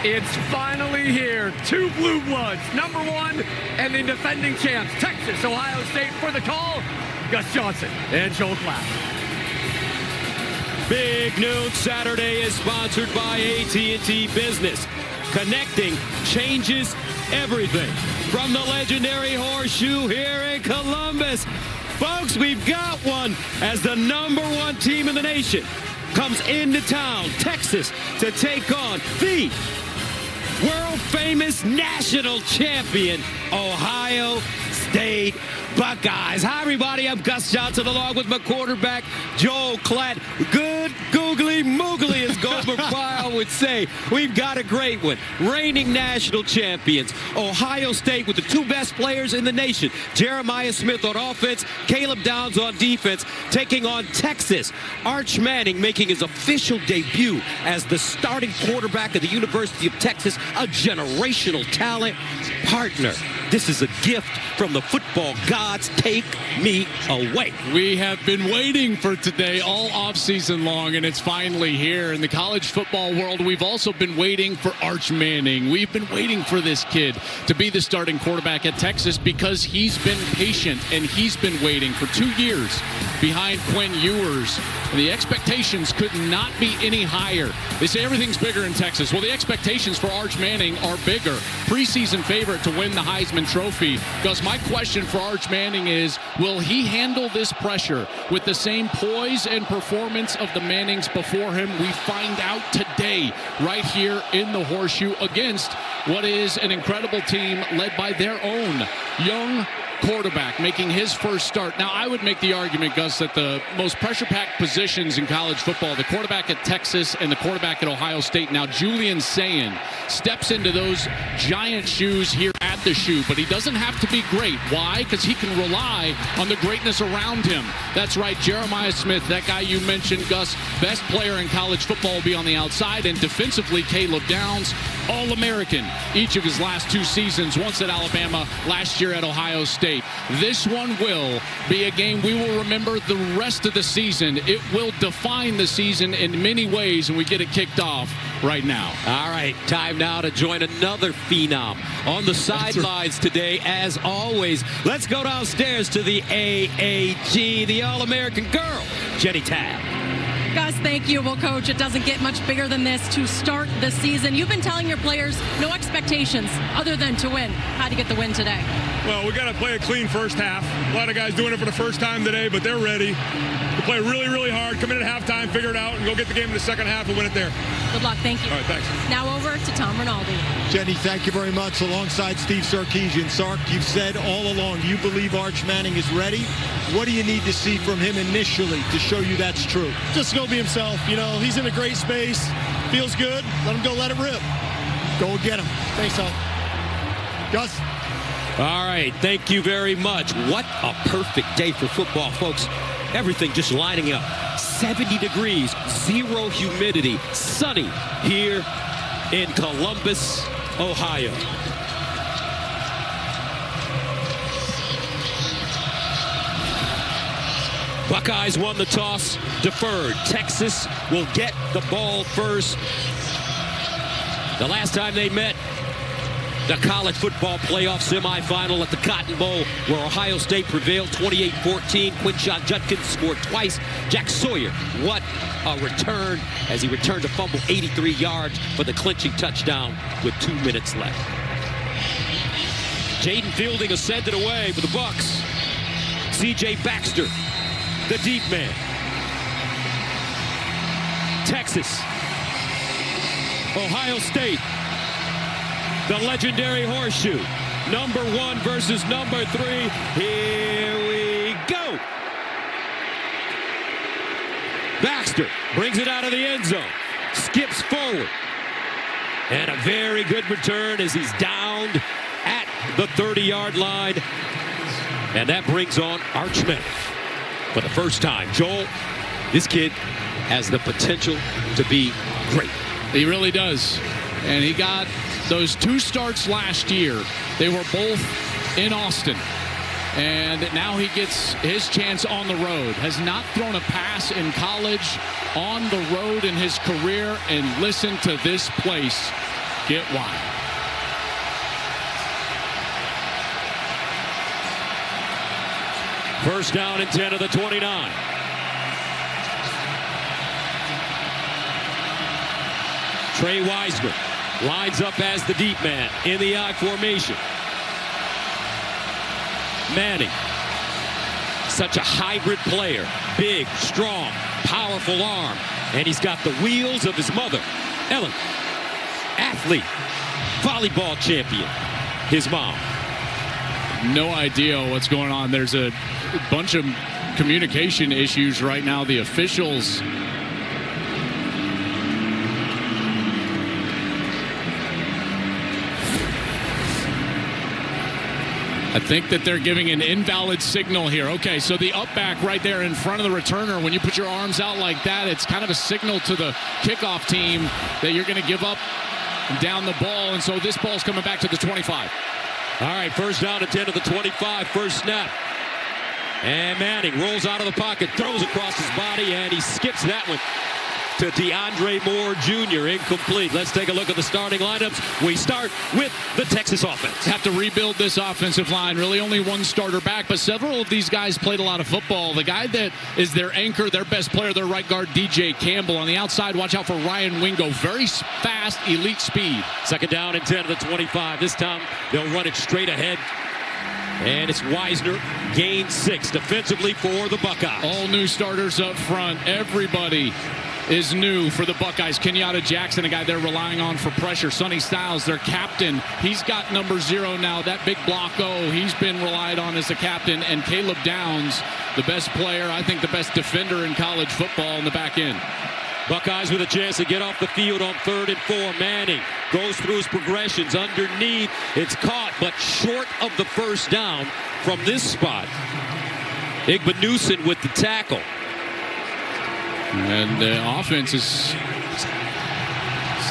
It's finally here. Two blue bloods. Number one and the defending champs, Texas, Ohio State for the call. Gus Johnson and Joel Klatt. Big Noon Saturday is sponsored by AT&T Business. Connecting changes everything. From the legendary Horseshoe here in Columbus. Folks, we've got one as the #1 team in the nation comes into town, Texas, to take on the world-famous national champion, Ohio State Buckeyes. Hi, everybody. I'm Gus Johnson, along with my quarterback, Joel Klatt. Good googly moogly, as Gomer Pyle would say. We've got a great one. Reigning national champions, Ohio State, with the two best players in the nation. Jeremiah Smith on offense, Caleb Downs on defense, taking on Texas. Arch Manning making his official debut as the starting quarterback of the University of Texas, a generational talent partner. This is a gift from the football gods. Take me away. We have been waiting for today all offseason long, and it's finally here. In the college football world, we've also been waiting for Arch Manning. We've been waiting for this kid to be the starting quarterback at Texas because he's been patient, and he's been waiting for 2 years behind Quinn Ewers. And the expectations could not be any higher. They say everything's bigger in Texas. Well, the expectations for Arch Manning are bigger. Preseason favorite to win the Heisman Trophy. Because my question for Arch Manning is, will he handle this pressure with the same poise and performance of the Mannings before him? We find out today, right here in the Horseshoe, against what is an incredible team led by their own young quarterback making his first start. Now, I would make the argument, Gus, that the most pressure-packed positions in college football, the quarterback at Texas and the quarterback at Ohio State. Now, Julian Sayin steps into those giant shoes here at the Shoe, but he doesn't have to be great. Why? Because he can rely on the greatness around him. That's right, Jeremiah Smith, that guy you mentioned, Gus, best player in college football, will be on the outside, and defensively, Caleb Downs, All-American each of his last 2 seasons, once at Alabama, last year at Ohio State. This one will be a game we will remember the rest of the season. It will define the season in many ways, and we get it kicked off right now. All right, time now to join another phenom on the sidelines today, as always. Let's go downstairs to the AAG, the All-American girl, Jenny Tabb. Gus, thank you. Well, Coach, it doesn't get much bigger than this to start the season. You've been telling your players no expectations other than to win. How to get the win today? Well, we got to play a clean first half. A lot of guys doing it for the first time today, but they're ready to play really, really hard, come in at halftime, figure it out, and go get the game in the second half and win it there. Good luck. Thank you. All right, thanks. Now over to Tom Rinaldi. Jenny, thank you very much. Alongside Steve Sarkisian. Sark, you've said all along you believe Arch Manning is ready. What do you need to see from him initially to show you that's true? Just go be himself. You know, he's in a great space. Feels good. Let him go, let it rip. Go get him. Thanks, Tom. Gus? All right, thank you very much. What a perfect day for football, folks. Everything just lining up. 70 degrees, 0 humidity, sunny here in Columbus, Ohio. Buckeyes won the toss, deferred. Texas will get the ball first. The last time they met, the college football playoff semifinal at the Cotton Bowl, where Ohio State prevailed 28-14. Quinshon Judkins scored twice. Jack Sawyer, what a return as he returned a fumble, 83 yards for the clinching touchdown with 2 minutes left. Jaden Fielding has sent it away for the Bucks. C.J. Baxter, the deep man. Texas, Ohio State, the legendary Horseshoe. Number 1 versus number 3. Here we go. Baxter brings it out of the end zone. Skips forward. And a very good return as he's downed at the 30-yard line. And that brings on Arch Manning for the first time. Joel, this kid has the potential to be great. He really does. And he got those 2 starts last year. They were both in Austin. And now he gets his chance on the road. Has not thrown a pass in college, on the road in his career. And listen to this place. get why. First down and 10 of the 29. Trey Wiseman lines up as the deep man in the I formation. Manning, such a hybrid player. Big, strong, powerful arm. And he's got the wheels of his mother, Ellen. Athlete, volleyball champion, his mom. No idea what's going on. There's a bunch of communication issues right now. The officials I think that they're giving an invalid signal here. Okay, so the up back right there in front of the returner, when you put your arms out like that, it's kind of a signal to the kickoff team that you're going to give up down the ball, and so this ball's coming back to the 25. All right, first down and 10 to the 25, first snap. And Manning rolls out of the pocket, throws across his body, and he skips that one to DeAndre Moore Jr. Incomplete. Let's take a look at the starting lineups. We start with the Texas offense. Have to rebuild this offensive line. Really only one starter back, but several of these guys played a lot of football. The guy that is their anchor, their best player, their right guard, DJ Campbell. On the outside, watch out for Ryan Wingo. Very fast, elite speed. Second down and 10 to the 25. This time, they'll run it straight ahead. And it's Wisner, gain 6 defensively for the Buckeyes. All new starters up front. Everybody is new for the Buckeyes. Kenyatta Jackson, a guy they're relying on for pressure. Sonny Styles, their captain. He's got number 0 now. That big block O, he's been relied on as the captain. And Caleb Downs, the best player, I think the best defender in college football in the back end. Buckeyes with a chance to get off the field on 3rd and 4. Manning goes through his progressions underneath. It's caught, but short of the first down from this spot. Igbeneusen with the tackle. And the offense is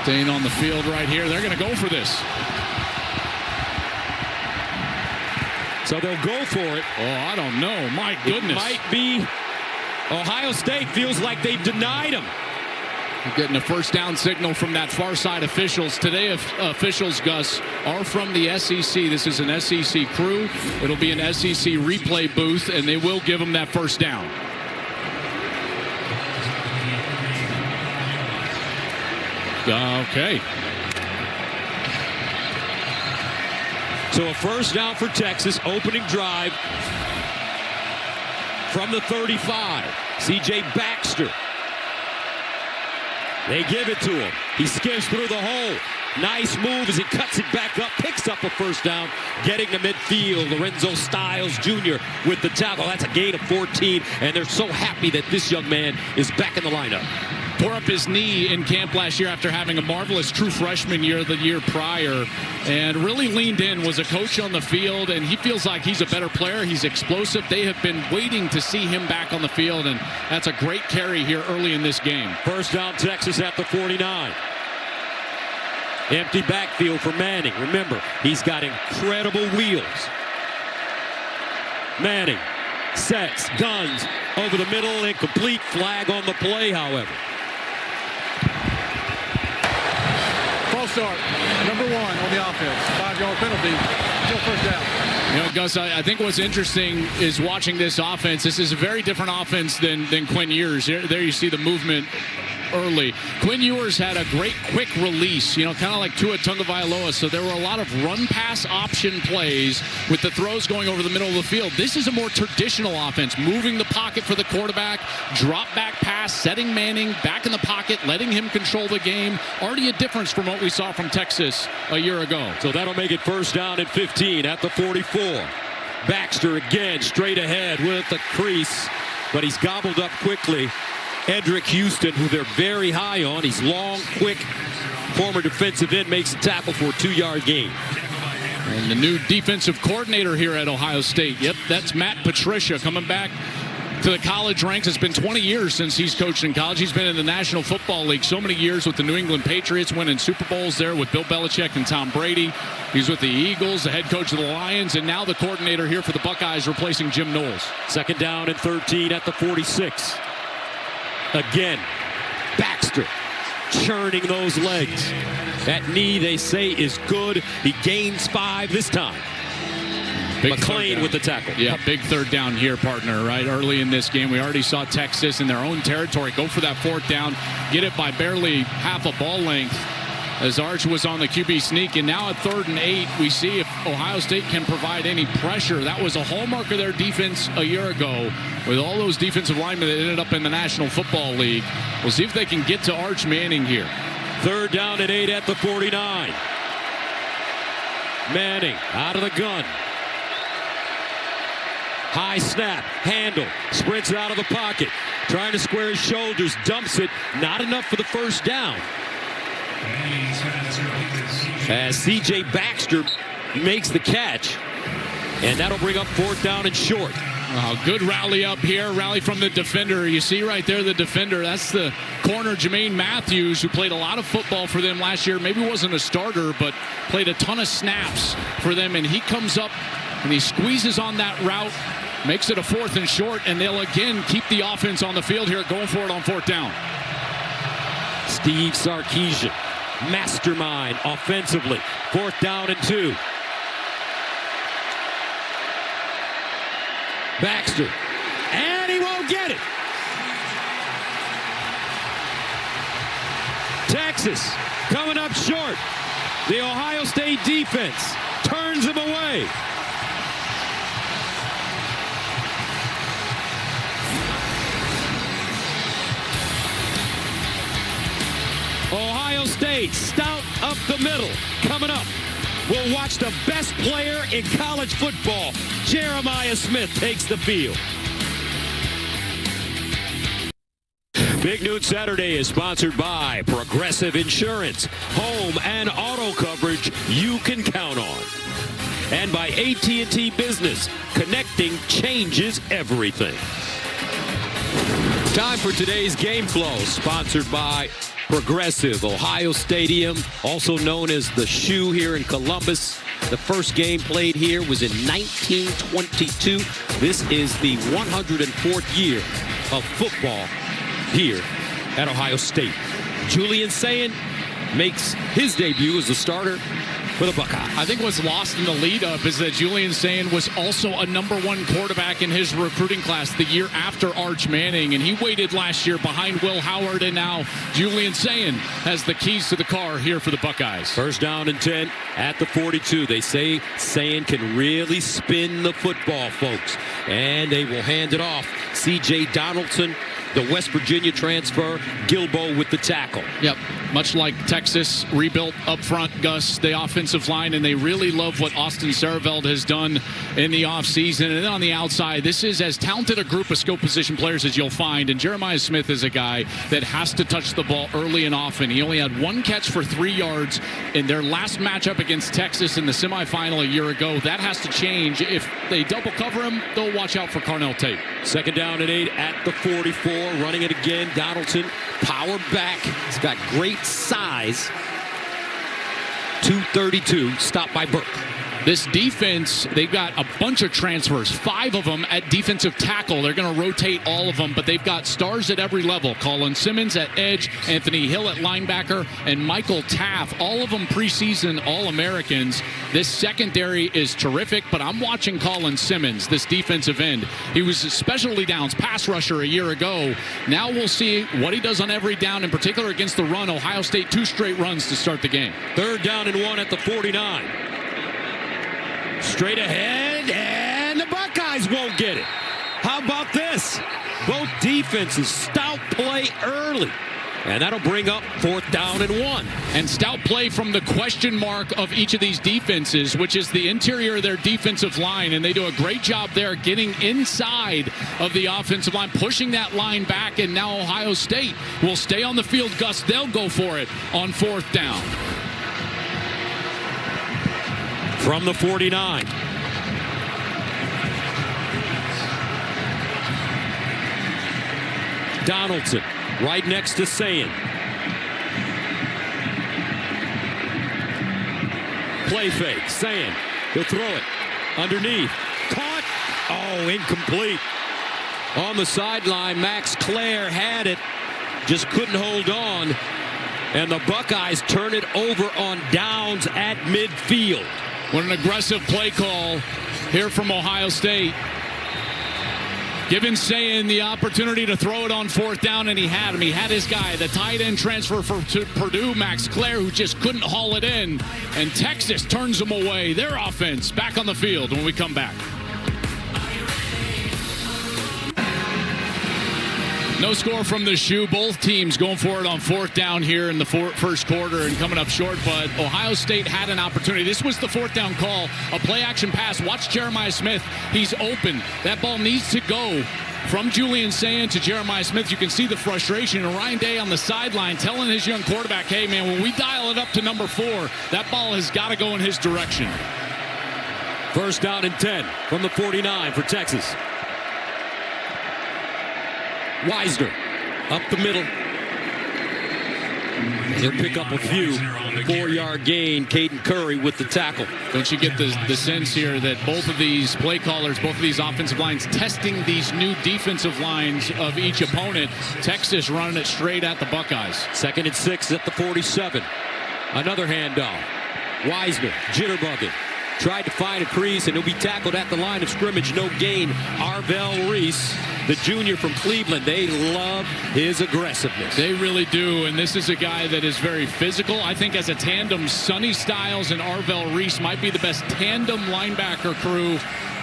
staying on the field right here. They're going to go for this. So they'll go for it. Oh, I don't know. My goodness. It might be Ohio State feels like they denied him. Getting a first down signal from that far side officials. Today, officials, Gus, are from the SEC. This is an SEC crew. It'll be an SEC replay booth, and they will give them that first down. Okay. So a first down for Texas, opening drive from the 35. C.J. Baxter. They give it to him. He skims through the hole. Nice move as he cuts it back up, picks up a first down, getting to midfield. Lorenzo Styles Jr. with the tackle. That's a gain of 14, and they're so happy that this young man is back in the lineup. Tore up his knee in camp last year after having a marvelous true freshman year the year prior, and really leaned in, was a coach on the field, and he feels like he's a better player. He's explosive. They have been waiting to see him back on the field, and that's a great carry here early in this game. First down, Texas at the 49. Empty backfield for Manning. Remember, he's got incredible wheels. Manning sets, guns over the middle, incomplete. Flag on the play, however. False start, number 1 on the offense. 5-yard penalty, still first down. You know, Gus, I think what's interesting is watching this offense. This is a very different offense than Quinn Ewers. There you see the movement early. Quinn Ewers had a great quick release, kind of like Tua Tagovailoa. So there were a lot of run-pass option plays with the throws going over the middle of the field. This is a more traditional offense, moving the pocket for the quarterback, drop back pass, setting Manning back in the pocket, letting him control the game. Already a difference from what we saw from Texas a year ago. So that'll make it first down and 15 at the 44. Baxter again straight ahead with the crease, but he's gobbled up quickly. Edric Houston, who they're very high on. He's long, quick, former defensive end, makes a tackle for a 2-yard gain. And the new defensive coordinator here at Ohio State. Yep, that's Matt Patricia coming back to the college ranks. It's been 20 years since he's coached in college. He's been in the National Football League so many years with the New England Patriots, winning Super Bowls there with Bill Belichick and Tom Brady. He's with the Eagles, the head coach of the Lions, and now the coordinator here for the Buckeyes, replacing Jim Knowles. Second down and 13 at the 46. Again, Baxter churning those legs. That knee, they say, is good. He gains 5 this time. McLean with the tackle. Yeah, big third down here, partner, right? Early in this game, we already saw Texas in their own territory go for that 4th down, get it by barely half a ball length as Arch was on the QB sneak. And now at 3rd and 8, we see if Ohio State can provide any pressure. That was a hallmark of their defense a year ago with all those defensive linemen that ended up in the National Football League. We'll see if they can get to Arch Manning here. 3rd down and 8 at the 49. Manning out of the gun. High snap, handle, sprints out of the pocket, trying to square his shoulders, dumps it, not enough for the 1st down. As C.J. Baxter makes the catch, and that'll bring up 4th down and short. Good rally up here, rally from the defender. You see right there the defender, that's the corner Jermaine Matthews, who played a lot of football for them last year. Maybe wasn't a starter, but played a ton of snaps for them, and he comes up and he squeezes on that route. Makes it a 4th and short, and they'll again keep the offense on the field here, going for it on 4th down. Steve Sarkisian, mastermind offensively. 4th down and 2. Baxter, and he won't get it. Texas coming up short. The Ohio State defense turns him away. Ohio State, stout up the middle. Coming up, we'll watch the best player in college football. Jeremiah Smith takes the field. Big Noon Saturday is sponsored by Progressive Insurance. Home and auto coverage you can count on. And by AT&T Business. Connecting changes everything. Time for today's game flow, sponsored by Progressive. Ohio Stadium, also known as the Shoe here in Columbus. The first game played here was in 1922. This is the 104th year of football here at Ohio State. Julian Sayin makes his debut as a starter for the Buckeyes. I think what's lost in the lead-up is that Julian Sayin was also a #1 quarterback in his recruiting class the year after Arch Manning, and he waited last year behind Will Howard, and now Julian Sayin has the keys to the car here for the Buckeyes. 1st down and 10 at the 42. They say Sayin can really spin the football, folks, and they will hand it off. C.J. Donaldson, the West Virginia transfer, Gilbo with the tackle. Yep, much like Texas, rebuilt up front, Gus, the offensive line, and they really love what Austin Sareveld has done in the offseason. And then on the outside, this is as talented a group of skill position players as you'll find, and Jeremiah Smith is a guy that has to touch the ball early and often. He only had 1 catch for 3 yards in their last matchup against Texas in the semifinal a year ago. That has to change. If they double cover him, they'll watch out for Carnell Tate. 2nd down and 8 at the 44. Running it again, Donaldson, power back. He's got great size. 232, stopped by Burke. This defense, they've got a bunch of transfers, 5 of them at defensive tackle. They're going to rotate all of them, but they've got stars at every level. Colin Simmons at edge, Anthony Hill at linebacker, and Michael Taff, all of them preseason All-Americans. This secondary is terrific, but I'm watching Colin Simmons, this defensive end. He was a specialty downs pass rusher a year ago. Now we'll see what he does on every down, in particular against the run. Ohio State 2 straight runs to start the game. 3rd down and 1 at the 49. Straight ahead, and the Buckeyes won't get it. How about this? Both defenses, stout play early. And that'll bring up 4th down and 1. And stout play from the question mark of each of these defenses, which is the interior of their defensive line. And they do a great job there getting inside of the offensive line, pushing that line back. And now Ohio State will stay on the field. Gus, they'll go for it on 4th down. From the 49. Donaldson right next to Sayin. Play fake. Sayin. He'll throw it. Underneath. Caught. Oh, incomplete. On the sideline, Max Clare had it. Just couldn't hold on. And the Buckeyes turn it over on downs at midfield. What an aggressive play call here from Ohio State. Giving Sayin the opportunity to throw it on 4th down, and he had him. He had his guy, the tight end transfer to Purdue, Max Clare, who just couldn't haul it in. And Texas turns them away. Their offense back on the field when we come back. No score from the shoe. Both teams going for it on 4th down here in the first quarter and coming up short, but Ohio State had an opportunity. This was the 4th down call, a play-action pass. Watch Jeremiah Smith. He's open. That ball needs to go from Julian Sayin to Jeremiah Smith. You can see the frustration. And Ryan Day on the sideline telling his young quarterback, hey, man, when we dial it up to number 4, that ball has got to go in his direction. First down and 10 from the 49 for Texas. Wisner up the middle. He'll pick up a few. 4-yard gain. Caden Curry with the tackle. Don't you get the sense here that both of these play callers, both of these offensive lines testing these new defensive lines of each opponent? Texas running it straight at the Buckeyes. 2nd and 6 at the 47. Another handoff. Wisner jitterbugging. Tried to find a crease, and he'll be tackled at the line of scrimmage. No gain. Arvell Reese, the junior from Cleveland. They love his aggressiveness. They really do, and this is a guy that is very physical. I think as a tandem, Sonny Styles and Arvell Reese might be the best tandem linebacker crew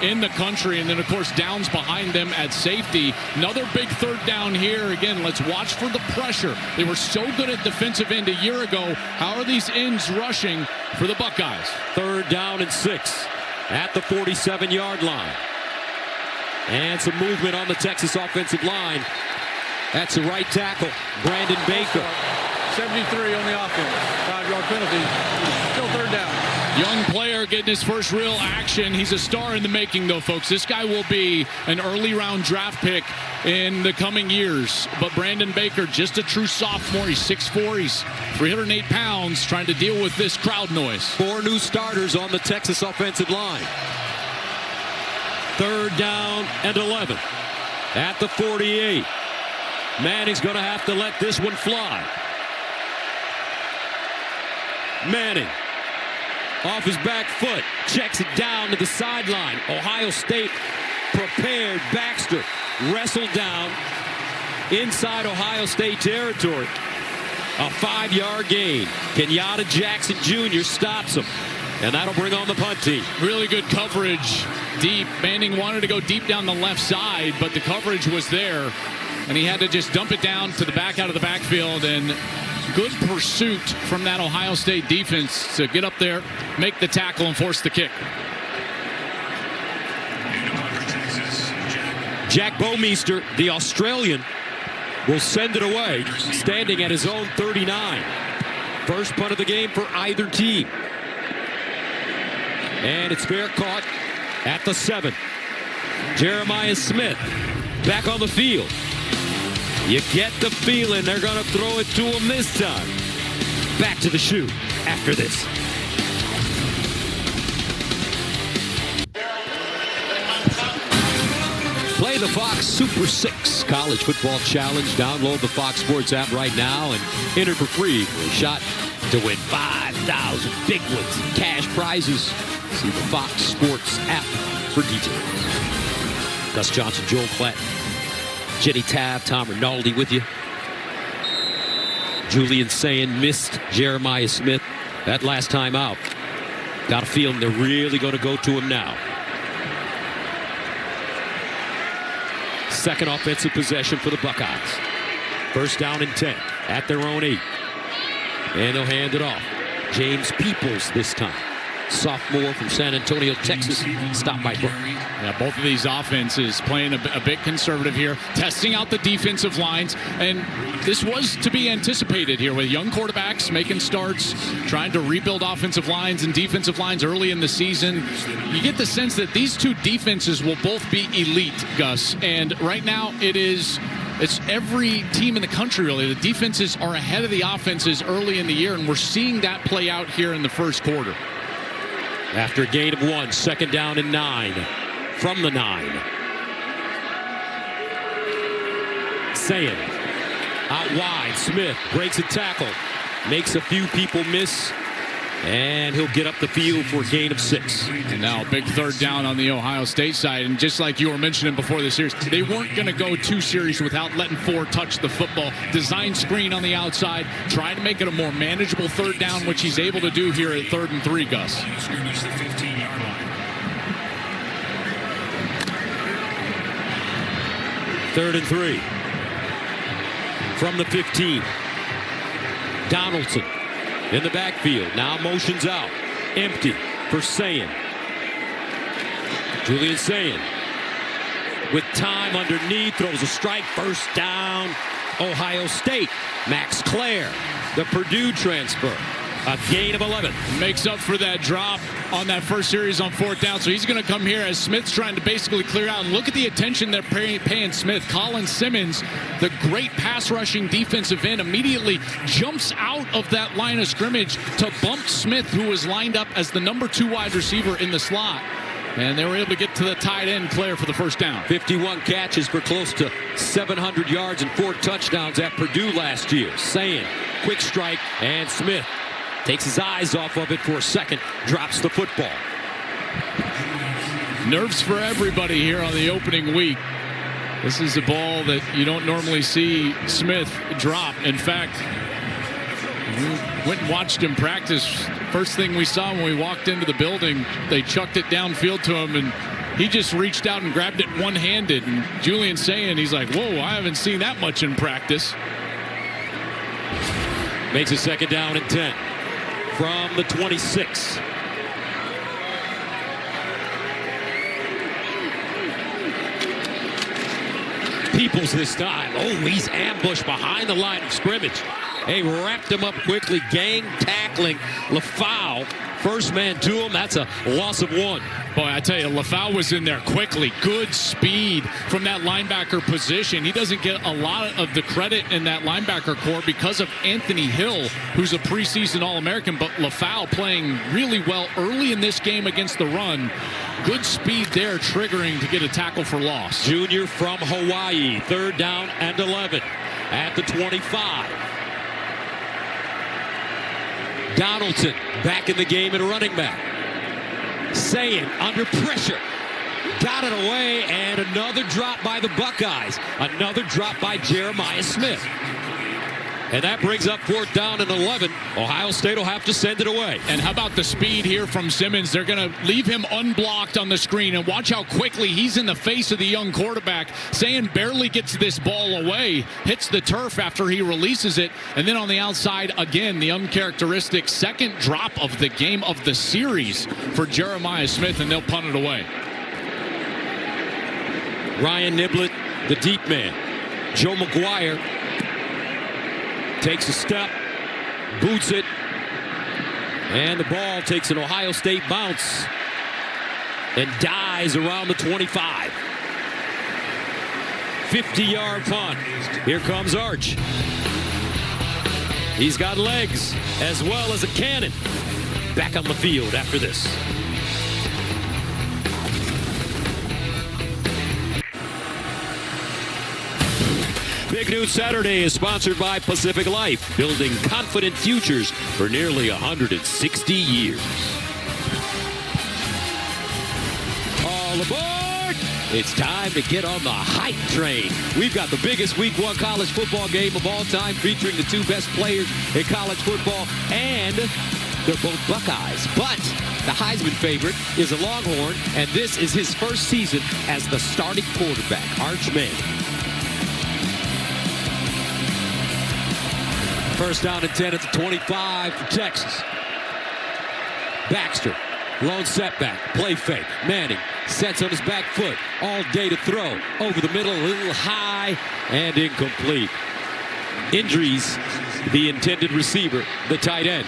in the country. And then, of course, Downs behind them at safety. Another big 3rd down here. Again, let's watch for the pressure. They were so good at defensive end a year ago. How are these ends rushing for the Buckeyes? 3rd down and 6 at the 47-yard line. And some movement on the Texas offensive line. That's the right tackle, Brandon Baker. 73 on the offense. 5-yard penalty. Still 3rd down. Young player getting his first real action. He's a star in the making, though, folks. This guy will be an early round draft pick in the coming years. But Brandon Baker, just a true sophomore. He's 6'4". He's 308 pounds, trying to deal with this crowd noise. 4 new starters on the Texas offensive line. 3rd down and 11 at the 48. Manning's going to have to let this one fly. Manning off his back foot, checks it down to the sideline. Ohio State prepared. Baxter wrestled down inside Ohio State territory. A 5-yard gain. Kenyatta Jackson Jr. stops him, and that'll bring on the punt team. Really good coverage deep. Manning wanted to go deep down the left side, but the coverage was there, and he had to just dump it down to the back out of the backfield. And good pursuit from that Ohio State defense to get up there, make the tackle, and force the kick. Jack Bouwmeester, the Australian, will send it away, standing at his own 39. First punt of the game for either team. And it's fair caught at the 7. Jeremiah Smith back on the field. You get the feeling they're going to throw it to him this time. Back to the shoe after this. Play the Fox Super 6 College Football Challenge. Download the Fox Sports app right now and enter for free for a shot to win 5,000 big ones and cash prizes. See the Fox Sports app for details. Gus Johnson, Joel Klatt, Jenny Tabb, Tom Rinaldi with you. Julian Sayin missed Jeremiah Smith that last time out. Got a feeling they're really going to go to him now. Second offensive possession for the Buckeyes. First down and 10 at their own 8. And they'll hand it off. James Peoples this time. Sophomore from San Antonio, Texas. Stopped by Brook. Yeah, both of these offenses playing a bit conservative here, testing out the defensive lines. And this was to be anticipated here with young quarterbacks making starts, trying to rebuild offensive lines and defensive lines early in the season. You get the sense that these two defenses will both be elite, Gus. And right now it's every team in the country, really. The defenses are ahead of the offenses early in the year, and we're seeing that play out here in the first quarter. After a gain of 1, second down and 9 from the 9. Sayin out wide. Smith breaks a tackle makes a few people miss, and he'll get up the field for a gain of 6. And now a big third down on the Ohio State side. And just like you were mentioning before the series, they weren't going to go 2 series without letting 4 touch the football. Design screen on the outside, trying to make it a more manageable third down, which he's able to do here at 3rd and 3, Gus. Third and 3. From the 15. Donaldson in the backfield. Now motions out. Empty for Sayin. Julian Sayin with time underneath. Throws a strike. First down. Ohio State. Max Clare, the Purdue transfer. A gain of 11. Makes up for that drop on that first series on 4th down. So he's going to come here as Smith's trying to basically clear out. And look at the attention they're paying Smith. Colin Simmons, the great pass rushing defensive end, immediately jumps out of that line of scrimmage to bump Smith, who was lined up as the number 2 wide receiver in the slot. And they were able to get to the tight end, Clare, for the first down. 51 catches for close to 700 yards and 4 touchdowns at Purdue last year. Sayin, quick strike, and Smith takes his eyes off of it for a second, drops the football. Nerves for everybody here on the opening week. This is a ball that you don't normally see Smith drop. In fact, we went and watched him practice. First thing we saw when we walked into the building, they chucked it downfield to him, and he just reached out and grabbed it one-handed. And Julian Sayin, he's like, whoa, I haven't seen that much in practice. Makes a 2nd down and 10. From the 26. Peoples this time. Oh, he's ambushed behind the line of scrimmage. They wrapped him up quickly. Gang tackling LaFau. First man to him. That's a loss of 1. Boy, I tell you, LaFau was in there quickly. Good speed from that linebacker position. He doesn't get a lot of the credit in that linebacker core because of Anthony Hill, who's a preseason All-American, but LaFau playing really well early in this game against the run. Good speed there, triggering to get a tackle for loss. Junior from Hawaii. 3rd down and 11 at the 25. Donaldson back in the game at running back. Sayin under pressure. Got it away, and another drop by the Buckeyes. Another drop by Jeremiah Smith. And that brings up 4th down and 11. Ohio State will have to send it away. And how about the speed here from Simmons? They're going to leave him unblocked on the screen. And watch how quickly he's in the face of the young quarterback. Sayin barely gets this ball away. Hits the turf after he releases it. And then on the outside, again, the uncharacteristic 2nd drop of the game of the series for Jeremiah Smith. And they'll punt it away. Ryan Niblett, the deep man. Joe McGuire takes a step, boots it, and the ball takes an Ohio State bounce and dies around the 25. 50-yard punt. Here comes Arch. He's got legs as well as a cannon. Back on the field after this. Big News Saturday is sponsored by Pacific Life, building confident futures for nearly 160 years. All aboard! It's time to get on the hype train. We've got the biggest Week 1 college football game of all time, featuring the 2 best players in college football, and they're both Buckeyes. But the Heisman favorite is a Longhorn, and this is his first season as the starting quarterback, Arch Manning. First down and 10 at the 25 for Texas. Baxter, lone setback, play fake. Manning sets on his back foot, all day to throw. Over the middle, a little high, and incomplete. Injuries, the intended receiver, the tight end.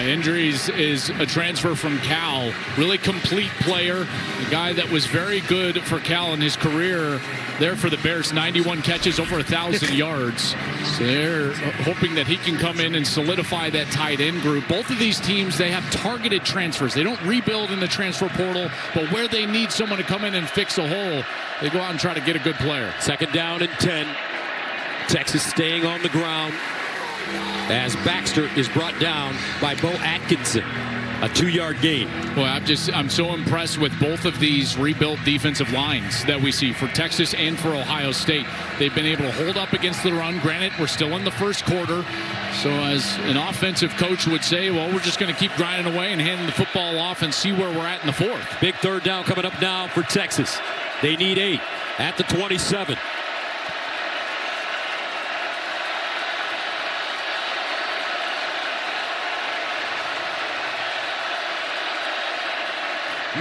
Injuries is a transfer from Cal. Really complete player. A guy that was very good for Cal in his career there for the Bears. 91 catches, over 1,000 yards. So they're hoping that he can come in and solidify that tight end group. Both of these teams, they have targeted transfers. They don't rebuild in the transfer portal, but where they need someone to come in and fix a hole, they go out and try to get a good player. 2nd down and 10. Texas staying on the ground. as Baxter is brought down by Bo Atkinson. A 2-yard gain. Well, I'm so impressed with both of these rebuilt defensive lines that we see for Texas and for Ohio State. They've been able to hold up against the run. Granted, we're still in the first quarter. So as an offensive coach would say, well, we're just going to keep grinding away and handing the football off and see where we're at in the fourth. Big third down coming up now for Texas. They need 8 at the 27.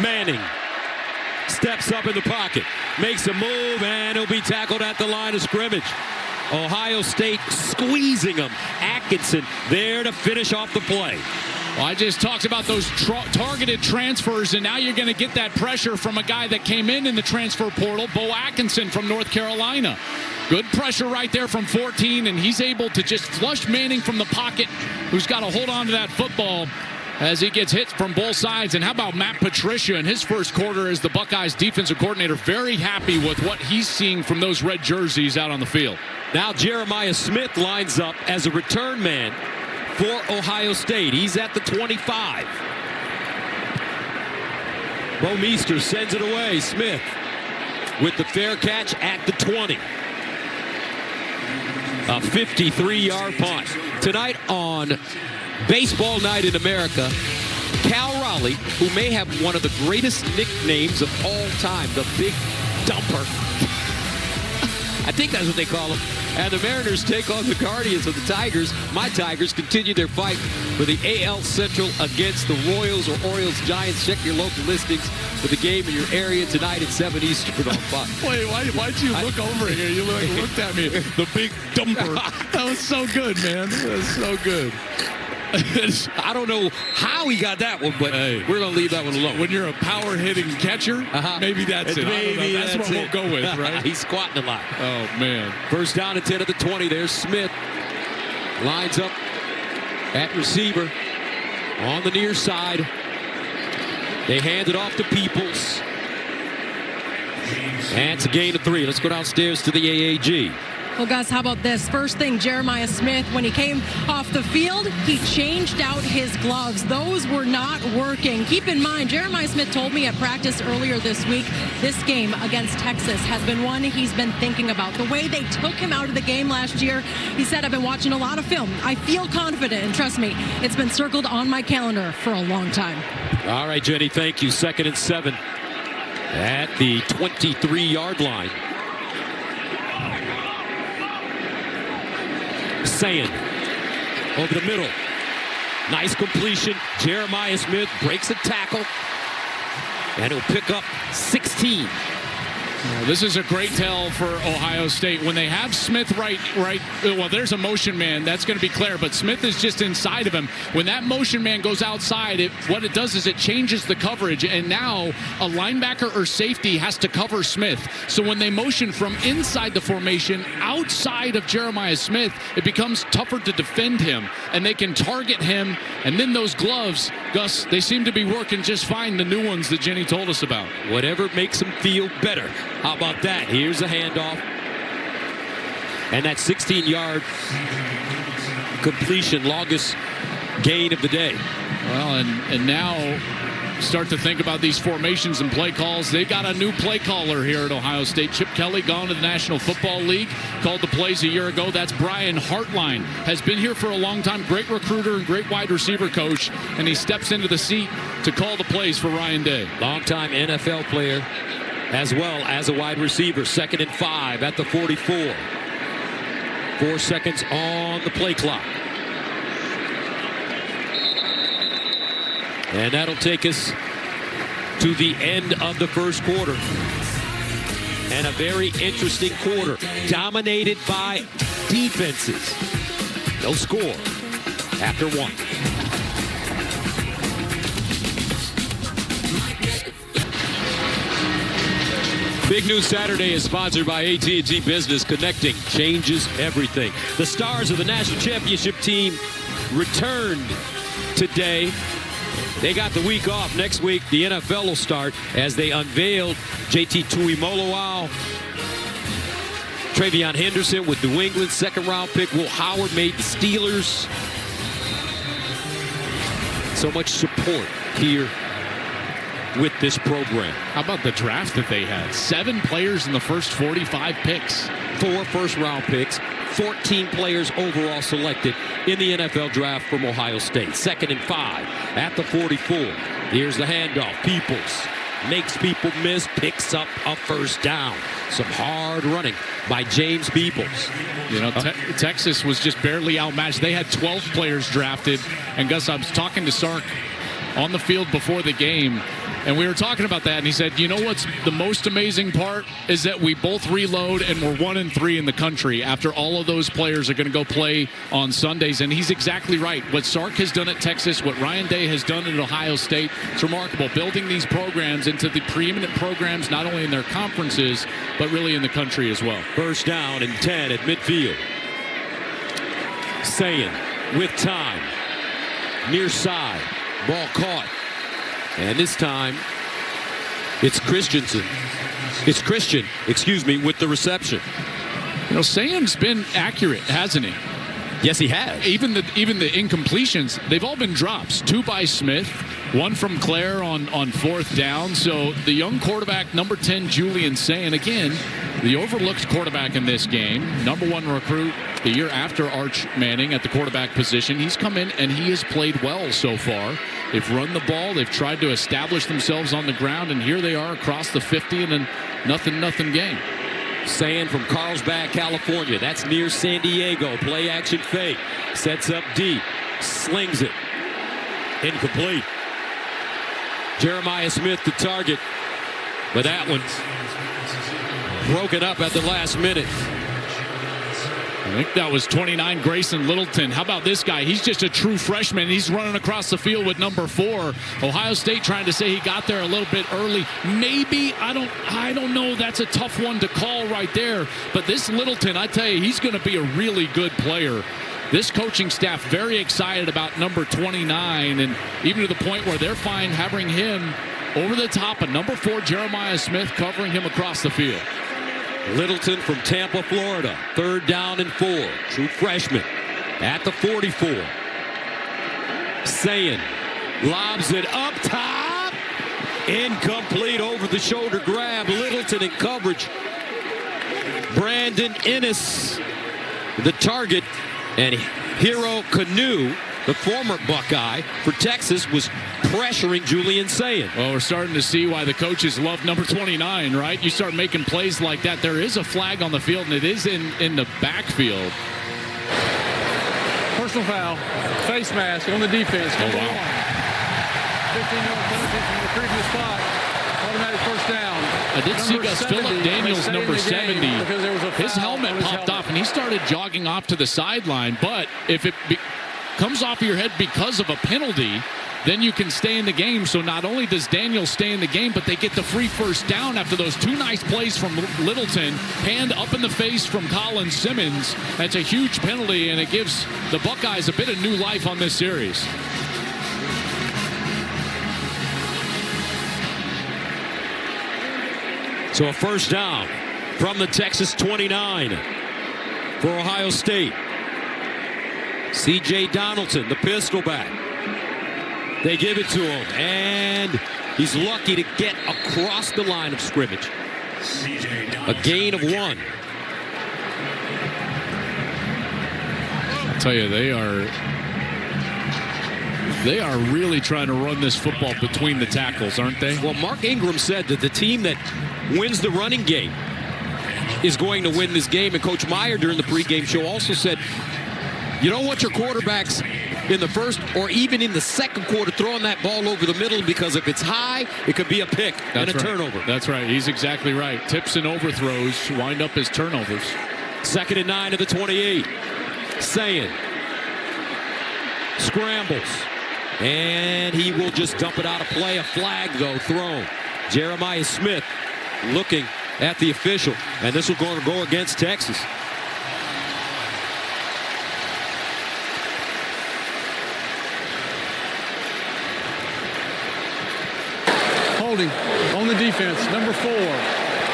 Manning steps up in the pocket, makes a move, and he'll be tackled at the line of scrimmage. Ohio State squeezing him. Atkinson there to finish off the play. Well, I just talked about those targeted transfers, and now you're going to get that pressure from a guy that came in the transfer portal, Bo Atkinson from North Carolina. Good pressure right there from 14, and he's able to just flush Manning from the pocket, who's got to hold on to that football as he gets hit from both sides. And how about Matt Patricia in his first quarter as the Buckeyes defensive coordinator? Very happy with what he's seeing from those red jerseys out on the field. Now Jeremiah Smith lines up as a return man for Ohio State. He's at the 25. Bo Meester sends it away. Smith with the fair catch at the 20. A 53-yard punt. Tonight on Baseball Night in America, Cal Raleigh, who may have one of the greatest nicknames of all time, the Big Dumper. I think that's what they call him. And the Mariners take on the Guardians of the Tigers. My Tigers continue their fight for the AL Central against the Royals or Orioles Giants. Check your local listings for the game in your area tonight at 7 Eastern on Fox. Wait, why'd you look over here? You looked at me. The Big Dumper. That was so good, man. That was so good. I don't know how he got that one, but hey, we're going to leave that one alone. When you're a power-hitting catcher, maybe that's it. Maybe that's what we'll go with, right? He's squatting a lot. Oh, man. First down at 10 at the 20. There's Smith. Lines up at receiver on the near side. They hand it off to Peoples. And it's a gain of 3. Let's go downstairs to the AAG. Well, Gus, how about this? First thing, Jeremiah Smith, when he came off the field, he changed out his gloves. Those were not working. Keep in mind, Jeremiah Smith told me at practice earlier this week, this game against Texas has been one he's been thinking about. The way they took him out of the game last year, he said, I've been watching a lot of film. I feel confident, and trust me, it's been circled on my calendar for a long time. All right, Jenny, thank you. 2nd and 7 at the 23-yard line. Sand over the middle. Nice completion. Jeremiah Smith breaks a tackle, and he'll pick up 16. Well, this is a great tell for Ohio State. When they have Smith right, well, there's a motion man. That's going to be clear, but Smith is just inside of him. When that motion man goes outside, what it does is it changes the coverage, and now a linebacker or safety has to cover Smith. So when they motion from inside the formation, outside of Jeremiah Smith, it becomes tougher to defend him, and they can target him. And then those gloves, Gus, they seem to be working just fine, the new ones that Jenny told us about. Whatever makes him feel better. How about that? Here's a handoff. And that 16-yard completion, longest gain of the day. Well, and now start to think about these formations and play calls. They got a new play caller here at Ohio State. Chip Kelly, gone to the National Football League, called the plays a year ago. That's Brian Hartline. Has been here for a long time. Great recruiter and great wide receiver coach. And he steps into the seat to call the plays for Ryan Day. Longtime NFL player, as well as a wide receiver. 2nd and 5 at the 44. 4 seconds on the play clock. And that'll take us to the end of the first quarter. And a very interesting quarter, dominated by defenses. No score after 1. Big News Saturday is sponsored by AT&T Business. Connecting changes everything. The stars of the national championship team returned today. They got the week off. Next week, the NFL will start as they unveiled JT Tuimoloau, Travion Henderson with New England, second-round pick. Will Howard made the Steelers. So much support here with this program. How about the draft that they had? 7 players in the first 45 picks. 4 first-round picks, 14 players overall selected in the NFL draft from Ohio State. 2nd and 5 at the 44. Here's the handoff. Peoples makes people miss, picks up a first down. Some hard running by James Peoples. You know, Texas was just barely outmatched. They had 12 players drafted. And Gus, I was talking to Sark on the field before the game, and we were talking about that, and he said, you know what's the most amazing part is that we both reload and we're 1-3 in the country after all of those players are going to go play on Sundays. And he's exactly right. What Sark has done at Texas, what Ryan Day has done at Ohio State, it's remarkable, building these programs into the preeminent programs, not only in their conferences, but really in the country as well. First down and 10 at midfield. Sayin with time. Near side. Ball caught. And this time, it's Christian, with the reception. You know, Sam's been accurate, hasn't he? Yes, he has. Even the incompletions, they've all been drops. 2 by Smith, 1 from Claire on 4th down. So the young quarterback, number 10, Julian Sayin, again, the overlooked quarterback in this game. Number 1 recruit the year after Arch Manning at the quarterback position. He's come in and he has played well so far. They've run the ball. They've tried to establish themselves on the ground, and here they are across the 50 in a nothing game. Sayin from Carlsbad, California. That's near San Diego. Play action fake. Sets up deep. Slings it. Incomplete. Jeremiah Smith the target. But that one's broken up at the last minute. I think that was 29, Grayson Littleton. How about this guy? He's just a true freshman. He's running across the field with number 4. Ohio State trying to say he got there a little bit early. Maybe, I don't know. That's a tough one to call right there. But this Littleton, I tell you, he's going to be a really good player. This coaching staff very excited about number 29, and even to the point where they're fine having him over the top of number 4, Jeremiah Smith, covering him across the field. Littleton from Tampa, Florida. 3rd down and 4. True freshman at the 44. Sayin lobs it up top. Incomplete, over the shoulder grab. Littleton in coverage. Brandon Ennis the target. And Hero Canoe, the former Buckeye for Texas, was pressuring Julian Sayin. Well, we're starting to see why the coaches love number 29, right? You start making plays like that. There is a flag on the field, and it is in the backfield. Personal foul, face mask on the defense. Oh, wow. 15-yard penalty from the previous spot. Automatic first down. I did see Gus Phillip Daniels, number 70. His helmet popped off, and he started jogging off to the sideline. But if it comes off your head because of a penalty, then you can stay in the game. So not only does Daniels stay in the game, but they get the free first down after those 2 nice plays from Littleton. Hand up in the face from Colin Simmons. That's a huge penalty, and it gives the Buckeyes a bit of new life on this series. So a first down from the Texas 29 for Ohio State. C.J. Donaldson, the pistol back. They give it to him, and he's lucky to get across the line of scrimmage. A gain of 1. I'll tell you, they are really trying to run this football between the tackles, aren't they? Well, Mark Ingram said that the team that wins the running game is going to win this game. And Coach Meyer during the pregame show also said, you don't want your quarterbacks in the first or even in the second quarter throwing that ball over the middle, because if it's high, it could be a pick and a turnover. That's right. He's exactly right. Tips and overthrows wind up as turnovers. 2nd and 9 at the 28. Sayin scrambles. And he will just dump it out of play. A flag, though, thrown. Jeremiah Smith looking at the official. And this will go against Texas. Holding on the defense, number 4.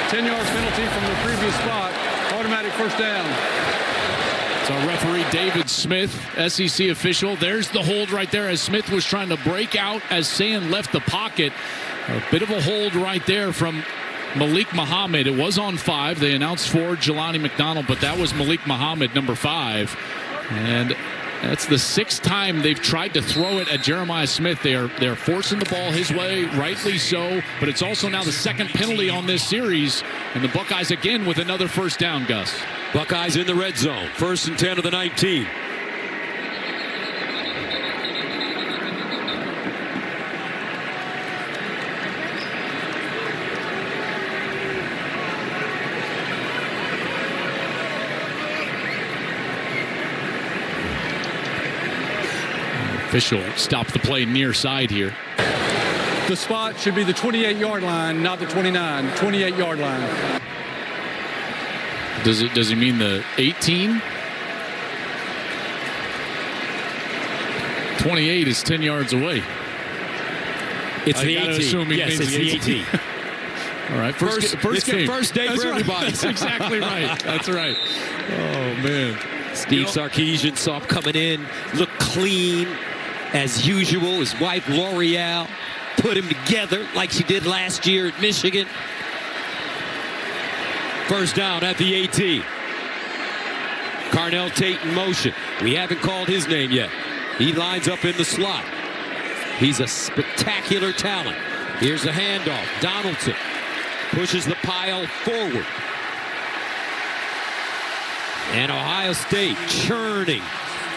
10-yard penalty from the previous spot. Automatic first down. So referee David Smith, SEC official. There's the hold right there as Smith was trying to break out as Sand left the pocket. A bit of a hold right there from Malik Muhammad. It was on 5. They announced 4, Jelani McDonald, but that was Malik Muhammad, number 5. And that's the 6th time they've tried to throw it at Jeremiah Smith. They're forcing the ball his way, rightly so, but it's also now the 2nd penalty on this series. And the Buckeyes again with another first down, Gus. Buckeyes in the red zone. 1st and 10 of the 19. Official stopped the play near side here. The spot should be the 28-yard line, not the 29. 28-yard line. Does he mean the 18? 28 is 10 yards away. It's the 18. Yes, it's the 18. All right, first it's game. the first day for everybody. That's exactly right. That's right. Oh, man. Steve Sarkisian saw him coming in, look clean as usual. His wife, L'Oreal, put him together like she did last year at Michigan. First down at the 18. Carnell Tate in motion. We haven't called his name yet. He lines up in the slot. He's a spectacular talent. Here's a handoff. Donaldson pushes the pile forward. And Ohio State churning,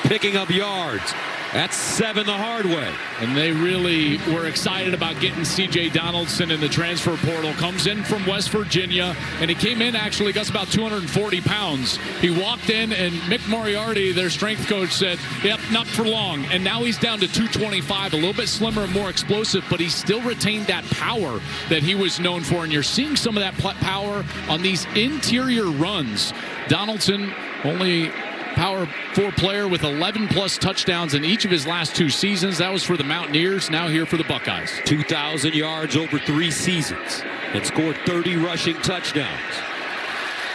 picking up yards. That's 7 the hard way. And they really were excited about getting C.J. Donaldson in the transfer portal. Comes in from West Virginia, and he came in actually, Gus, about 240 pounds. He walked in, and Mick Moriarty, their strength coach, said, yep, not for long. And now he's down to 225, a little bit slimmer and more explosive, but he still retained that power that he was known for. And you're seeing some of that power on these interior runs. Donaldson, only Power 4 player with 11-plus touchdowns in each of his last 2 seasons. That was for the Mountaineers, now here for the Buckeyes. 2,000 yards over 3 seasons and scored 30 rushing touchdowns.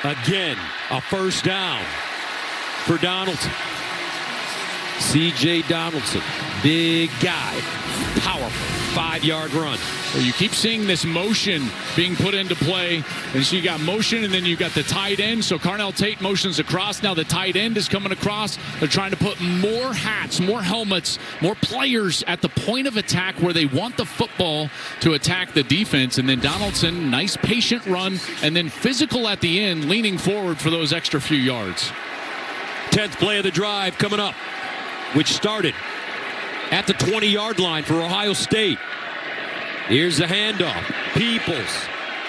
Again, a first down for Donaldson. C.J. Donaldson, big guy, powerful, 5-yard run. Well, you keep seeing this motion being put into play, and so you got motion, and then you got the tight end. So Carnell Tate motions across. Now the tight end is coming across. They're trying to put more hats, more helmets, more players at the point of attack where they want the football to attack the defense. And then Donaldson, nice patient run, and then physical at the end, leaning forward for those extra few yards. 10th play of the drive coming up, which started at the 20-yard line for Ohio State. Here's the handoff. Peoples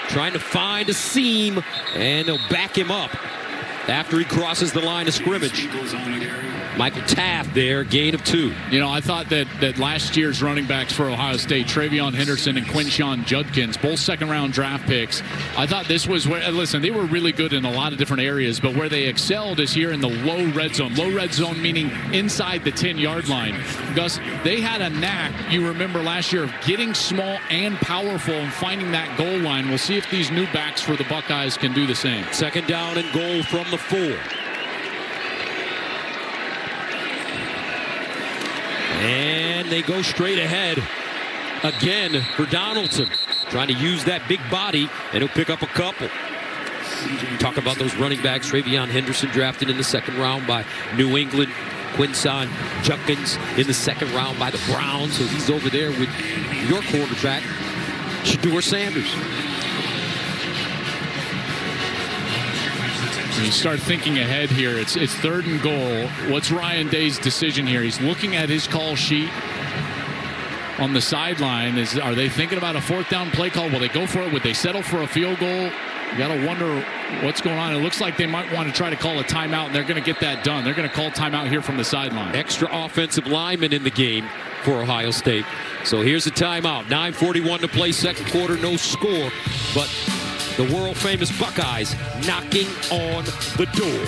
trying to find a seam, and they'll back him up after he crosses the line of scrimmage. Michael Taft there, gain of 2. You know, I thought that last year's running backs for Ohio State, Travion Henderson and Quinshon Judkins, both second-round draft picks, I thought this was where, listen, they were really good in a lot of different areas, but where they excelled is here in the low red zone. Low red zone meaning inside the 10-yard line. Gus, they had a knack, you remember last year, of getting small and powerful and finding that goal line. We'll see if these new backs for the Buckeyes can do the same. Second down and goal from the 4. And they go straight ahead again for Donaldson. Trying to use that big body, and he'll pick up a couple. Talk about those running backs. Travion Henderson drafted in the 2nd round by New England. Quinshon Judkins in the 2nd round by the Browns. So he's over there with your quarterback, Shedeur Sanders. When you start thinking ahead here, it's 3rd and goal. What's Ryan Day's decision here? He's looking at his call sheet on the sideline. Are they thinking about a 4th down play call? Will they go for it? Would they settle for a field goal? You got to wonder what's going on. It looks like they might want to try to call a timeout, and they're going to get that done. They're going to call timeout here from the sideline. Extra offensive lineman in the game for Ohio State. So here's a timeout. 9:41 to play, 2nd quarter, no score. But the world-famous Buckeyes knocking on the door.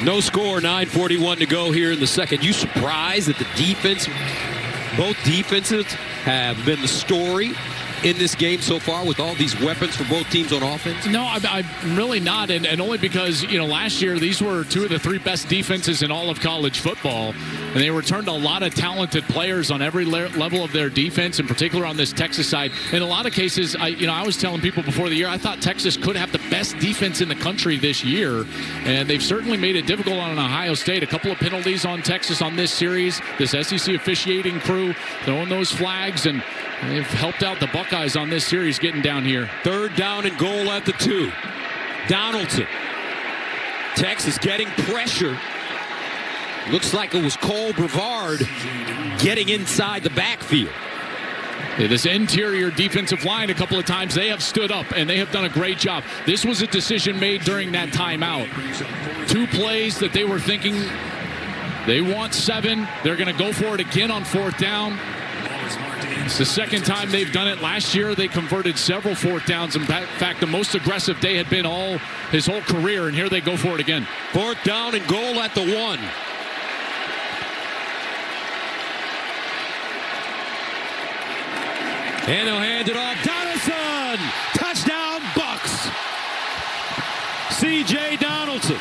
No score, 9:41 to go here in the 2nd. You surprised that the defense, both defenses have been the story in this game so far with all these weapons for both teams on offense? No, I'm really not, and only because, last year these were two of the three best defenses in all of college football, and they returned a lot of talented players on every level of their defense, in particular on this Texas side. In a lot of cases, I was telling people before the year, I thought Texas could have the best defense in the country this year, and they've certainly made it difficult on Ohio State. A couple of penalties on Texas on this series, this SEC officiating crew throwing those flags, and they've helped out the Buckeyes on this series getting down here. 3rd down and goal at the 2. Donaldson. Texas getting pressure. Looks like it was Cole Brevard getting inside the backfield. This interior defensive line, a couple of times, they have stood up, and they have done a great job. This was a decision made during that timeout. 2 plays that they were thinking they want 7. They're going to go for it again on 4th down. It's the 2nd time they've done it. Last year, they converted several 4th downs. In fact, the most aggressive they had been his whole career, and here they go for it again. 4th down and goal at the 1. And they'll hand it off. Donaldson! Touchdown, Bucks! C.J. Donaldson.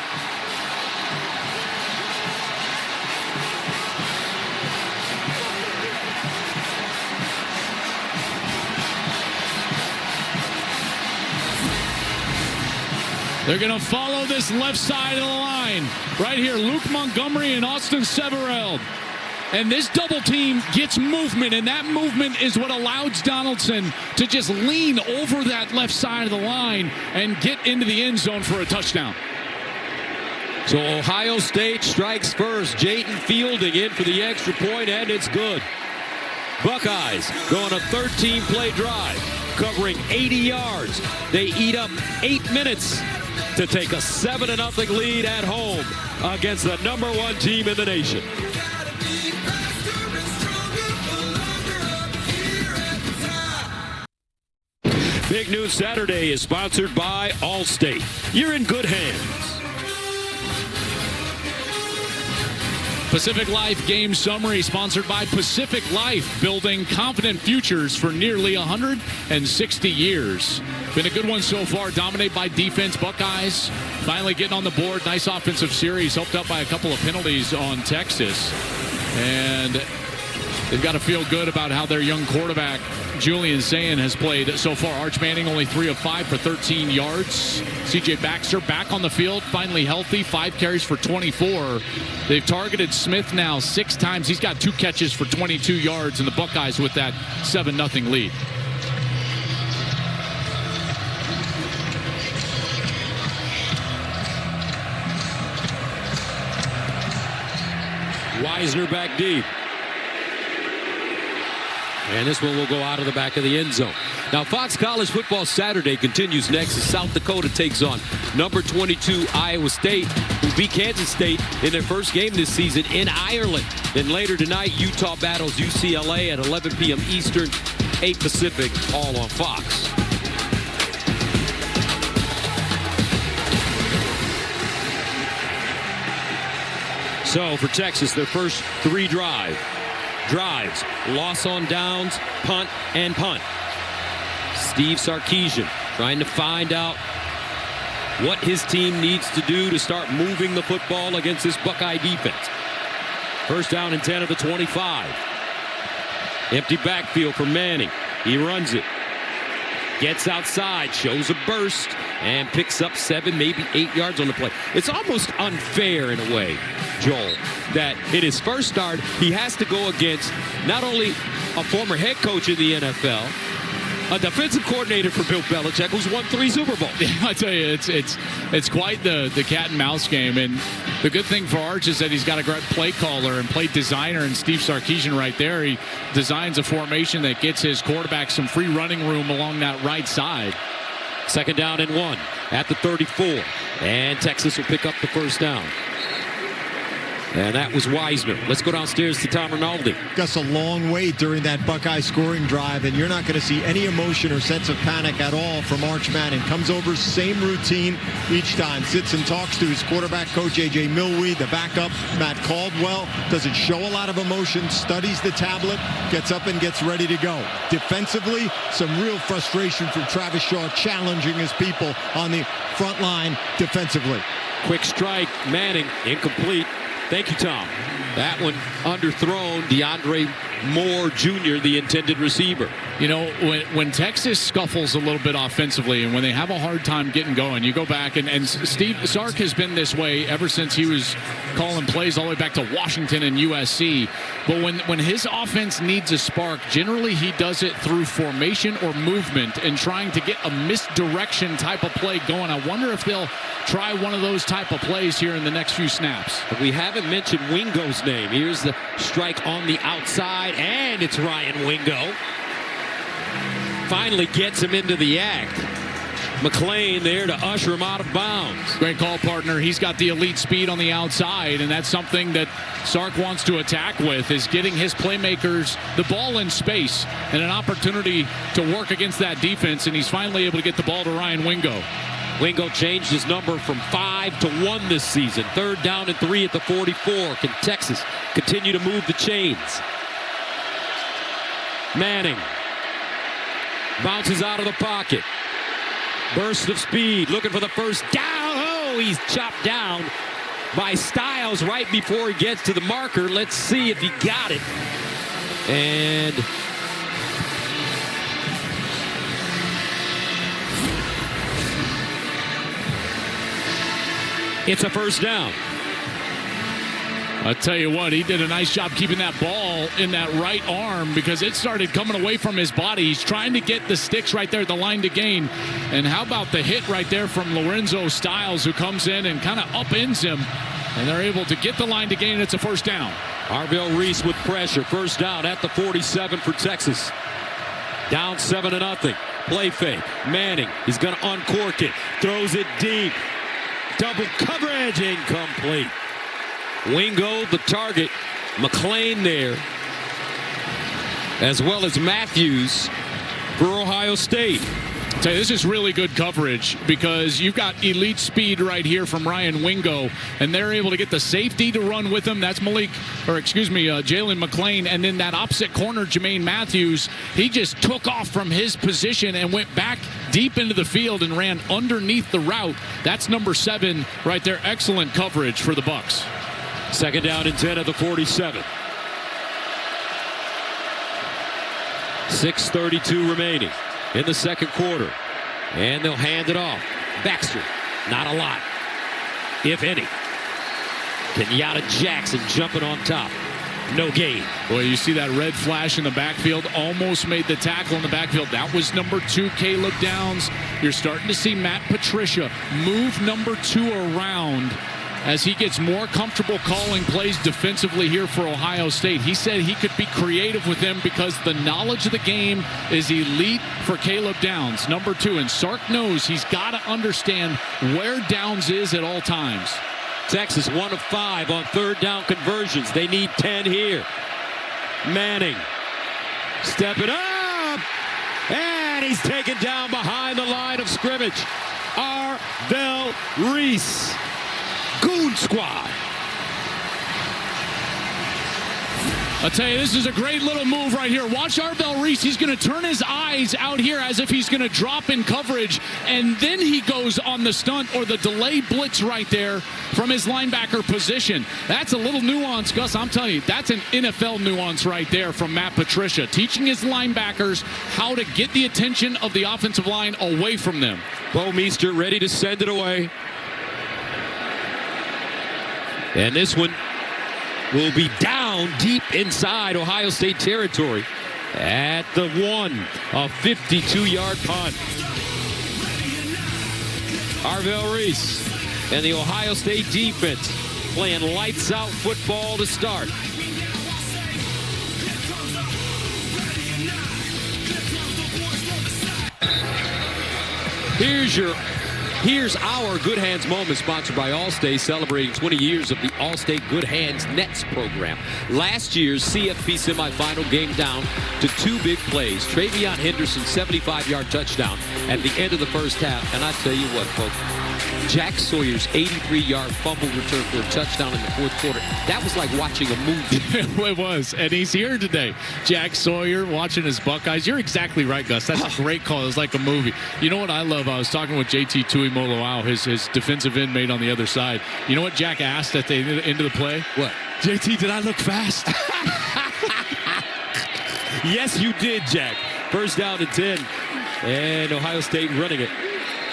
They're going to follow this left side of the line. Right here, Luke Montgomery and Austin Severeld. And this double team gets movement, and that movement is what allows Donaldson to just lean over that left side of the line and get into the end zone for a touchdown. So Ohio State strikes first. Jayton Fielding in for the extra point, and it's good. Buckeyes go on a 13-play drive, covering 80 yards. They eat up 8 minutes to take a 7-0 lead at home against the #1 team in the nation. Big News Saturday is sponsored by Allstate. You're in good hands. Pacific Life Game Summary sponsored by Pacific Life, building confident futures for nearly 160 years. Been a good one so far, dominated by defense. Buckeyes finally getting on the board. Nice offensive series, helped out by a couple of penalties on Texas. And they've got to feel good about how their young quarterback, Julian Zayin, has played so far. Arch Manning only 3 of 5 for 13 yards. C.J. Baxter back on the field, finally healthy, 5 carries for 24. They've targeted Smith now 6 times. He's got 2 catches for 22 yards, and the Buckeyes with that 7-0 lead. Wisner back deep. And this one will go out of the back of the end zone. Now, Fox College Football Saturday continues next as South Dakota takes on number 22 Iowa State, who beat Kansas State in their first game this season in Ireland. Then later tonight, Utah battles UCLA at 11 p.m. Eastern, 8 Pacific, all on Fox. So for Texas, their first 3 drives, loss on downs, punt, and punt. Steve Sarkisian trying to find out what his team needs to do to start moving the football against this Buckeye defense. First down and 10 of the 25. Empty backfield for Manning. He runs it. Gets outside, shows a burst, and picks up 7, maybe 8 yards on the play. It's almost unfair in a way, Joel, that in his first start, he has to go against not only a former head coach in the NFL, a defensive coordinator for Bill Belichick, who's won 3 Super Bowls. Yeah, I tell you, it's quite the cat and mouse game. And the good thing for Arch is that he's got a great play caller and play designer in Steve Sarkisian right there. He designs a formation that gets his quarterback some free running room along that right side. Second down and 1 at the 34. And Texas will pick up the first down. And that was Wisner. Let's go downstairs to Tom Rinaldi. Gus, a long wait during that Buckeye scoring drive, and you're not going to see any emotion or sense of panic at all from Arch Manning. Comes over, same routine each time. Sits and talks to his quarterback coach, A.J. Milweed, the backup, Matt Caldwell. Doesn't show a lot of emotion, studies the tablet, gets up and gets ready to go. Defensively, some real frustration from Travis Shaw challenging his people on the front line defensively. Quick strike, Manning, incomplete. Thank you, Tom. That one underthrown. DeAndre Moore Jr., the intended receiver. You know, when Texas scuffles a little bit offensively and when they have a hard time getting going, you go back and Steve Sark has been this way ever since he was calling plays all the way back to Washington and USC. But when his offense needs a spark, generally he does it through formation or movement and trying to get a misdirection type of play going. I wonder if they'll try one of those type of plays here in the next few snaps. We haven't mentioned Wingo's name. Here's the strike on the outside, and it's Ryan Wingo. Finally gets him into the act. McClain there to usher him out of bounds. Great call, partner. He's got the elite speed on the outside, and that's something that Sark wants to attack with, is getting his playmakers the ball in space and an opportunity to work against that defense, and he's finally able to get the ball to Ryan Wingo. Wingo changed his number from 5 to 1 this season. 3rd down and 3 at the 44. Can Texas continue to move the chains? Manning bounces out of the pocket. Burst of speed, looking for the first down. Oh, he's chopped down by Styles right before he gets to the marker. Let's see if he got it. And it's a first down. I tell you what, he did a nice job keeping that ball in that right arm because it started coming away from his body. He's trying to get the sticks right there at the line to gain. And how about the hit right there from Lorenzo Styles, who comes in and kind of upends him. And they're able to get the line to gain, and it's a first down. Arvell Reese with pressure. First down at the 47 for Texas. Down 7-0. Play fake. Manning, he's going to uncork it. Throws it deep. Double coverage, incomplete. Wingo, the target. McClain there, as well as Matthews for Ohio State. I'll tell you, this is really good coverage because you've got elite speed right here from Ryan Wingo, and they're able to get the safety to run with him. That's Jalen McClain. And then that opposite corner, Jermaine Matthews, he just took off from his position and went back deep into the field and ran underneath the route. That's number 7 right there. Excellent coverage for the Bucs. 2nd down and 10 at the 47. 6:32 remaining in the second quarter. And they'll hand it off. Baxter, not a lot, if any. Kenyatta Jackson jumping on top. No gain. Boy, you see that red flash in the backfield. Almost made the tackle in the backfield. That was number 2, Caleb Downs. You're starting to see Matt Patricia move number 2 around as he gets more comfortable calling plays defensively here for Ohio State. He said he could be creative with them because the knowledge of the game is elite for Caleb Downs, number 2. And Sark knows he's got to understand where Downs is at all times. Texas 1 of 5 on 3rd down conversions. They need 10 here. Manning stepping up, and he's taken down behind the line of scrimmage. Arvell Reese. Goon Squad. I'll tell you, this is a great little move right here. Watch Arvell Reese. He's going to turn his eyes out here as if he's going to drop in coverage, and then he goes on the stunt or the delay blitz right there from his linebacker position. That's a little nuance, Gus. I'm telling you, that's an NFL nuance right there from Matt Patricia, teaching his linebackers how to get the attention of the offensive line away from them. Bo Meester ready to send it away. And this one will be down deep inside Ohio State territory at the 1, a 52-yard punt. Arvell Reese and the Ohio State defense playing lights-out football to start. Here's your Here's our Good Hands moment, sponsored by Allstate, celebrating 20 years of the Allstate Good Hands Nets program. Last year's CFP semifinal came down to 2 big plays. Travion Henderson's 75-yard touchdown at the end of the first half. And I tell you what, folks, Jack Sawyer's 83-yard fumble return for a touchdown in the fourth quarter. That was like watching a movie. It was. And he's here today. Jack Sawyer watching his Buckeyes. You're exactly right, Gus. That's a great call. It's like a movie. You know what I love? I was talking with JT Tuimoloau, his defensive end mate on the other side. You know what Jack asked at the end of the play? What? JT, did I look fast? Yes, you did, Jack. First down and 10. And Ohio State running it.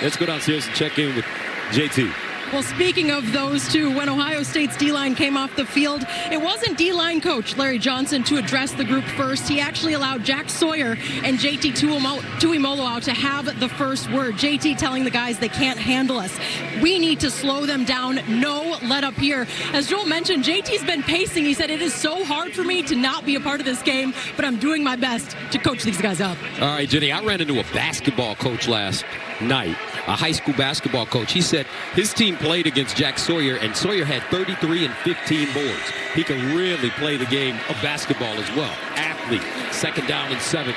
Let's go downstairs and check in with JT. Well, speaking of those two, when Ohio State's D-line came off the field, it wasn't D-line coach Larry Johnson to address the group first. He actually allowed Jack Sawyer and JT Tuimoloau to have the first word. JT telling the guys they can't handle us. We need to slow them down. No let up here. As Joel mentioned, JT's been pacing. He said, it is so hard for me to not be a part of this game, but I'm doing my best to coach these guys up. All right, Jenny, I ran into a basketball coach last night, a high school basketball coach. He said his team played against Jack Sawyer, and Sawyer had 33 and 15 boards. He can really play the game of basketball as well. Athlete, second down and 7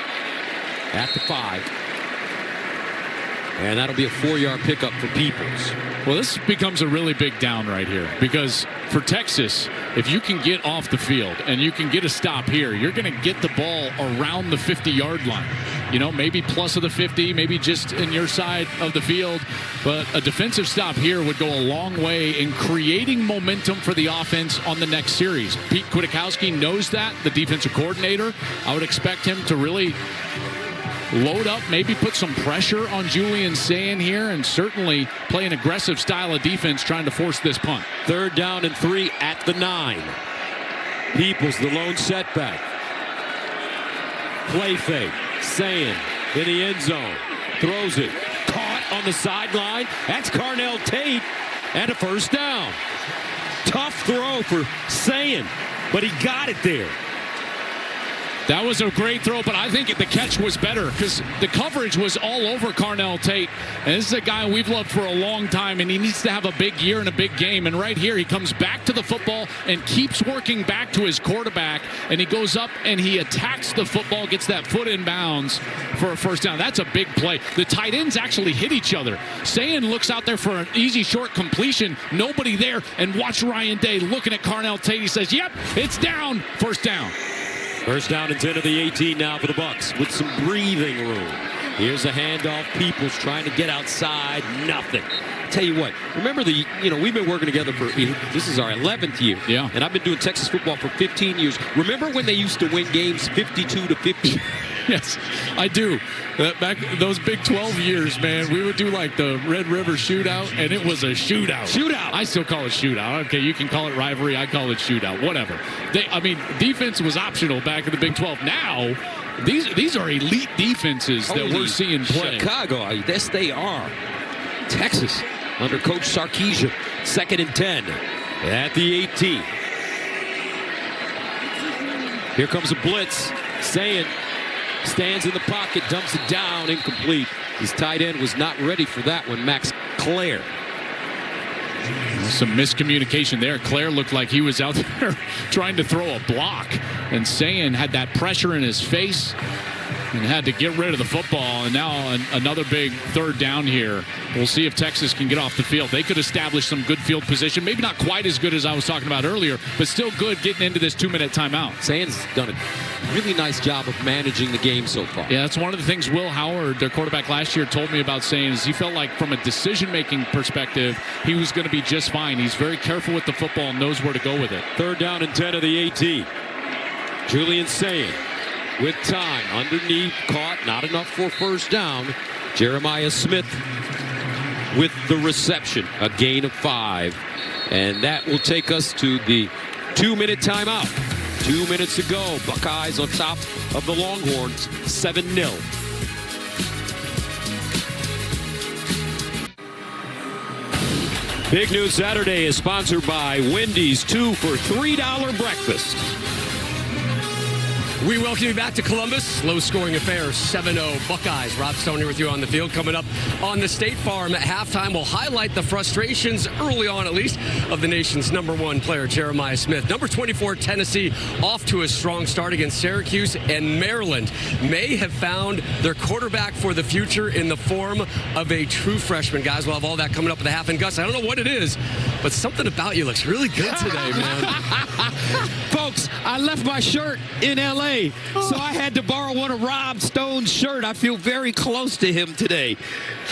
at the 5. And that'll be a 4-yard pickup for Peoples. Well, this becomes a really big down right here, because for Texas, if you can get off the field and you can get a stop here, you're going to get the ball around the 50-yard line. You know, maybe plus of the 50, maybe just in your side of the field. But a defensive stop here would go a long way in creating momentum for the offense on the next series. Pete Kwiatkowski knows that, the defensive coordinator. I would expect him to really load up, maybe put some pressure on Julian Sayin here, and certainly play an aggressive style of defense trying to force this punt. 3rd down and 3 at the 9. Peoples, the lone setback. Play fake. Sayin in the end zone. Throws it. Caught on the sideline. That's Carnell Tate. And a first down. Tough throw for Sayin, but he got it there. That was a great throw, but I think the catch was better because the coverage was all over Carnell Tate. And this is a guy we've loved for a long time, and he needs to have a big year and a big game. And right here, he comes back to the football and keeps working back to his quarterback. And he goes up and he attacks the football, gets that foot in bounds for a first down. That's a big play. The tight ends actually hit each other. Sayin looks out there for an easy short completion. Nobody there. And watch Ryan Day looking at Carnell Tate. He says, yep, it's down. First down. First down and 10 of the 18 now for the Bucks with some breathing room. Here's a handoff. Peoples trying to get outside. Nothing. Tell you what, remember we've been working together for, this is our 11th year. Yeah. And I've been doing Texas football for 15 years. Remember when they used to win games 52-50? Yes, I do. Back those Big 12 years, man, we would do like the Red River shootout, and it was a shootout. Shootout. I still call it shootout. Okay, you can call it rivalry. I call it shootout. Whatever. Defense was optional back in the Big 12. Now, these are elite defenses that we're seeing play. Chicago, yes, they are. Texas under Coach Sarkisian, 2nd and 10 at the 18. Here comes a blitz. Sayin stands in the pocket, dumps it down, incomplete. His tight end was not ready for that one, Max Clare. Some miscommunication there. Clare looked like he was out there trying to throw a block, and Sayin had that pressure in his face and had to get rid of the football. And now another big 3rd down here. We'll see if Texas can get off the field. They could establish some good field position. Maybe not quite as good as I was talking about earlier, but still good getting into this 2-minute timeout. Sayin's done a really nice job of managing the game so far. Yeah, that's one of the things Will Howard, their quarterback last year, told me about Sayin is he felt like from a decision-making perspective, he was going to be just fine. He's very careful with the football and knows where to go with it. 3rd down and 10 of the 18. Julian Sayin with time underneath, caught, not enough for first down. Jeremiah Smith with the reception, a gain of 5. And that will take us to the 2-minute timeout. 2 minutes to go. Buckeyes on top of the Longhorns, 7-0. Big News Saturday is sponsored by Wendy's 2 for $3 breakfast. We welcome you back to Columbus. Low-scoring affair, 7-0 Buckeyes. Rob Stone here with you on the field. Coming up on the State Farm at halftime, we'll highlight the frustrations, early on at least, of the nation's #1 player, Jeremiah Smith. Number 24, Tennessee, off to a strong start against Syracuse, and Maryland may have found their quarterback for the future in the form of a true freshman. Guys, we'll have all that coming up at the half. And Gus, I don't know what it is, but something about you looks really good today, man. Folks, I left my shirt in L.A., so I had to borrow one of Rob Stone's shirt. I feel very close to him today.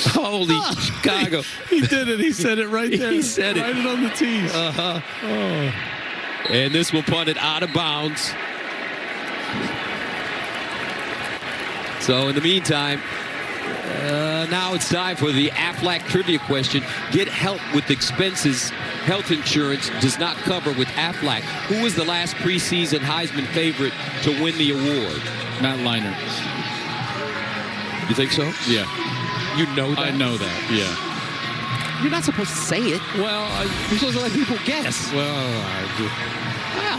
Holy Chicago. He did it. He said it right there. He said it. Right it on the tees. Uh-huh. Oh. And this will punt it out of bounds. So in the meantime, now it's time for the Aflac trivia question. Get help with expenses. Health insurance does not cover with Aflac. Who was the last preseason Heisman favorite to win the award? Matt Leinart. You think so? Yeah. You know that? I know that, yeah. You're not supposed to say it. Well, you're supposed to let people guess. Well, I do.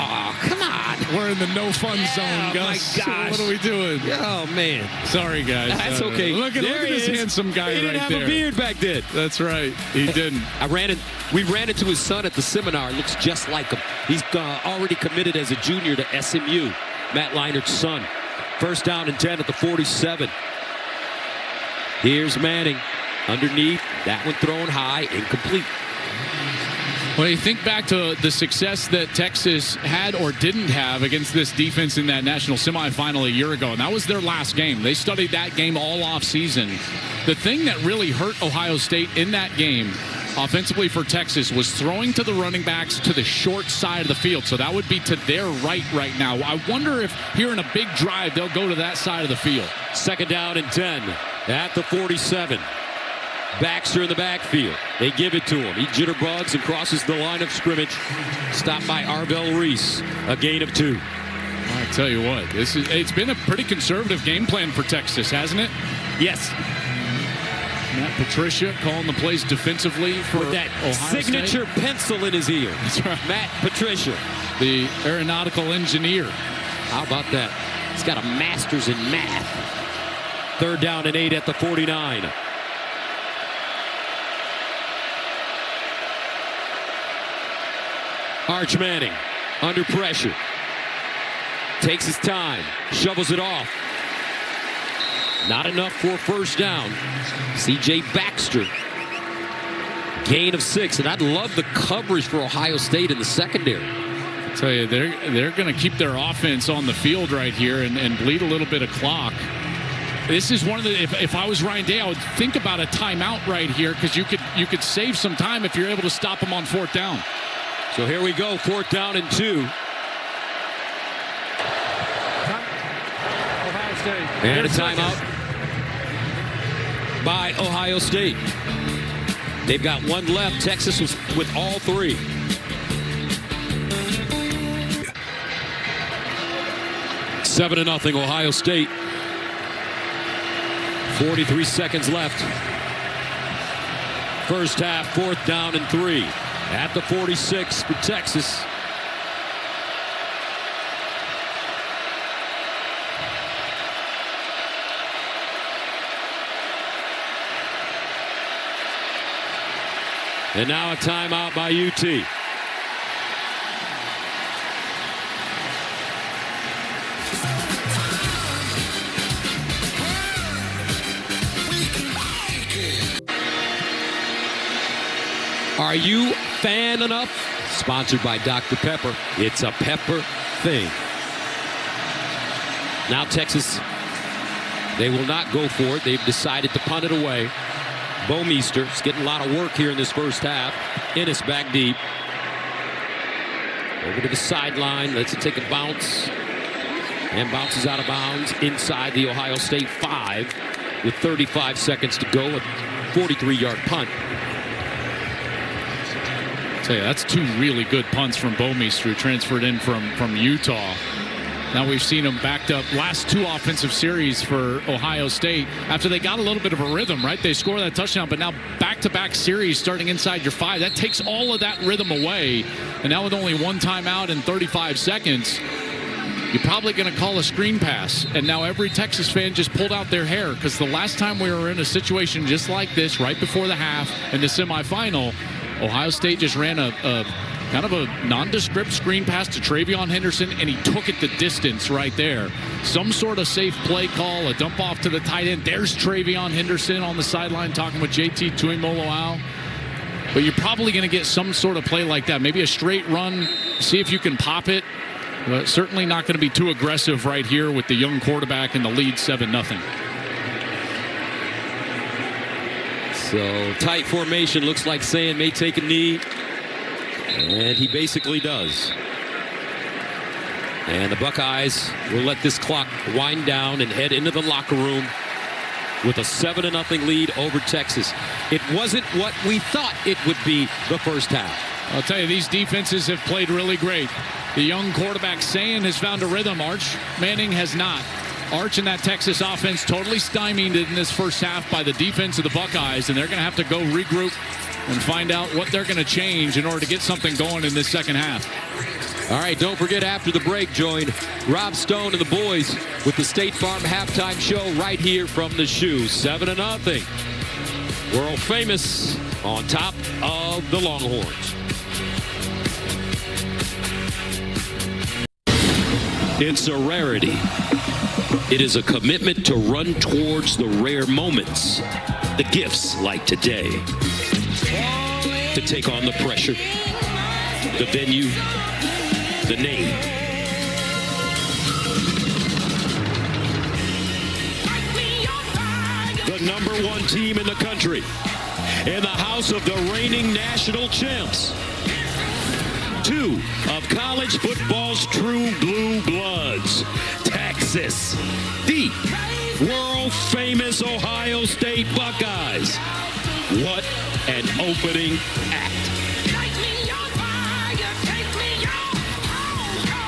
Oh, come on. We're in the no fun zone, Gus. My gosh. What are we doing? Oh, man. Sorry, guys. That's okay. Look at this handsome guy he didn't right have there. a beard back then. That's right. He didn't. We ran into his son at the seminar. Looks just like him. He's already committed as a junior to SMU. Matt Leinart's son. First down and 10 at the 47. Here's Manning. Underneath. That one thrown high. Incomplete. Well, you think back to the success that Texas had or didn't have against this defense in that national semifinal a year ago, and that was their last game. They studied that game all off season. The thing that really hurt Ohio State in that game offensively for Texas was throwing to the running backs to the short side of the field. So that would be to their right now. I wonder if here in a big drive they'll go to that side of the field. Second down and 10 at the 47. Baxter in the backfield. They give it to him. He jitterbugs and crosses the line of scrimmage. Stopped by Arvell Reese. A gain of 2. I tell you what, it's been a pretty conservative game plan for Texas, hasn't it? Yes. Matt Patricia calling the plays defensively for with that Ohio signature State. Pencil in his ear. That's right. Matt Patricia, the aeronautical engineer. How about that? He's got a master's in math. Third down and 8 at the 49. Arch Manning under pressure. Takes his time. Shovels it off. Not enough for a first down. C.J. Baxter. Gain of 6. And I'd love the coverage for Ohio State in the secondary. I tell you, they're going to keep their offense on the field right here and bleed a little bit of clock. This is one of the, if I was Ryan Day, I would think about a timeout right here because you could save some time if you're able to stop them on 4th down. So here we go, 4th down and 2. Ohio State. And a timeout by Ohio State. They've got one left. Texas was with all 3. Seven to nothing, Ohio State. 43 seconds left. First half, 4th down and 3. At the 46 for Texas. And now a timeout by UT. Are you fan enough? Sponsored by Dr. Pepper. It's a pepper thing. Now Texas, they will not go for it. They've decided to punt it away. Bomeister's getting a lot of work here in this first half. Ennis back deep. Over to the sideline. Lets it take a bounce. And bounces out of bounds inside the Ohio State 5 with 35 seconds to go. A 43-yard punt. Yeah, that's 2 really good punts from Bomeister, who transferred in from Utah. Now we've seen them backed up last 2 offensive series for Ohio State after they got a little bit of a rhythm, right? They score that touchdown, but now back-to-back series starting inside your 5. That takes all of that rhythm away. And now with only 1 timeout and 35 seconds, you're probably going to call a screen pass. And now every Texas fan just pulled out their hair, because the last time we were in a situation just like this, right before the half in the semifinal, Ohio State just ran a kind of a nondescript screen pass to Travion Henderson, and he took it the distance right there. Some sort of safe play call, a dump off to the tight end. There's Travion Henderson on the sideline talking with JT Tuimoloau. But you're probably going to get some sort of play like that. Maybe a straight run, see if you can pop it. But certainly not going to be too aggressive right here with the young quarterback in the lead 7-0. So tight formation. Looks like Sayin may take a knee. And he basically does. And the Buckeyes will let this clock wind down and head into the locker room with a 7-0 lead over Texas. It wasn't what we thought it would be the first half. I'll tell you, these defenses have played really great. The young quarterback, Sayin, has found a rhythm. Arch Manning has not. Arch and that Texas offense totally stymied in this first half by the defense of the Buckeyes, and they're going to have to go regroup and find out what they're going to change in order to get something going in this second half. All right, don't forget, after the break, join Rob Stone and the boys with the State Farm halftime show right here from the Shoe. 7-0. World famous on top of the Longhorns. It's a rarity. It is a commitment to run towards the rare moments, the gifts like today, to take on the pressure, the venue, the name. The #1 team in the country, in the house of the reigning national champs. 2 of college football's true blue bloods. Texas, the world-famous Ohio State Buckeyes. What an opening act.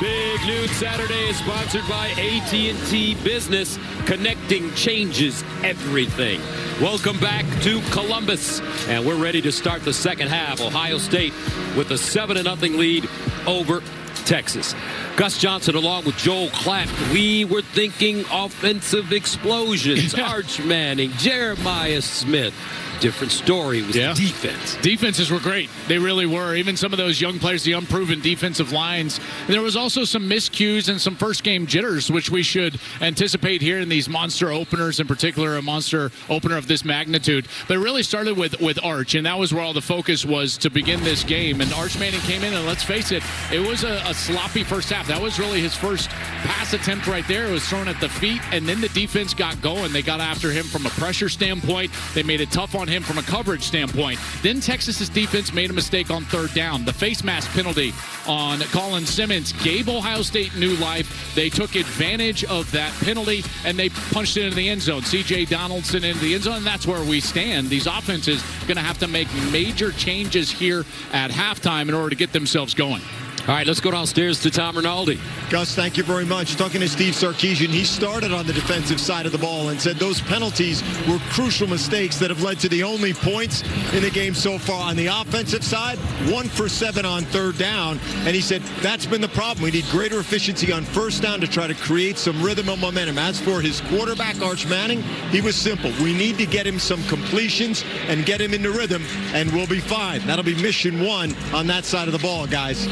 Big Noon Saturday is sponsored by AT&T Business. Connecting changes everything. Welcome back to Columbus, and we're ready to start the second half. Ohio State with a 7-0 lead over Texas. Gus Johnson along with Joel Klatt. We were thinking offensive explosions. Arch Manning, Jeremiah Smith. Different story was the defense. Defenses were great. They really were. Even some of those young players, the unproven defensive lines. There was also some miscues and some first-game jitters, which we should anticipate here in these monster openers, in particular a monster opener of this magnitude. But it really started with Arch, and that was where all the focus was to begin this game. And Arch Manning came in, and let's face it, it was a sloppy first half. That was really his first pass attempt right there. It was thrown at the feet, and then the defense got going. They got after him from a pressure standpoint. They made it tough on him from a coverage standpoint. Then Texas's defense made a mistake on third down. The face mask penalty on Colin Simmons gave Ohio State new life. They took advantage of that penalty, and they punched it into the end zone. C.J. Donaldson into the end zone, and that's where we stand. These offenses going to have to make major changes here at halftime in order to get themselves going. All right, let's go downstairs to Tom Rinaldi. Gus, thank you very much. Talking to Steve Sarkisian, he started on the defensive side of the ball and said those penalties were crucial mistakes that have led to the only points in the game so far. On the offensive side, 1 for 7 on third down. And he said that's been the problem. We need greater efficiency on first down to try to create some rhythm and momentum. As for his quarterback, Arch Manning, he was simple. We need to get him some completions and get him into rhythm, and we'll be fine. That'll be mission 1 on that side of the ball, guys.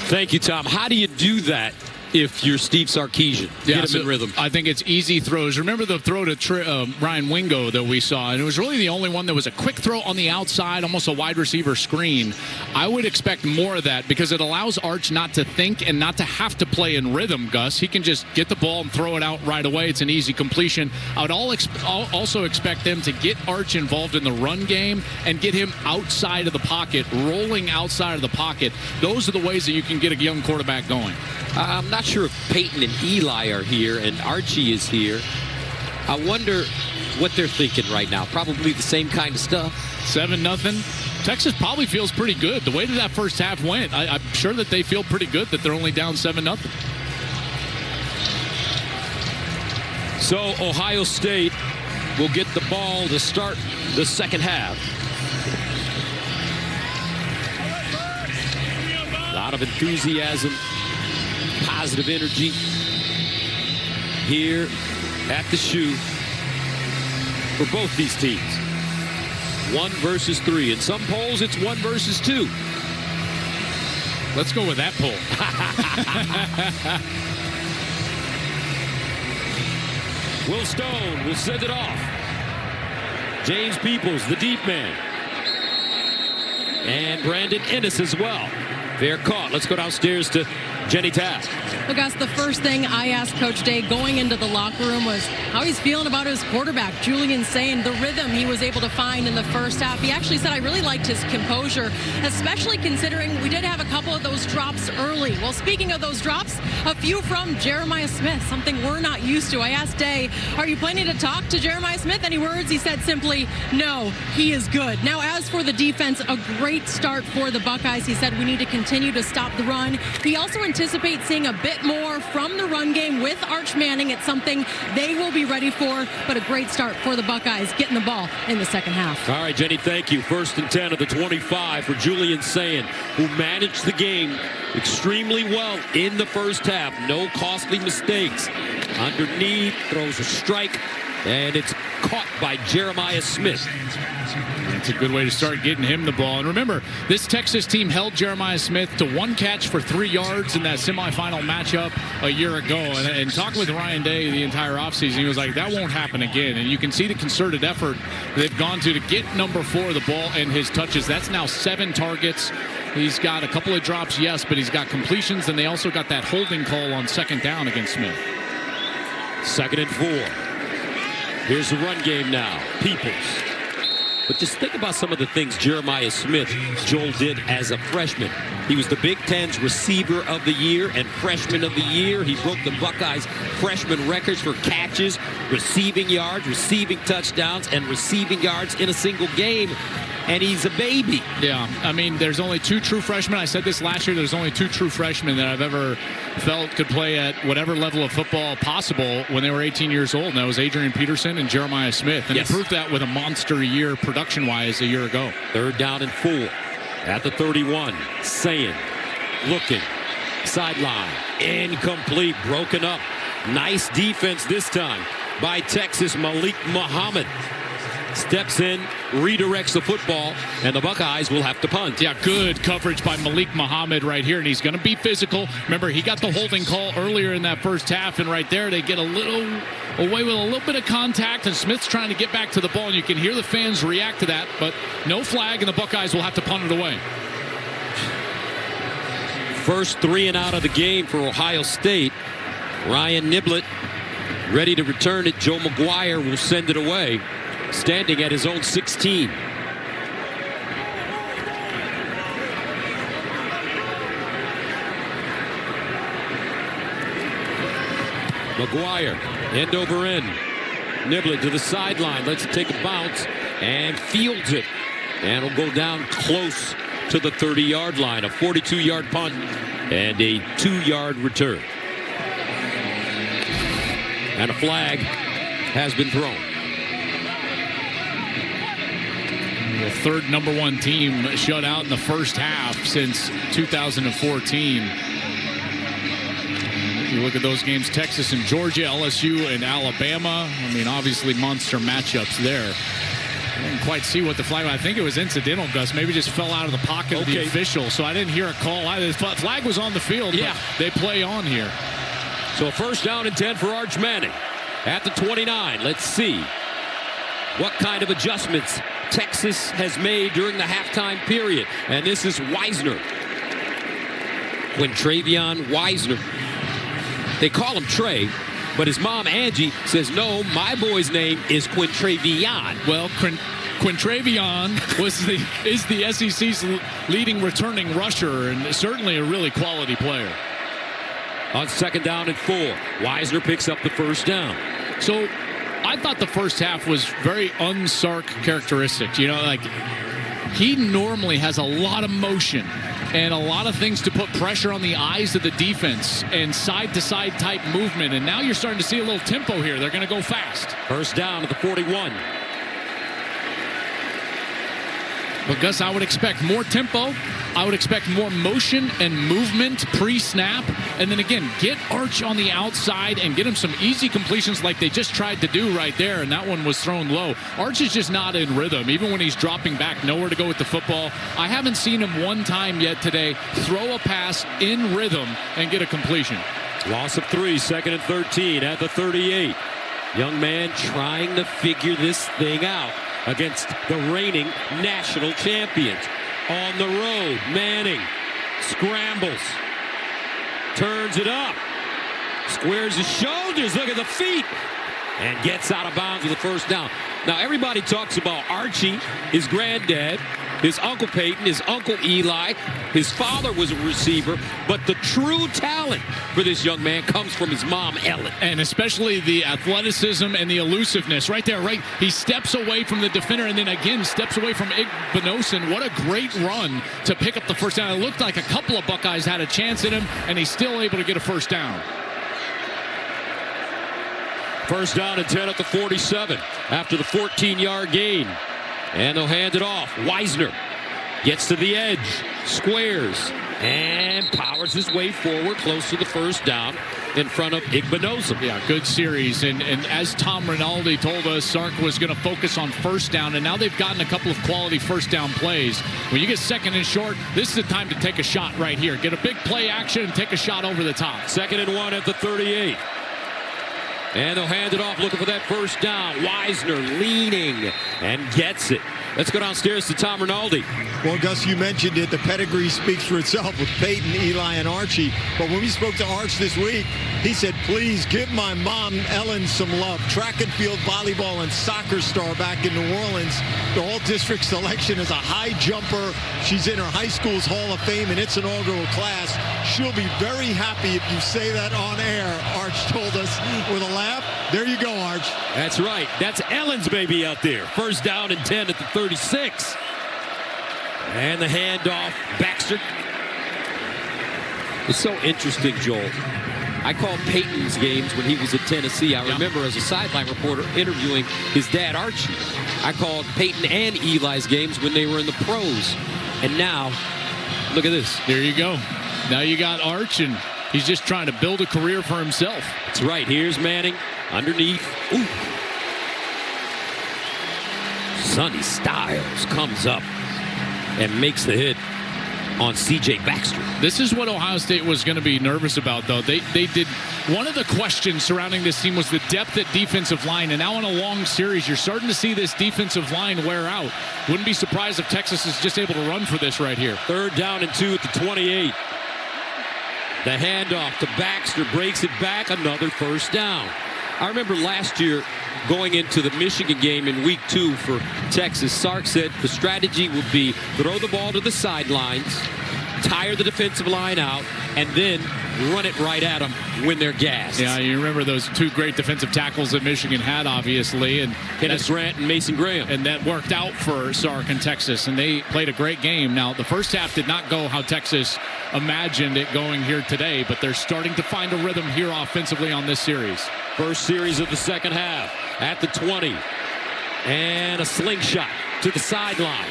Thank you, Tom. How do you do that if you're Steve Sarkisian? Get him in rhythm. I think it's easy throws. Remember the throw to Ryan Wingo that we saw, and it was really the only one that was a quick throw on the outside, almost a wide receiver screen. I would expect more of that because it allows Arch not to think and not to have to play in rhythm, Gus. He can just get the ball and throw it out right away. It's an easy completion. I would also expect them to get Arch involved in the run game and get him outside of the pocket, rolling outside of the pocket. Those are the ways that you can get a young quarterback going. I'm not sure if Peyton and Eli are here and Archie is here. I wonder what they're thinking right now. Probably the same kind of stuff. 7-0. Texas probably feels pretty good. The way that first half went, I'm sure that they feel pretty good that they're only down 7-0. So Ohio State will get the ball to start the second half. A lot of enthusiasm positive energy here at the Shoe for both these teams. 1 versus 3. In some polls, it's 1 versus 2. Let's go with that poll. Will Stone will send it off. James Peoples, the deep man. And Brandon Ennis as well. They're caught. Let's go downstairs to Jenny Taft. Well, Gus, the first thing I asked Coach Day going into the locker room was how he's feeling about his quarterback, Julian Sayin, the rhythm he was able to find in the first half. He actually said, I really liked his composure, especially considering we did have a couple of those drops early. Well, speaking of those drops, a few from Jeremiah Smith, something we're not used to. I asked Day, are you planning to talk to Jeremiah Smith? Any words? He said simply, no, he is good. Now, as for the defense, a great start for the Buckeyes. He said we need to continue to stop the run. He also anticipates seeing a bit more from the run game with Arch Manning. It's something they will be ready for, but a great start for the Buckeyes getting the ball in the second half. All right, Jenny, thank you. 1st and 10 of the 25 for Julian Sayin, who managed the game extremely well in the first half. No costly mistakes. Underneath, throws a strike, and it's caught by Jeremiah Smith. It's a good way to start getting him the ball. And remember, this Texas team held Jeremiah Smith to 1 catch for 3 yards in that semifinal matchup a year ago. And talking with Ryan Day the entire offseason, he was like, that won't happen again. And you can see the concerted effort they've gone to get number 4 the ball and his touches. That's now 7 targets. He's got a couple of drops, yes, but he's got completions, and they also got that holding call on 2nd down against Smith. 2nd and 4. Here's the run game now. Peoples. But just think about some of the things Jeremiah Smith, Joel, did as a freshman. He was the Big Ten's receiver of the year and freshman of the year. He broke the Buckeyes' freshman records for catches, receiving yards, receiving touchdowns, and receiving yards in a single game. And he's a baby. Yeah, I mean, there's only 2 true freshmen. I said this last year. There's only 2 true freshmen that I've ever felt could play at whatever level of football possible when they were 18 years old. And that was Adrian Peterson and Jeremiah Smith. And yes, he proved that with a monster year production-wise a year ago. 3rd down and 4 at the 31. Sayin, looking, sideline, incomplete, broken up. Nice defense this time by Texas. Malik Muhammad steps in, redirects the football, and the Buckeyes will have to punt. Yeah, good coverage by Malik Muhammad right here, and he's going to be physical. Remember, he got the holding call earlier in that first half, and right there they get a little away with a little bit of contact, and Smith's trying to get back to the ball, and you can hear the fans react to that, but no flag, and the Buckeyes will have to punt it away. First 3 and out of the game for Ohio State. Ryan Niblett ready to return it. Joe McGuire will send it away, standing at his own 16. McGuire, end over end. Niblett to the sideline, lets it take a bounce, and fields it. And will go down close to the 30-yard line. A 42-yard punt and a 2-yard return. And a flag has been thrown. The 3rd #1 team shut out in the first half since 2014. You look at those games, Texas and Georgia, LSU and Alabama. I mean, obviously monster matchups there. I didn't quite see what the flag was. I think it was incidental, Gus. Maybe just fell out of the pocket of the official. So I didn't hear a call. The flag was on the field, but they play on here. So 1st down and 10 for Arch Manning at the 29. Let's see what kind of adjustments Texas has made during the halftime period. And this is Wisner. Quintravion Wisner. They call him Trey, but his mom, Angie, says, no, my boy's name is Quintravion. Well, Quintravion is the SEC's leading returning rusher, and certainly a really quality player. On 2nd down and 4, Wisner picks up the 1st down. So I thought the first half was very un-Sark characteristic. You know, like, he normally has a lot of motion and a lot of things to put pressure on the eyes of the defense and side-to-side type movement. And now you're starting to see a little tempo here. They're going to go fast. 1st down at the 41. But Gus, I would expect more tempo. I would expect more motion and movement pre-snap. And then again, get Arch on the outside and get him some easy completions like they just tried to do right there. And that one was thrown low. Arch is just not in rhythm. Even when he's dropping back, nowhere to go with the football. I haven't seen him one time yet today throw a pass in rhythm and get a completion. Loss of 3, 2nd and 13 at the 38. Young man trying to figure this thing out against the reigning national champions. On the road, Manning scrambles, turns it up, squares his shoulders, look at the feet, and gets out of bounds with a first down. Now, everybody talks about Archie, his granddad, his Uncle Peyton, his Uncle Eli. His father was a receiver, but the true talent for this young man comes from his mom, Ellen. And especially the athleticism and the elusiveness. Right there, right? He steps away from the defender and then again steps away from Igbinosun. What a great run to pick up the first down. It looked like a couple of Buckeyes had a chance in him, and he's still able to get a first down. First down and 10 at the 47 after the 14-yard gain. And they'll hand it off. Wisner gets to the edge, squares, and powers his way forward close to the first down in front of Igbinosun. Yeah, good series. And as Tom Rinaldi told us, Sark was going to focus on first down, and now they've gotten a couple of quality first down plays. When you get second and short, this is the time to take a shot right here. Get a big play action and take a shot over the top. 2nd and 1 at the 38. And they'll hand it off looking for that first down. Wisner leaning and gets it. Let's go downstairs to Tom Rinaldi. Well, Gus, you mentioned it. The pedigree speaks for itself with Peyton, Eli, and Archie. But when we spoke to Arch this week, he said, please give my mom, Ellen, some love. Track and field, volleyball, and soccer star back in New Orleans. The all-district selection is a high jumper. She's in her high school's Hall of Fame in its inaugural class. She'll be very happy if you say that on air, Arch told us with a laugh. There you go, Arch. That's right. That's Ellen's baby out there. First down and 10 at the 36. And the handoff, Baxter. It's so interesting, Joel. I called Peyton's games when he was at Tennessee. I remember as a sideline reporter interviewing his dad, Archie. I called Peyton and Eli's games when they were in the pros. And now, look at this. There you go. Now you got Arch, and he's just trying to build a career for himself. That's right. Here's Manning underneath. Ooh. Sonny Styles comes up and makes the hit on C.J. Baxter. This is what Ohio State was going to be nervous about, though. They did. One of the questions surrounding this team was the depth at defensive line, and now in a long series, you're starting to see this defensive line wear out. Wouldn't be surprised if Texas is just able to run for this right here. 3rd down and 2 at the 28. The handoff to Baxter breaks it back, another first down. I remember last year going into the Michigan game in week 2 for Texas, Sark said the strategy would be throw the ball to the sidelines, tire the defensive line out, and then run it right at them when they're gassed. Yeah, you remember those 2 great defensive tackles that Michigan had, obviously. And Kenneth Grant and Mason Graham. And that worked out for Sark and Texas, and they played a great game. Now, the first half did not go how Texas imagined it going here today, but they're starting to find a rhythm here offensively on this series. First series of the second half at the 20. And a slingshot to the sideline.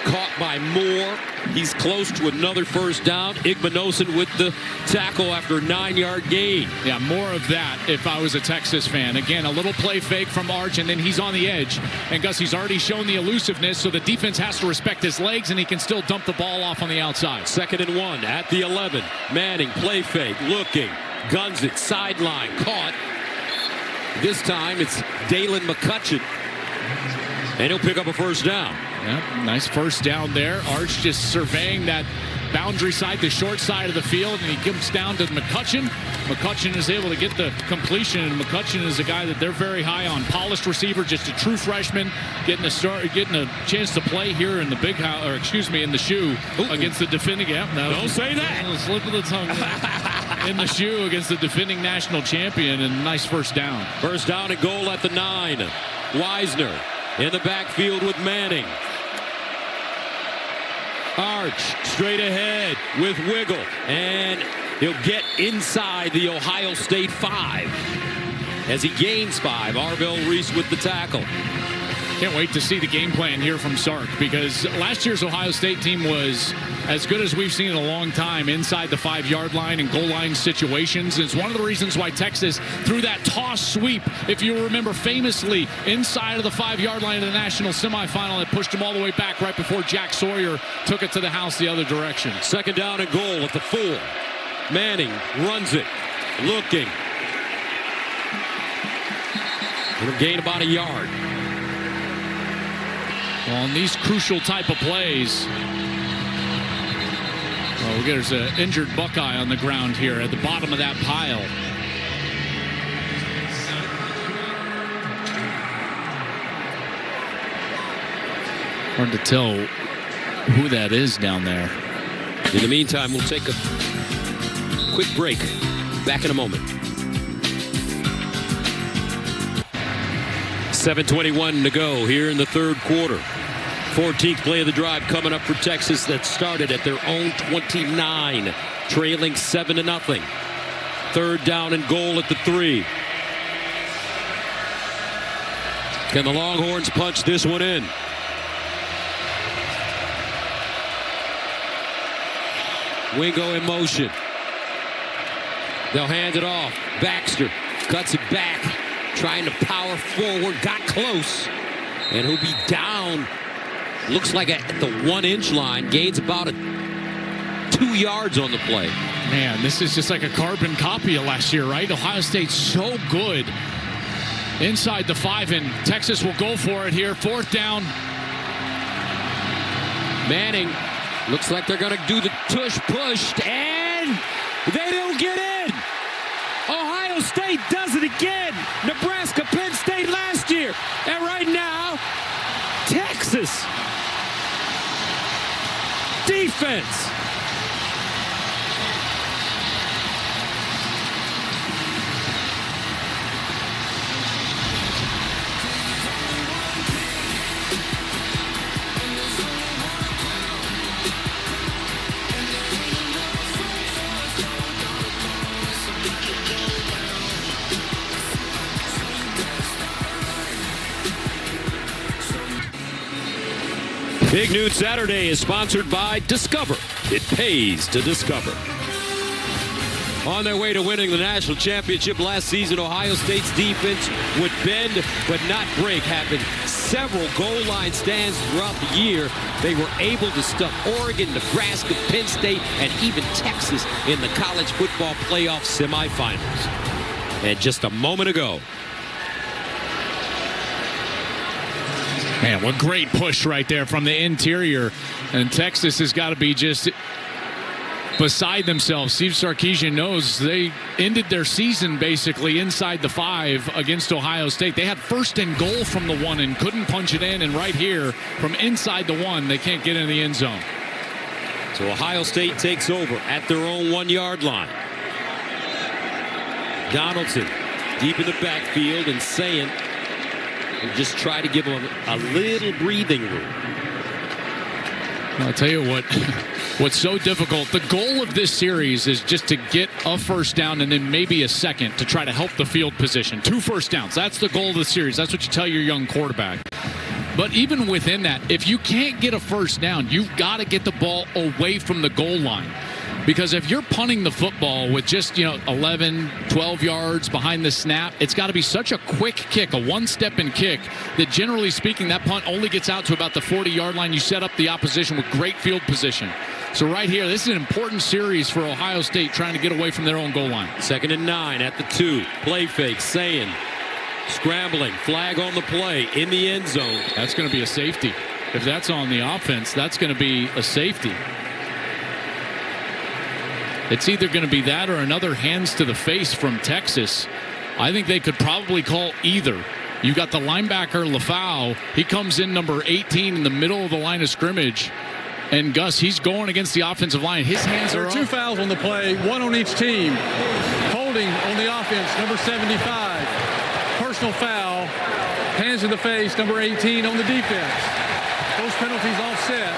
Caught by Moore. He's close to another first down. Igbinosun with the tackle after a 9-yard gain. Yeah, more of that if I was a Texas fan. Again, a little play fake from Arch, and then he's on the edge. And Gus, he's already shown the elusiveness, so the defense has to respect his legs, and he can still dump the ball off on the outside. 2nd and 1 at the 11. Manning, play fake, looking, guns it, sideline, caught. This time it's Dalen McCutcheon, and he'll pick up a first down. Yep, nice first down there. Arch just surveying that boundary side, the short side of the field, and he comes down to McCutcheon. McCutcheon is able to get the completion, and McCutcheon is a guy that they're very high on. Polished receiver, just a true freshman, getting a chance to play here in the big house, or excuse me, in the shoe against the defending. Yeah, no, don't say that. Slip of the tongue. In the shoe against the defending national champion, and nice first down. First down and goal at the 9. Wisner in the backfield with Manning. Arch straight ahead with Wiggle, and he'll get inside the Ohio State 5 as he gains 5. Arvell Reese with the tackle. Can't wait to see the game plan here from Sark, because last year's Ohio State team was as good as we've seen in a long time inside the 5-yard line and goal line situations. It's one of the reasons why Texas threw that toss sweep, if you remember, famously inside of the 5-yard line of the national semifinal that pushed them all the way back right before Jack Sawyer took it to the house the other direction. Second down and goal at the 4. Manning runs it, looking. It'll gain about a yard. Well, in these crucial type of plays, there's an injured Buckeye on the ground here at the bottom of that pile. Hard to tell who that is down there. In the meantime, we'll take a quick break. Back in a moment. 7:21 to go here in the third quarter. 14th play of the drive coming up for Texas, that started at their own 29, trailing 7-0. Third down and goal at the 3. Can the Longhorns punch this one in? Wingo in motion. They'll hand it off. Baxter cuts it back, trying to power forward, got close, and he'll be down. Looks like at the 1-inch line, gains about 2 yards on the play. Man, this is just like a carbon copy of last year, right? Ohio State's so good inside the 5, and Texas will go for it here. 4th down. Manning, looks like they're going to do the tush push, and they don't get in. Ohio State does it again. Nebraska, Penn State last year. And right now, Texas defense. Big Noon Saturday is sponsored by Discover. It pays to discover. On their way to winning the national championship last season, Ohio State's defense would bend but not break, having several goal line stands throughout the year. They were able to stuff Oregon, Nebraska, Penn State, and even Texas in the college football playoff semifinals. And just a moment ago, man, what great push right there from the interior. And Texas has got to be just beside themselves. Steve Sarkisian knows they ended their season basically inside the 5 against Ohio State. They had 1st and goal from the 1 and couldn't punch it in. And right here from inside the 1, they can't get in the end zone. So Ohio State takes over at their own 1-yard line. Donaldson deep in the backfield, and saying, and just try to give them a little breathing room. I'll tell you what's so difficult. The goal of this series is just to get a 1st down and then maybe a 2nd to try to help the field position. 2 first downs. That's the goal of the series. That's what you tell your young quarterback. But even within that, if you can't get a 1st down, you've got to get the ball away from the goal line. Because if you're punting the football with just, 11, 12 yards behind the snap, it's got to be such a quick kick, a one-step-in kick, that generally speaking, that punt only gets out to about the 40-yard line. You set up the opposition with great field position. So right here, this is an important series for Ohio State, trying to get away from their own goal line. 2nd and 9 at the 2. Play fake, saying, scrambling, flag on the play, in the end zone. That's going to be a safety. If that's on the offense, that's going to be a safety. It's either going to be that or another hands to the face from Texas. I think they could probably call either. You got the linebacker, Lafau. He comes in number 18 in the middle of the line of scrimmage. And Gus, he's going against the offensive line. His hands are up. There are 2 fouls on the play, 1 on each team. Holding on the offense, number 75. Personal foul, hands in the face, number 18 on the defense. Those penalties offset.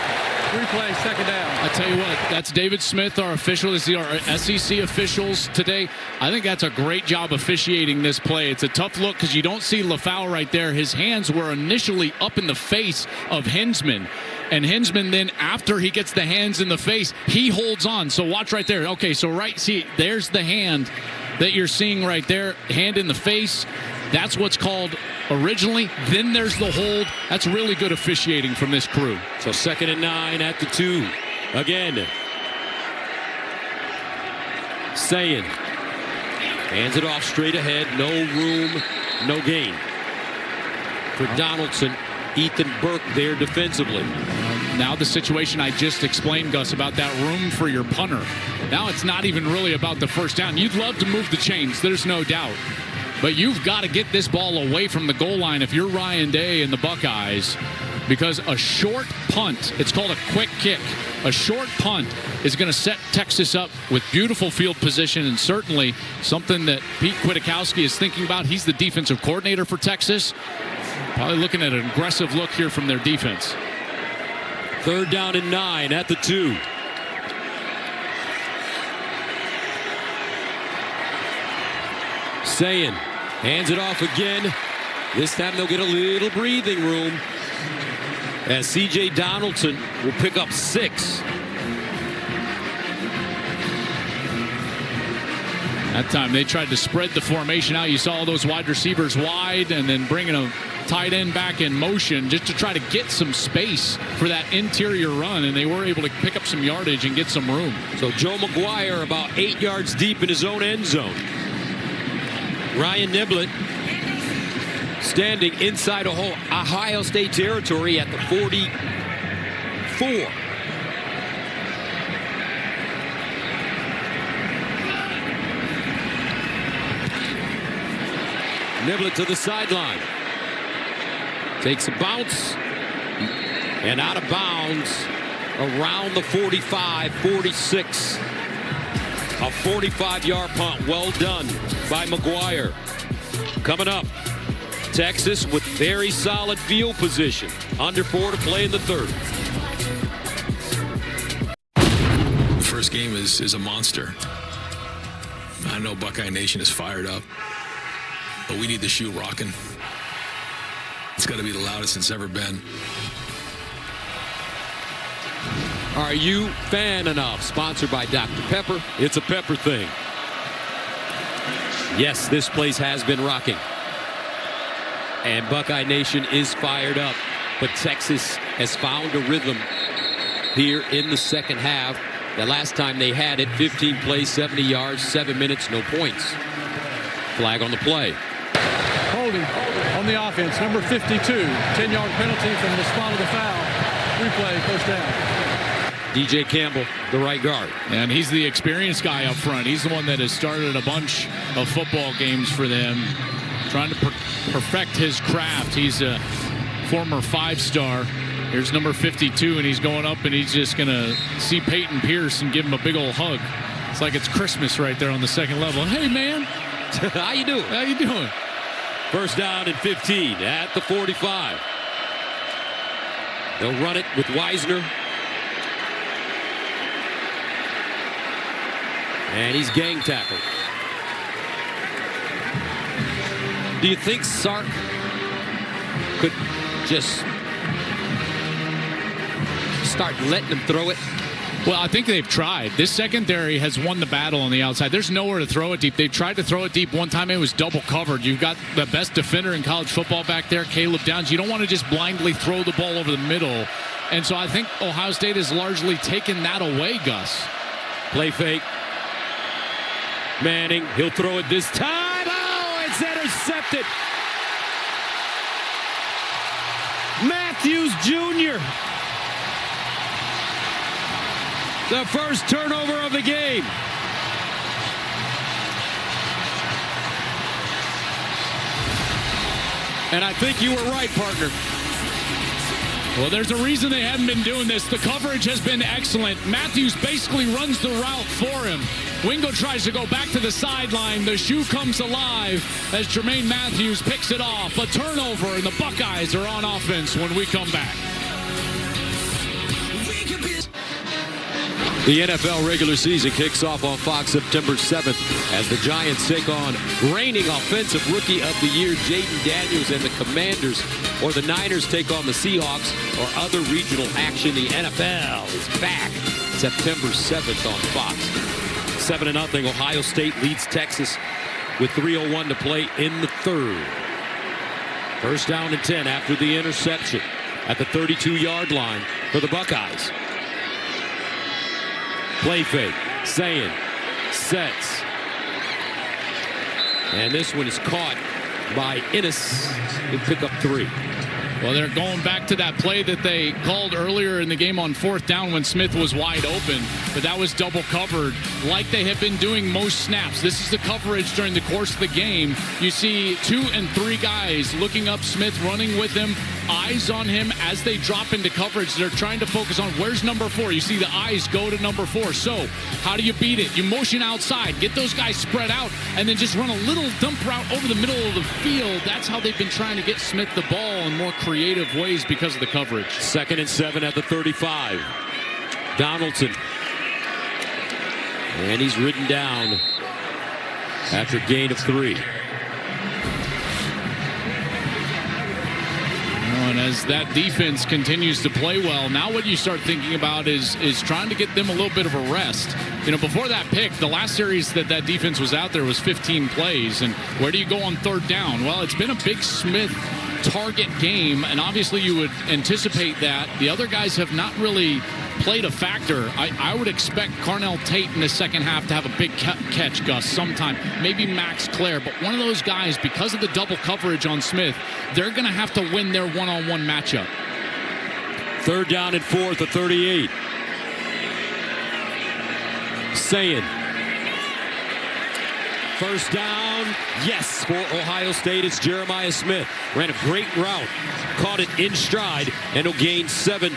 Replay, second down. I tell you what, that's David Smith, our official. This is our SEC officials today. I think that's a great job officiating this play. It's a tough look because you don't see LaFau right there. His hands were initially up in the face of Hensman. And Hensman then, after he gets the hands in the face, he holds on. So watch right there. Okay, so see, there's the hand that you're seeing right there. Hand in the face. That's what's called originally. Then there's the hold. That's really good officiating from this crew. So 2nd and 9 at the 2. Again. Sayin hands it off straight ahead. No room, no gain. For Donaldson, Ethan Burke there defensively. Now the situation I just explained, Gus, about that room for your punter. Now it's not even really about the first down. You'd love to move the chains, there's no doubt. But you've got to get this ball away from the goal line if you're Ryan Day and the Buckeyes, because a short punt, it's called a quick kick. A short punt is going to set Texas up with beautiful field position, and certainly something that Pete Kwiatkowski is thinking about. He's the defensive coordinator for Texas. Probably looking at an aggressive look here from their defense. 3rd down and 9 at the 2. Sayin hands it off again. This time they'll get a little breathing room as C.J. Donaldson will pick up 6. That time they tried to spread the formation out. You saw all those wide receivers wide and then bringing a tight end back in motion just to try to get some space for that interior run, and they were able to pick up some yardage and get some room. So Joe McGuire about 8 yards deep in his own end zone. Ryan Niblett standing inside Ohio State territory at the 44. Niblett to the sideline. Takes a bounce and out of bounds around the 45, 46. A 45-yard punt. Well done by McGuire. Coming up, Texas with very solid field position. Under 4 to play in the 3rd. The first game is a monster. I know Buckeye Nation is fired up, but we need the shoe rocking. It's got to be the loudest it's ever been. Are you fan enough? Sponsored by Dr. Pepper. It's a Pepper thing. Yes, this place has been rocking. And Buckeye Nation is fired up. But Texas has found a rhythm here in the second half. The last time they had it, 15 plays, 70 yards, 7 minutes, no points. Flag on the play. Holding on the offense, number 52. 10-yard penalty from the spot of the foul. Replay, first down. DJ Campbell, the right guard. And he's the experienced guy up front. He's the one that has started a bunch of football games for them, trying to perfect his craft. He's a former 5-star. Here's number 52, and he's going up, and he's just going to see Peyton Pierce and give him a big old hug. It's like it's Christmas right there on the second level. Hey, man. How you doing? How you doing? First down and 15 at the 45. They'll run it with Wisner. And he's gang tackled. Do you think Sark could just start letting him throw it? Well, I think they've tried. This secondary has won the battle on the outside. There's nowhere to throw it deep. They've tried to throw it deep one time. It was double covered. You've got the best defender in college football back there, Caleb Downs. You don't want to just blindly throw the ball over the middle. And so I think Ohio State has largely taken that away, Gus. Play fake. Manning, he'll throw it this time. Oh, it's intercepted. Matthews Jr. The first turnover of the game. And I think you were right, partner. Well, there's a reason they haven't been doing this. The coverage has been excellent. Matthews basically runs the route for him. Wingo tries to go back to the sideline. The shoe comes alive as Jermaine Matthews picks it off. A turnover, and the Buckeyes are on offense when we come back. The NFL regular season kicks off on Fox September 7th as the Giants take on reigning offensive rookie of the year Jaden Daniels and the Commanders, or the Niners take on the Seahawks, or other regional action. The NFL is back September 7th on Fox. 7-0, Ohio State leads Texas with 3:01 to play in the third. First down and 10 after the interception at the 32-yard line for the Buckeyes. Play fake, Sayin sets. And this one is caught by Ennis in pickup 3. Well, they're going back to that play that they called earlier in the game on 4th down when Smith was wide open, but that was double covered like they have been doing most snaps. This is the coverage during the course of the game. You see 2 and 3 guys looking up Smith, running with him, eyes on him as they drop into coverage. They're trying to focus on where's number 4. You see the eyes go to number 4. So how do you beat it? You motion outside, get those guys spread out, and then just run a little dump route over the middle of the field. That's how they've been trying to get Smith the ball in more creative ways because of the coverage. 2nd and 7 at the 35. Donaldson. And he's ridden down after gain of 3. And as that defense continues to play well, now what you start thinking about is trying to get them a little bit of a rest. You know, before that pick, the last series that defense was out there was 15 plays. And where do you go on 3rd down? Well, it's been a big Smith target game, and obviously you would anticipate that. The other guys have not really played a factor. I would expect Carnell Tate in the second half to have a big catch, Gus, sometime. Maybe Max Clare, but one of those guys, because of the double coverage on Smith, they're going to have to win their one-on-one matchup. 3rd down and 4 at the 38. Sayin. First down, yes, for Ohio State. It's Jeremiah Smith. Ran a great route, caught it in stride, and he'll gain 7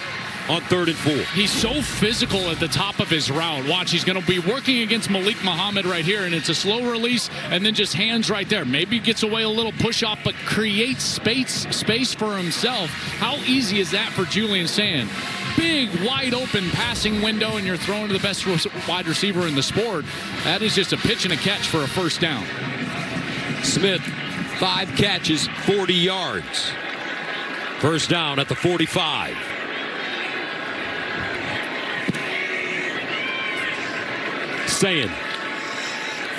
on 3rd and 4. He's so physical at the top of his route. Watch, he's going to be working against Malik Muhammad right here, and it's a slow release, and then just hands right there. Maybe gets away a little push-off, but creates space for himself. How easy is that for Julian Sand? Big, wide-open passing window, and you're throwing to the best wide receiver in the sport. That is just a pitch and a catch for a first down. Smith, 5 catches, 40 yards. First down at the 45. Sayin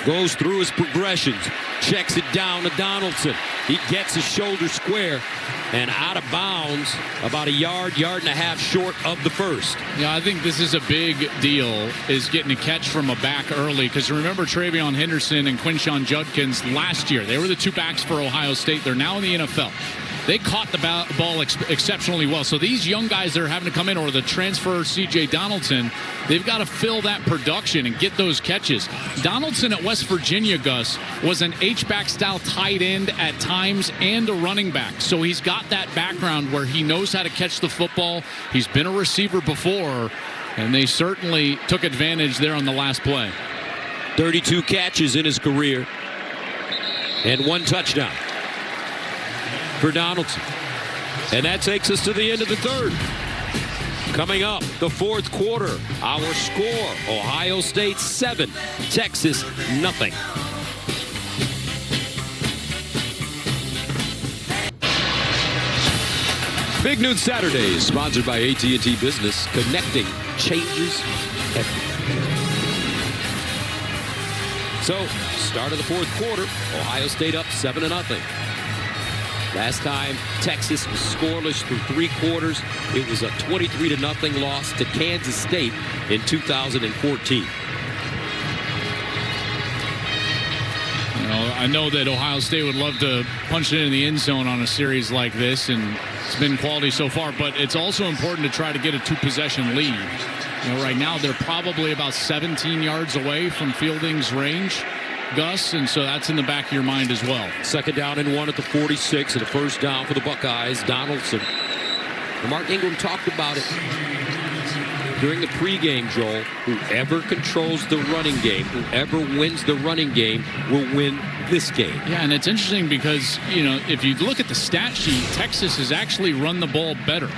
goes through his progressions, checks it down to Donaldson. He gets his shoulder square and out of bounds about a yard and a half short of the first. Yeah, I think this is a big deal, is getting a catch from a back early, because remember Travion Henderson and Quinshon Judkins last year. They were the 2 backs for Ohio State. They're now in the NFL. They caught the ball exceptionally well. So these young guys that are having to come in, or the transfer C.J. Donaldson, they've got to fill that production and get those catches. Donaldson at West Virginia, Gus, was an H-back style tight end at times and a running back. So he's got that background where he knows how to catch the football. He's been a receiver before, and they certainly took advantage there on the last play. 32 catches in his career and 1 touchdown for Donaldson. And that takes us to the end of the third. Coming up, the 4th quarter. Our score, Ohio State 7, Texas nothing. Big Noon Saturday is sponsored by AT&T Business. Connecting changes everything. So, start of the 4th quarter, Ohio State up 7-0. Last time Texas was scoreless through 3 quarters. It was a 23-0 loss to Kansas State in 2014. I know that Ohio State would love to punch it in the end zone on a series like this, and it's been quality so far, but it's also important to try to get a 2-possession lead. Right now they're probably about 17 yards away from Fielding's range, Gus, and so that's in the back of your mind as well. 2nd down and 1 at the 46, and a first down for the Buckeyes. Donaldson. And Mark Ingram talked about it during the pregame, Joel. Whoever controls the running game, whoever wins the running game, will win this game. Yeah, and it's interesting because, if you look at the stat sheet, Texas has actually run the ball better.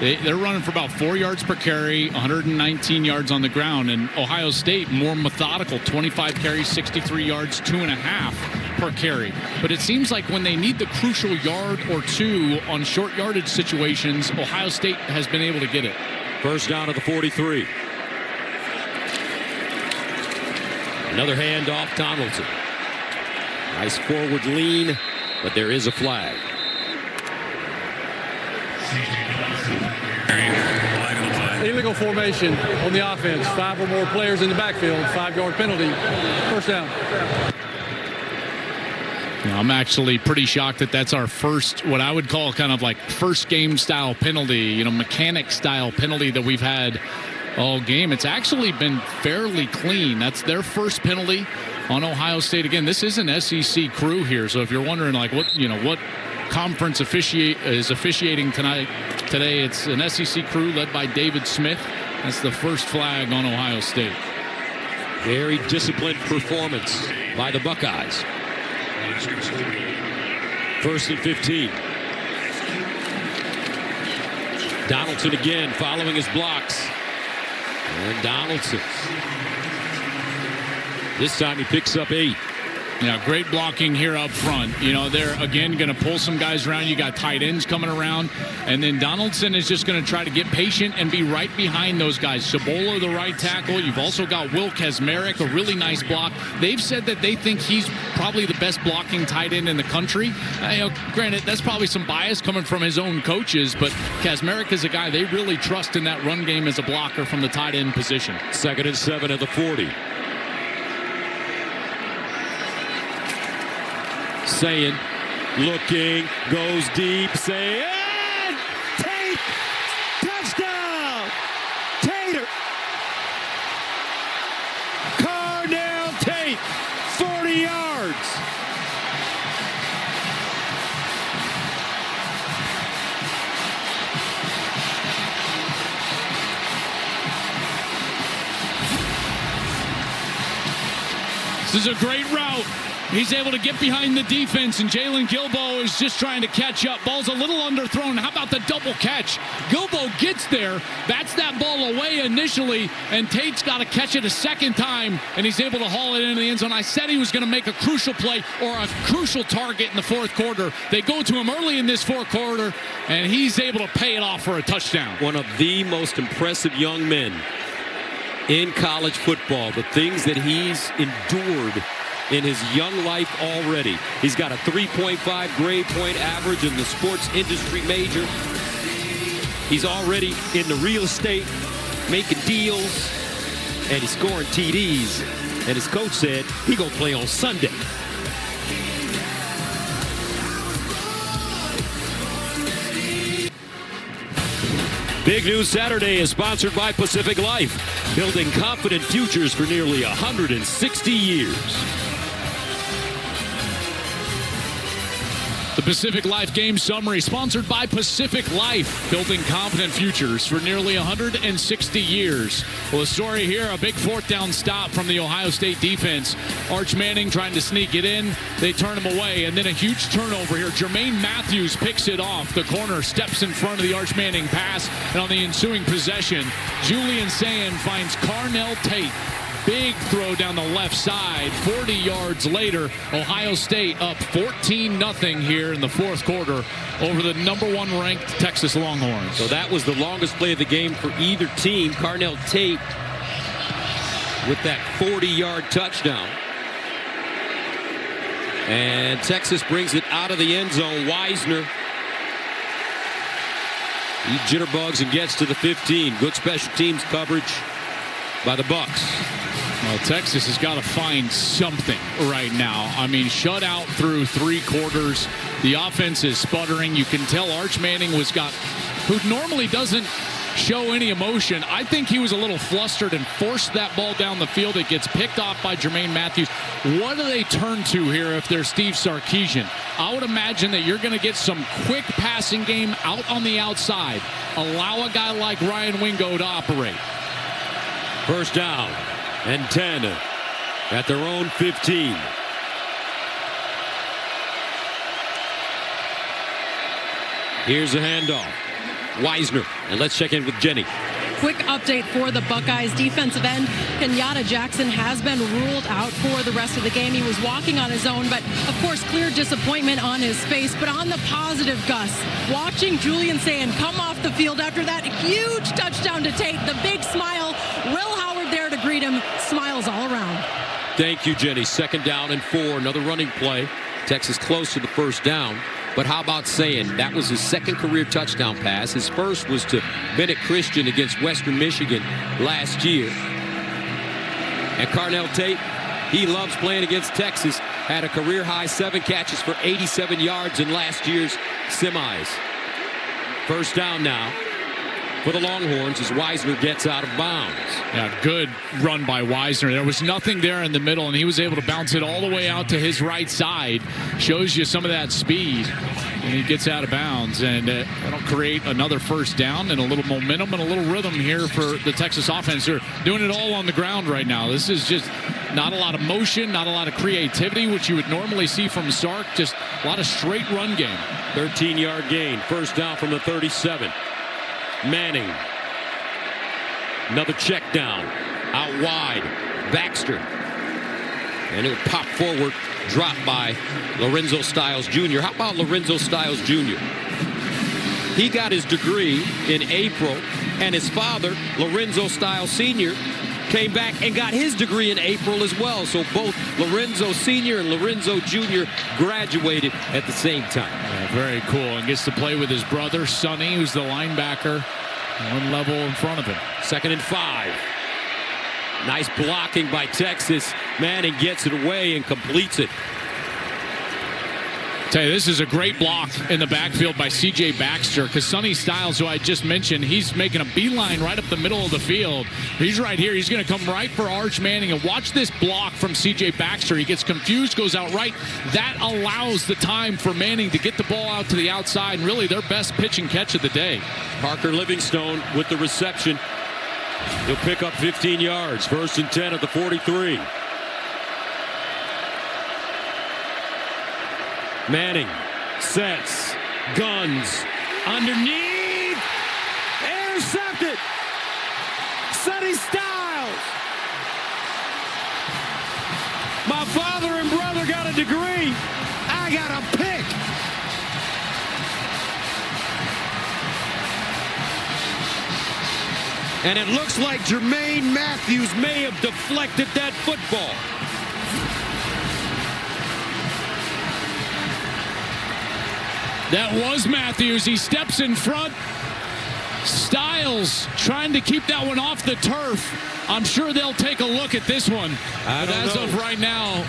They're running for about 4 yards per carry, 119 yards on the ground. And Ohio State, more methodical, 25 carries, 63 yards, 2.5 per carry. But it seems like when they need the crucial yard or two on short yardage situations, Ohio State has been able to get it. First down at the 43. Another handoff, Donaldson. Nice forward lean, but there is a flag. Illegal formation on the offense. 5 or more players in the backfield. 5-yard penalty. First down. Now, I'm actually pretty shocked that that's our first, what I would call kind of like first game style penalty, mechanic style penalty that we've had all game. It's actually been fairly clean. That's their first penalty on Ohio State. Again, this is an SEC crew here. So if you're wondering like what conference is officiating today, it's an SEC crew led by David Smith. That's the first flag on Ohio State. Very disciplined performance by the Buckeyes. First and 15. Donaldson again following his blocks. And Donaldson. This time he picks up 8. Yeah, great blocking here up front. They're, again, going to pull some guys around. You got tight ends coming around. And then Donaldson is just going to try to get patient and be right behind those guys. Cibola, the right tackle. You've also got Will Kazmarek, a really nice block. They've said that they think he's probably the best blocking tight end in the country. Granted, that's probably some bias coming from his own coaches, but Kazmarek is a guy they really trust in that run game as a blocker from the tight end position. 2nd and 7 at the 40. Saying, looking, goes deep, saying, Tate, touchdown, Tater, Carnell Tate, 40 yards. This is a great route. He's able to get behind the defense, and Jalen Gilbo is just trying to catch up. Ball's a little underthrown. How about the double catch? Gilbo gets there, bats that ball away initially, and Tate's got to catch it a second time, and he's able to haul it into the end zone. I said he was going to make a crucial play or a crucial target in the fourth quarter. They go to him early in this fourth quarter, and he's able to pay it off for a touchdown. One of the most impressive young men in college football. The things that he's endured in his young life already. He's got a 3.5 grade point average in the sports industry major. He's already in the real estate, making deals, and he's scoring TDs. And his coach said he gonna play on Sunday. Big News Saturday is sponsored by Pacific Life, building confident futures for nearly 160 years. The Pacific Life Game Summary, sponsored by Pacific Life, building confident futures for nearly 160 years. Well, the story here, a big 4th down stop from the Ohio State defense. Arch Manning trying to sneak it in. They turn him away, and then a huge turnover here. Jermaine Matthews picks it off. The corner steps in front of the Arch Manning pass, and on the ensuing possession, Julian Sand finds Carnell Tate. Big throw down the left side. 40 yards later, Ohio State up 14-0 here in the fourth quarter over the #1 ranked Texas Longhorns. So that was the longest play of the game for either team. Carnell Tate with that 40-yard touchdown. And Texas brings it out of the end zone. Wisner, he jitterbugs and gets to the 15. Good special teams coverage by the Bucks. Well, Texas has got to find something right now. I mean, shut out through 3 quarters. The offense is sputtering. You can tell Arch Manning who normally doesn't show any emotion. I think he was a little flustered and forced that ball down the field. It gets picked off by Jermaine Matthews. What do they turn to here if they're Steve Sarkisian? I would imagine that you're going to get some quick passing game out on the outside. Allow a guy like Ryan Wingo to operate. First down and 10 at their own 15. Here's a handoff. Wisner. And let's check in with Jenny. Quick update for the Buckeyes. Defensive end Kenyatta Jackson has been ruled out for the rest of the game. He was walking on his own, but of course clear disappointment on his face. But on the positive, Gus, watching Julian Sayin come off the field after that huge touchdown to Tate, the big smile, Will Howard there to greet him, smiles all around. Thank you, Jenny. 2nd down and 4. Another running play. Texas close to the first down. But how about Sayin? That was his 2nd career touchdown pass. His first was to Bennett Christian against Western Michigan last year. And Carnell Tate, he loves playing against Texas. Had a career-high 7 catches for 87 yards in last year's semis. First down now for the Longhorns as Wisner gets out of bounds. Yeah, good run by Wisner. There was nothing there in the middle, and he was able to bounce it all the way out to his right side. Shows you some of that speed. And he gets out of bounds, and that'll create another first down and a little momentum and a little rhythm here for the Texas offense. They're doing it all on the ground right now. This is just not a lot of motion, not a lot of creativity, which you would normally see from Sark. Just a lot of straight run game. 13-yard gain. First down from the 37. Manning. Another check down. Out wide. Baxter. And it'll pop forward. Dropped by Lorenzo Styles Jr. How about Lorenzo Styles Jr.? He got his degree in April, and his father, Lorenzo Styles Sr., came back and got his degree in April as well. So both Lorenzo Sr. and Lorenzo Jr. graduated at the same time. Yeah, very cool. And gets to play with his brother, Sonny, who's the linebacker, one level in front of him. 2nd and 5. Nice blocking by Texas. Manning gets it away and completes it. Tell you, this is a great block in the backfield by C.J. Baxter, because Sonny Styles, who I just mentioned, he's making a beeline right up the middle of the field. He's right here. He's going to come right for Arch Manning. And watch this block from C.J. Baxter. He gets confused, goes out right. That allows the time for Manning to get the ball out to the outside, and really their best pitch and catch of the day. Parker Livingstone with the reception. He'll pick up 15 yards. 1st and 10 at the 43. Manning sets, guns, underneath, intercepted. Sonny Styles. My father and brother got a degree. I got a pick. And it looks like Jermaine Matthews may have deflected that football. That was Matthews. He steps in front. Styles trying to keep that one off the turf. I'm sure they'll take a look at this one. But as of right now,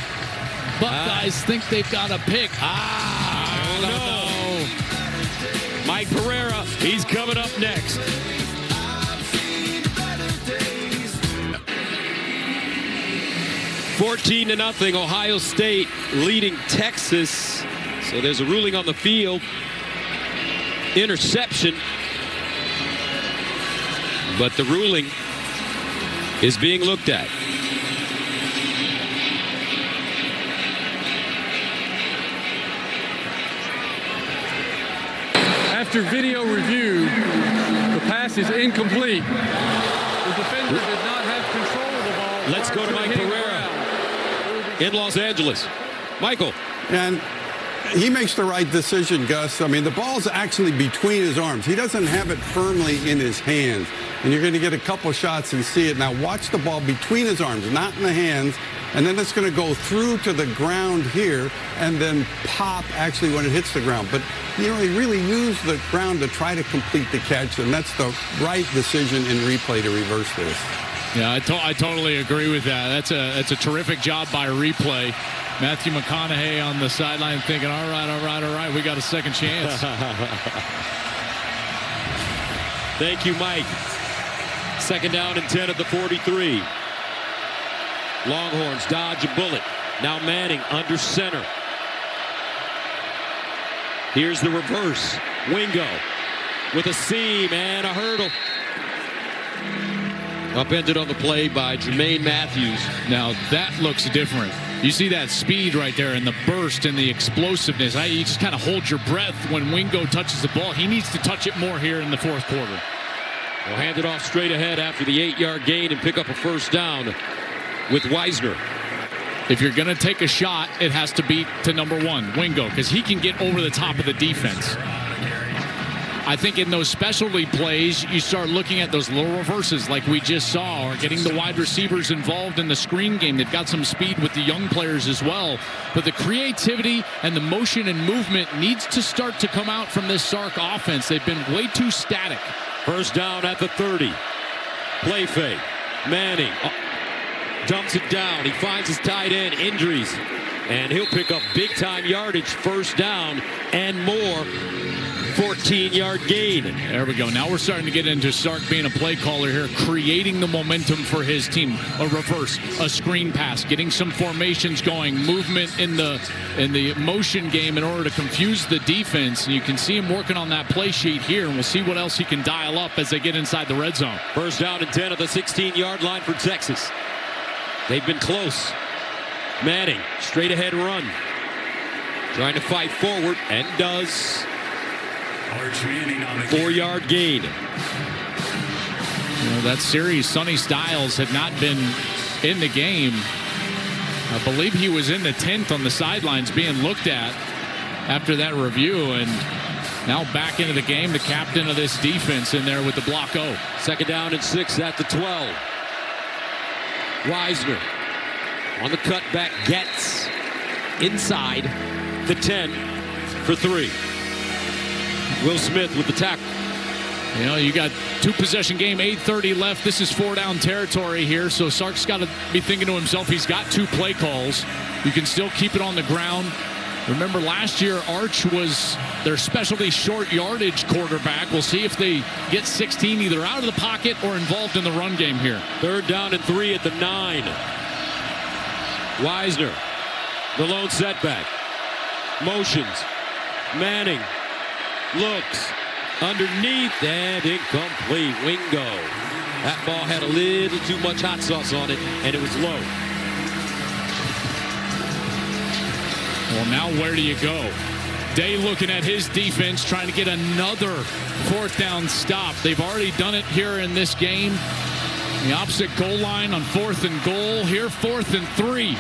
Buckeyes think they've got a pick. I don't know. Mike Pereira, he's coming up next. $14 to nothing. Ohio State leading Texas. So there's a ruling on the field. Interception. But the ruling is being looked at. After video review, the pass is incomplete. The defender did not have control of the ball. Let's go to Mike Pereira in Los Angeles. Michael. And he makes the right decision, Gus. I mean, the ball's actually between his arms. He doesn't have it firmly in his hands. And you're going to get a couple shots and see it. Now watch the ball between his arms, not in the hands. And then it's going to go through to the ground here and then pop actually when it hits the ground. But, you know, he really used the ground to try to complete the catch. And that's the right decision in replay to reverse this. Yeah, I totally agree with that. That's a terrific job by replay. Matthew McConaughey on the sideline thinking, all right, we got a second chance. Thank you, Mike. 2nd down and 10 at the 43. Longhorns dodge a bullet. Now Manning under center. Here's the reverse. Wingo with a seam and a hurdle. Upended on the play by Jermaine Matthews. Now that looks different. You see that speed right there and the burst and the explosiveness. You just kind of hold your breath when Wingo touches the ball. He needs to touch it more here in the fourth quarter. We'll hand it off straight ahead after the 8-yard gain and pick up a first down with Wisner. If you're going to take a shot, it has to be to number 1, Wingo, because he can get over the top of the defense. I think in those specialty plays, you start looking at those little reverses like we just saw, or getting the wide receivers involved in the screen game. They've got some speed with the young players as well. But the creativity and the motion and movement needs to start to come out from this Sark offense. They've been way too static. First down at the 30. Play fake. Manning dumps it down. He finds his tight end. Injuries. And he'll pick up big-time yardage. First down and more. 14-yard gain. There we go. Now we're starting to get into Sark being a play caller here, creating the momentum for his team. A reverse, a screen pass, getting some formations going, movement in the motion game in order to confuse the defense. And you can see him working on that play sheet here, and we'll see what else he can dial up as they get inside the red zone. First down and 10 at the 16-yard line for Texas. They've been close. Manning, straight ahead run. Trying to fight forward, and does. 4-yard gain. That series, Sonny Styles had not been in the game. I believe he was in the 10th on the sidelines being looked at after that review, and now back into the game, the captain of this defense in there with the block O. Second down and 6 at the 12. Wisner on the cutback, gets inside the 10 for 3. Will Smith with the tackle. You got 2-possession game, 8:30 left. This is 4-down territory here, so Sark's got to be thinking to himself, he's got 2 play calls. You can still keep it on the ground. Remember, last year, Arch was their specialty short yardage quarterback. We'll see if they get 16 either out of the pocket or involved in the run game here. Third down and 3 at the 9. Wisner, the lone setback. Motions. Manning looks underneath and incomplete. Wingo. That ball had a little too much hot sauce on it, and it was low. Well, now where do you go? Day looking at his defense, trying to get another 4th down stop. They've already done it here in this game. The opposite goal line on 4th and goal. Here, 4th and 3.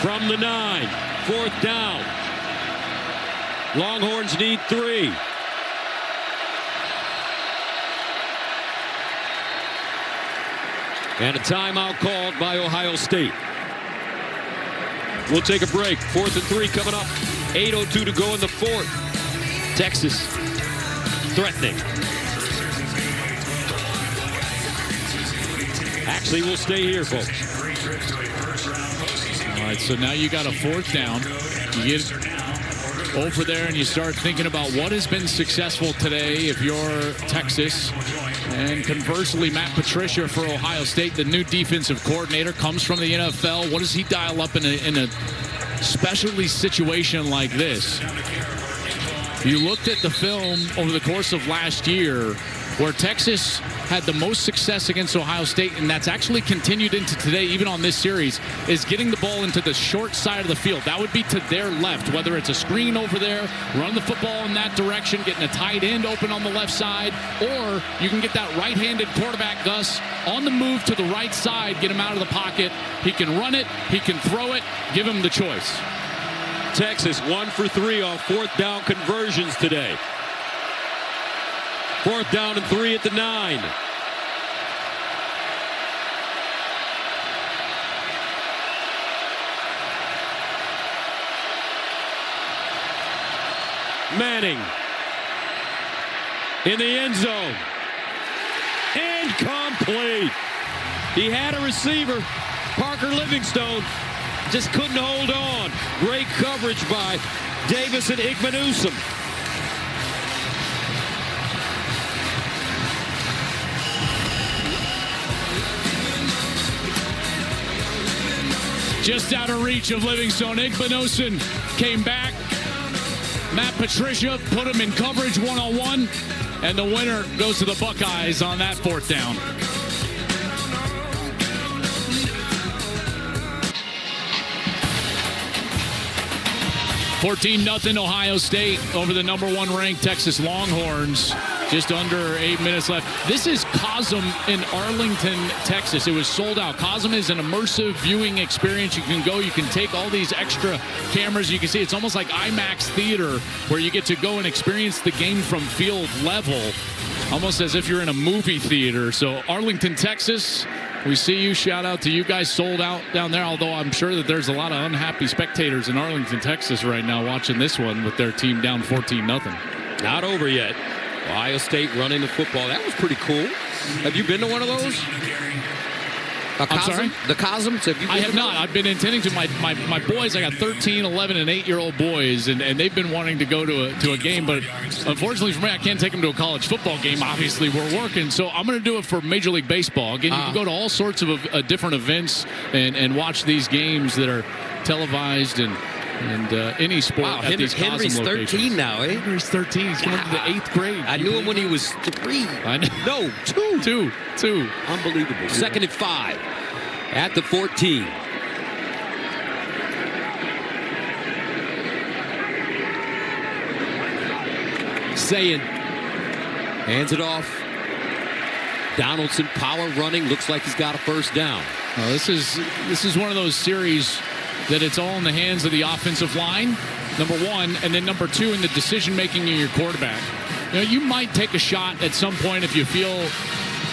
From the 9, 4th down. Longhorns need 3. And a timeout called by Ohio State. We'll take a break. 4th and 3 coming up. 8:02 to go in the 4th. Texas threatening. Actually, we'll stay here, folks. All right, so now you got a 4th down. You get over there and you start thinking about what has been successful today if you're Texas. And conversely, Matt Patricia for Ohio State, the new defensive coordinator, comes from the NFL. What does he dial up in a specialty situation like this? You looked at the film over the course of last year where Texas had the most success against Ohio State, and that's actually continued into today, even on this series, is getting the ball into the short side of the field. That would be to their left, whether it's a screen over there, run the football in that direction, getting a tight end open on the left side, or you can get that right-handed quarterback, Gus, on the move to the right side, get him out of the pocket. He can run it, he can throw it, give him the choice. Texas 1 for 3 on 4th down conversions today. 4th down and 3 at the 9. Manning in the end zone. Incomplete. He had a receiver, Parker Livingstone, just couldn't hold on. Great coverage by Davis and Igbenusum. Just out of reach of Livingstone. Igbenusum came back. Matt Patricia put him in coverage one-on-one. And the winner goes to the Buckeyes on that 4th down. (14-0) Ohio State over the number 1 ranked Texas Longhorns. Just under 8 minutes left. This is Cosm in Arlington, Texas. It was sold out. Cosm is an immersive viewing experience. You can go, you can take all these extra cameras. You can see it's almost like IMAX theater where you get to go and experience the game from field level, almost as if you're in a movie theater. So Arlington, Texas, we see you. Shout out to you guys. Sold out down there, although I'm sure that there's a lot of unhappy spectators in Arlington, Texas right now watching this one with their team down 14-0. Not over yet. Ohio State running the football. That was pretty cool. Have you been to one of those? I'm sorry? The Cosms? I have not. I've been intending to. My boys, I got 13, 11, and 8-year-old boys, and they've been wanting to go to a game, but unfortunately for me, I can't take them to a college football game. Obviously, we're working, so I'm going to do it for Major League Baseball. Again, you can go to all sorts of different events and watch these games that are televised and any sport at these Henry's Cosm 13 now, eh? Henry's 13. He's going to the 8th grade. I knew him when he was 3. I know. No, 2. 2. Unbelievable. 2nd and 5 at the 14. Sayin hands it off. Donaldson power running. Looks like he's got a 1st down. Well, this is one of those series that it's all in the hands of the offensive line, number 1, and then number 2 in the decision-making of your quarterback. You might take a shot at some point if you feel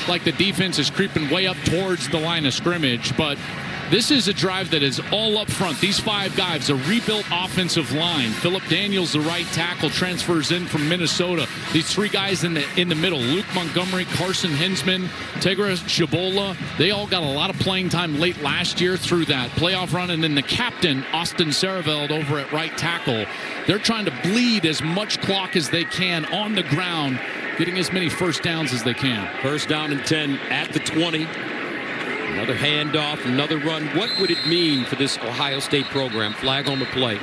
like the defense is creeping way up towards the line of scrimmage, but this is a drive that is all up front. These 5 guys, a rebuilt offensive line. Phillip Daniels, the right tackle, transfers in from Minnesota. These 3 guys in the middle, Luke Montgomery, Carson Hinsman, Tegra Shabola, they all got a lot of playing time late last year through that playoff run. And then the captain, Austin Sareveld, over at right tackle. They're trying to bleed as much clock as they can on the ground, getting as many 1st downs as they can. 1st down and 10 at the 20. Another handoff, another run. What would it mean for this Ohio State program, flag on the play,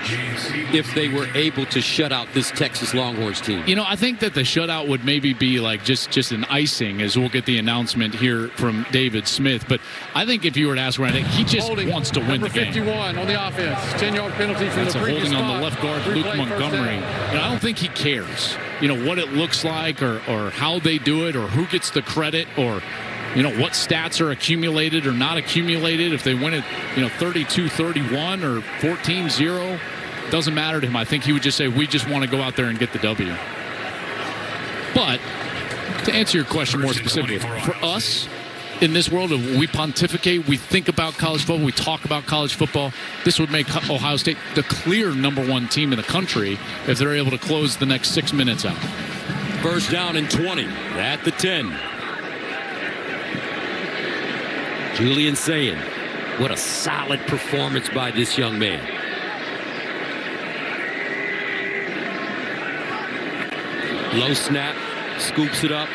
if they were able to shut out this Texas Longhorns team? I think that the shutout would maybe be like just an icing, as we'll get the announcement here from David Smith. But I think if you were to ask Ryan, he just wants to win the game. Number 51 on the offense. 10-yard penalty from That's the previous holding spot. on the left guard, Luke Montgomery. I don't think he cares, what it looks like or how they do it or who gets the credit or what stats are accumulated or not accumulated. If they win it, 32-31 or 14-0, doesn't matter to him. I think he would just say, we just want to go out there and get the W. But to answer your question more specifically, for us in this world of we pontificate, we think about college football, we talk about college football, this would make Ohio State the clear number 1 team in the country if they're able to close the next 6 minutes out. 1st down and 20 at the 10. Julian Sayin, what a solid performance by this young man. Low snap, scoops it up,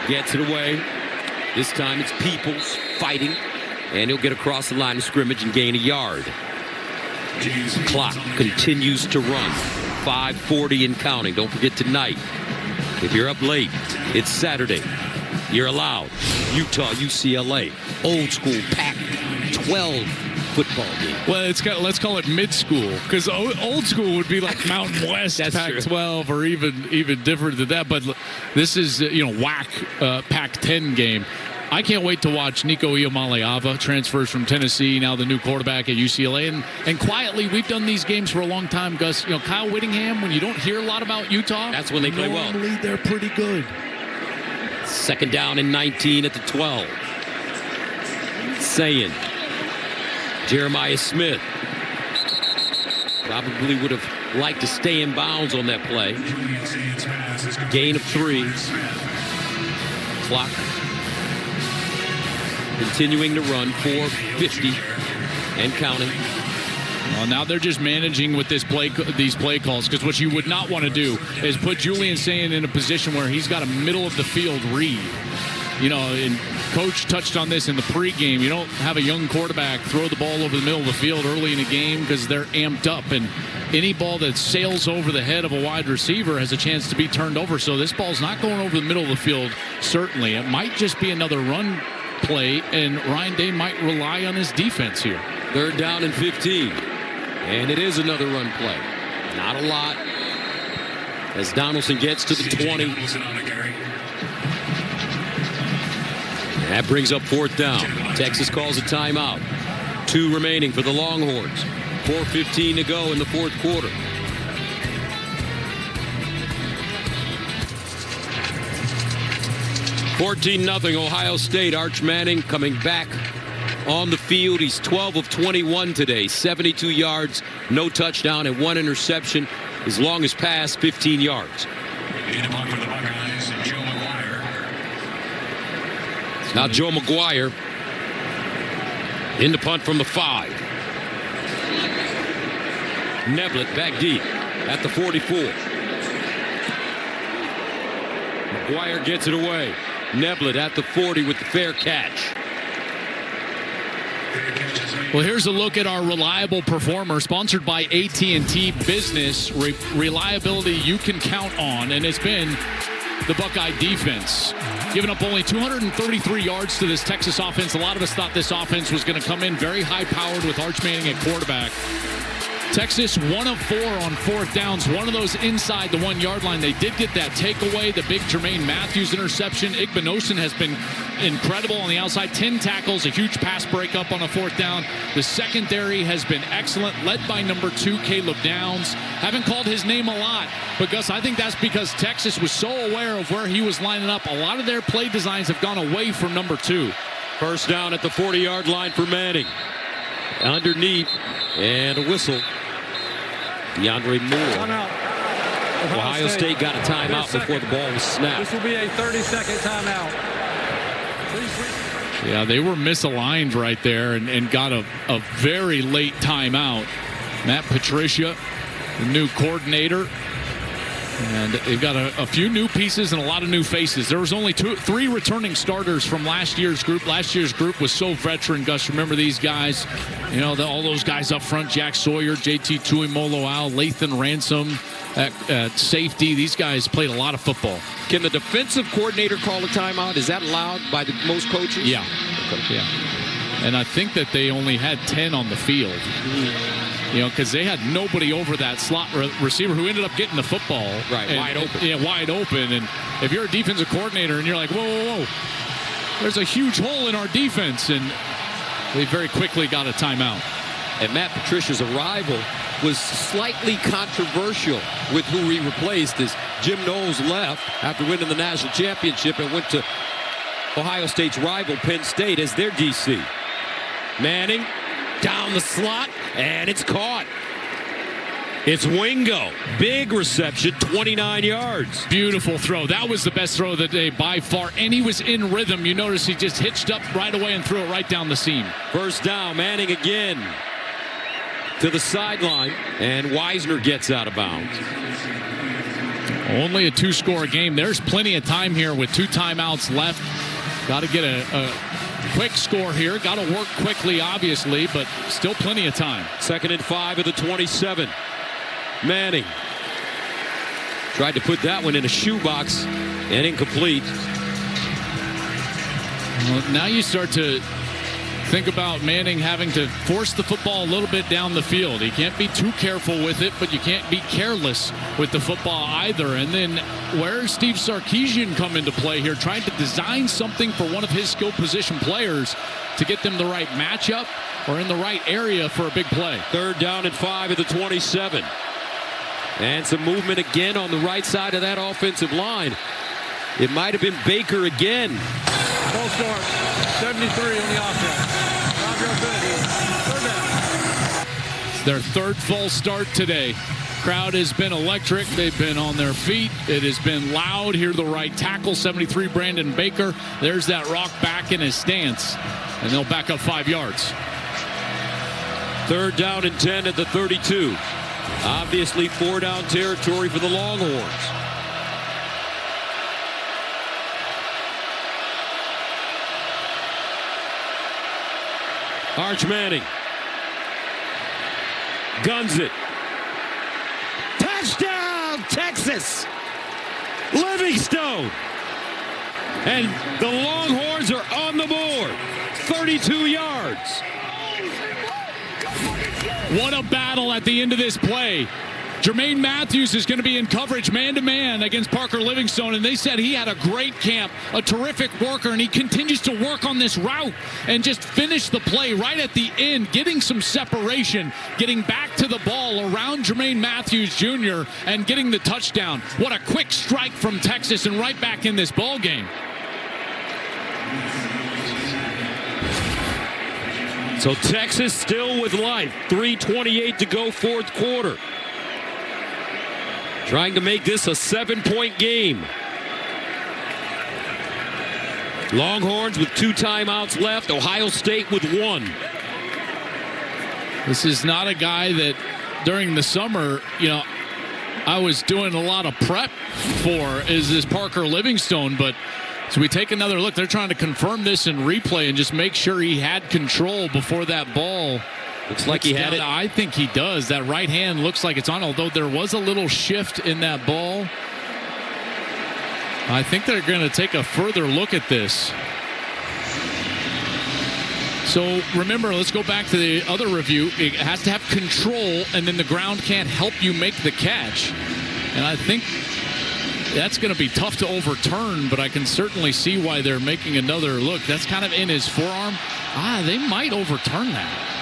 gets it away. This time it's Peoples fighting, and he'll get across the line of scrimmage and gain a yard. Clock continues to run. 5:40 and counting. Don't forget tonight, if you're up late, it's Saturday. You're allowed. Utah, UCLA, old school Pac-12 football game. Well, let's call it mid-school, because old school would be like Mountain West Pac-12 or even different than that. But this is WAC Pac-10 game. I can't wait to watch Nico Iamaleava, transfers from Tennessee, now the new quarterback at UCLA. And quietly, we've done these games for a long time, Gus. Kyle Whittingham, when you don't hear a lot about Utah, that's when they play well. Normally, they're pretty good. 2nd down and 19 at the 12. Sayin. Jeremiah Smith probably would have liked to stay in bounds on that play. Gain of 3. Clock continuing to run. 4:50 and counting. Well, now they're just managing with these play calls, because what you would not want to do is put Julian Sayin in a position where he's got a middle of the field read. And Coach touched on this in the pregame. You don't have a young quarterback throw the ball over the middle of the field early in a game because they're amped up. And any ball that sails over the head of a wide receiver has a chance to be turned over. So this ball's not going over the middle of the field, certainly. It might just be another run play, and Ryan Day might rely on his defense here. 3rd down and 15. And it is another run play. Not a lot. As Donaldson gets to the 20. That brings up 4th down. Texas calls a timeout. 2 remaining for the Longhorns. 4:15 to go in the 4th quarter. (14-0) Ohio State. Arch Manning coming back on the field. He's 12 of 21 today. 72 yards, no touchdown, and 1 interception. His longest pass, 15 yards. Now Joe McGuire in the punt from the 5. Neblett back deep at the 44. McGuire gets it away. Neblett at the 40 with the fair catch. Well, here's a look at our reliable performer, sponsored by AT&T Business. Reliability you can count on, and it's been the Buckeye defense. Giving up only 233 yards to this Texas offense. A lot of us thought this offense was going to come in very high-powered with Arch Manning at quarterback. Texas 1 of 4 on 4th downs. One of those inside the 1-yard line. They did get that takeaway, the big Jermaine Matthews interception. Igbenogson has been incredible on the outside. 10 tackles, a huge pass breakup on a 4th down. The secondary has been excellent, led by number 2, Caleb Downs. Haven't called his name a lot, but Gus, I think that's because Texas was so aware of where he was lining up. A lot of their play designs have gone away from number 2. 1st down at the 40-yard line for Manning. Underneath, and a whistle. DeAndre Moore. Ohio State got a timeout before the ball was snapped. This will be a 30-second timeout. Yeah, they were misaligned right there and got a very late timeout. Matt Patricia, the new coordinator. And they've got a few new pieces and a lot of new faces. There was only 3 returning starters from last year's group. Last year's group was so veteran, Gus. Remember these guys? All those guys up front, Jack Sawyer, JT Tuimoloau, Lathan Ransom at safety. These guys played a lot of football. Can the defensive coordinator call a timeout? Is that allowed by most coaches? Yeah. Okay. Yeah. And I think that they only had 10 on the field. Because they had nobody over that slot receiver who ended up getting the football. Right, wide open. Yeah, wide open. And if you're a defensive coordinator and you're like, whoa, there's a huge hole in our defense. And they very quickly got a timeout. And Matt Patricia's arrival was slightly controversial with who he replaced, as Jim Knowles left after winning the national championship and went to Ohio State's rival, Penn State, as their DC. Manning down the slot, and it's caught. It's Wingo. Big reception, 29 yards. Beautiful throw. That was the best throw of the day by far, and he was in rhythm. You notice he just hitched up right away and threw it right down the seam. 1st down, Manning again to the sideline, and Wisner gets out of bounds. Only a 2-score game. There's plenty of time here with 2 timeouts left. Got to get a quick score here. Got to work quickly, obviously, but still plenty of time. 2nd and 5 at the 27. Manning tried to put that one in a shoebox and incomplete. Well, now you start to think about Manning having to force the football a little bit down the field. He can't be too careful with it, but you can't be careless with the football either. And then where's Steve Sarkisian come into play here, trying to design something for one of his skill position players to get them the right matchup or in the right area for a big play. 3rd down and 5 at the 27. And some movement again on the right side of that offensive line. It might have been Baker again. Full start, 73 on the offense. 5-yard penalty. 3rd down. It's their 3rd full start today. Crowd has been electric. They've been on their feet. It has been loud. Here the right tackle, 73, Brandon Baker. There's that rock back in his stance. And they'll back up 5 yards. 3rd down and 10 at the 32. Obviously 4-down territory for the Longhorns. Arch Manning guns it. Touchdown, Texas! Livingstone! And the Longhorns are on the board. 32 yards. What a battle at the end of this play. Jermaine Matthews is going to be in coverage man-to-man against Parker Livingstone, and they said he had a great camp, a terrific worker, and he continues to work on this route and just finish the play right at the end, getting some separation, getting back to the ball around Jermaine Matthews Jr. and getting the touchdown. What a quick strike from Texas, and right back in this ball game. So Texas still with life. 3:28 to go, fourth quarter. Trying to make this a 7-point game. Longhorns with 2 timeouts left. Ohio State with 1. This is not a guy that during the summer, I was doing a lot of prep for, is this Parker Livingstone. But so we take another look. They're trying to confirm this in replay and just make sure he had control before that ball. Looks like he had it. I think he does. That right hand looks like it's on, although there was a little shift in that ball. I think they're going to take a further look at this. So remember, let's go back to the other review. It has to have control, and then the ground can't help you make the catch. And I think that's going to be tough to overturn, but I can certainly see why they're making another look. That's kind of in his forearm. They might overturn that.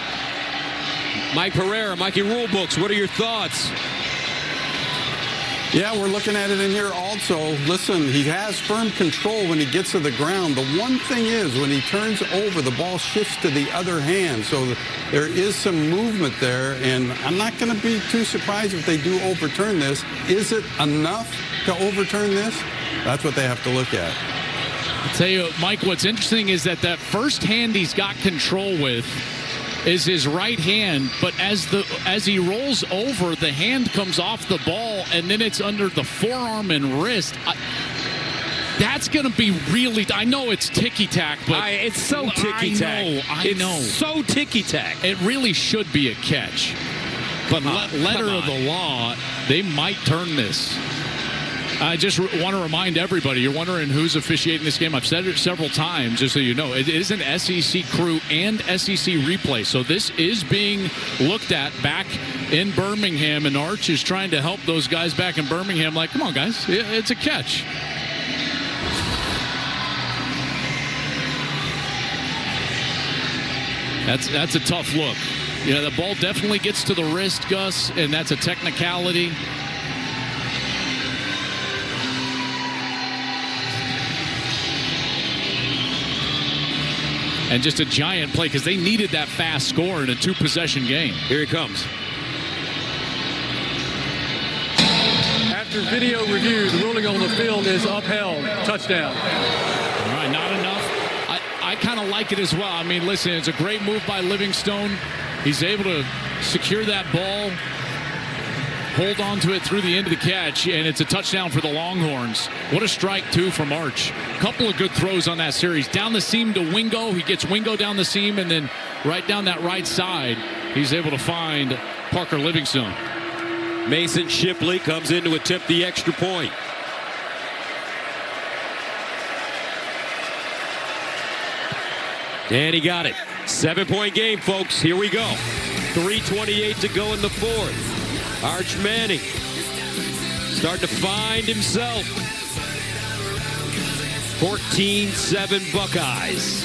Mike Pereira, Mikey Rulebooks, what are your thoughts? Yeah, we're looking at it in here also. Listen, he has firm control when he gets to the ground. The one thing is, when he turns over, the ball shifts to the other hand. So there is some movement there, and I'm not going to be too surprised if they do overturn this. Is it enough to overturn this? That's what they have to look at. I'll tell you, Mike, what's interesting is that first hand he's got control with is his right hand, but as he rolls over, the hand comes off the ball, and then it's under the forearm and wrist. That's going to be really, I know it's ticky-tack, but it's so ticky-tack. I know. It's so ticky-tack. It really should be a catch. But letter of the law, they might turn this. I just want to remind everybody, you're wondering who's officiating this game. I've said it several times, just so you know. It is an SEC crew and SEC replay. So this is being looked at back in Birmingham, and Arch is trying to help those guys back in Birmingham. Like, come on, guys, it's a catch. That's a tough look. The ball definitely gets to the wrist, Gus, and that's a technicality. And just a giant play because they needed that fast score in a 2-possession game. Here he comes. After video review, the ruling on the field is upheld. Touchdown. All right, not enough. I kind of like it as well. I mean, listen, it's a great move by Livingstone. He's able to secure that ball, hold on to it through the end of the catch, and it's a touchdown for the Longhorns. What a strike, too, from Arch. Couple of good throws on that series. Down the seam to Wingo. He gets Wingo down the seam, and then right down that right side, he's able to find Parker Livingstone. Mason Shipley comes in to attempt the extra point. And he got it. 7-point game, folks. Here we go. 3:28 to go in the fourth. Arch Manning starting to find himself. 14-7 Buckeyes.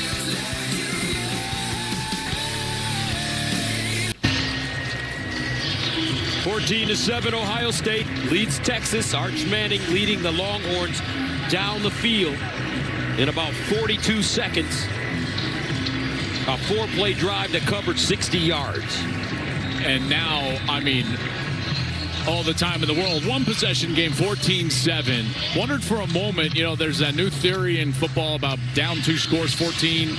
(14-7) Ohio State leads Texas. Arch Manning leading the Longhorns down the field in about 42 seconds. A 4-play drive that covered 60 yards. And now, I mean, all the time in the world. 1-possession game, 14-7. Wondered for a moment, there's that new theory in football about down 2 scores, 14,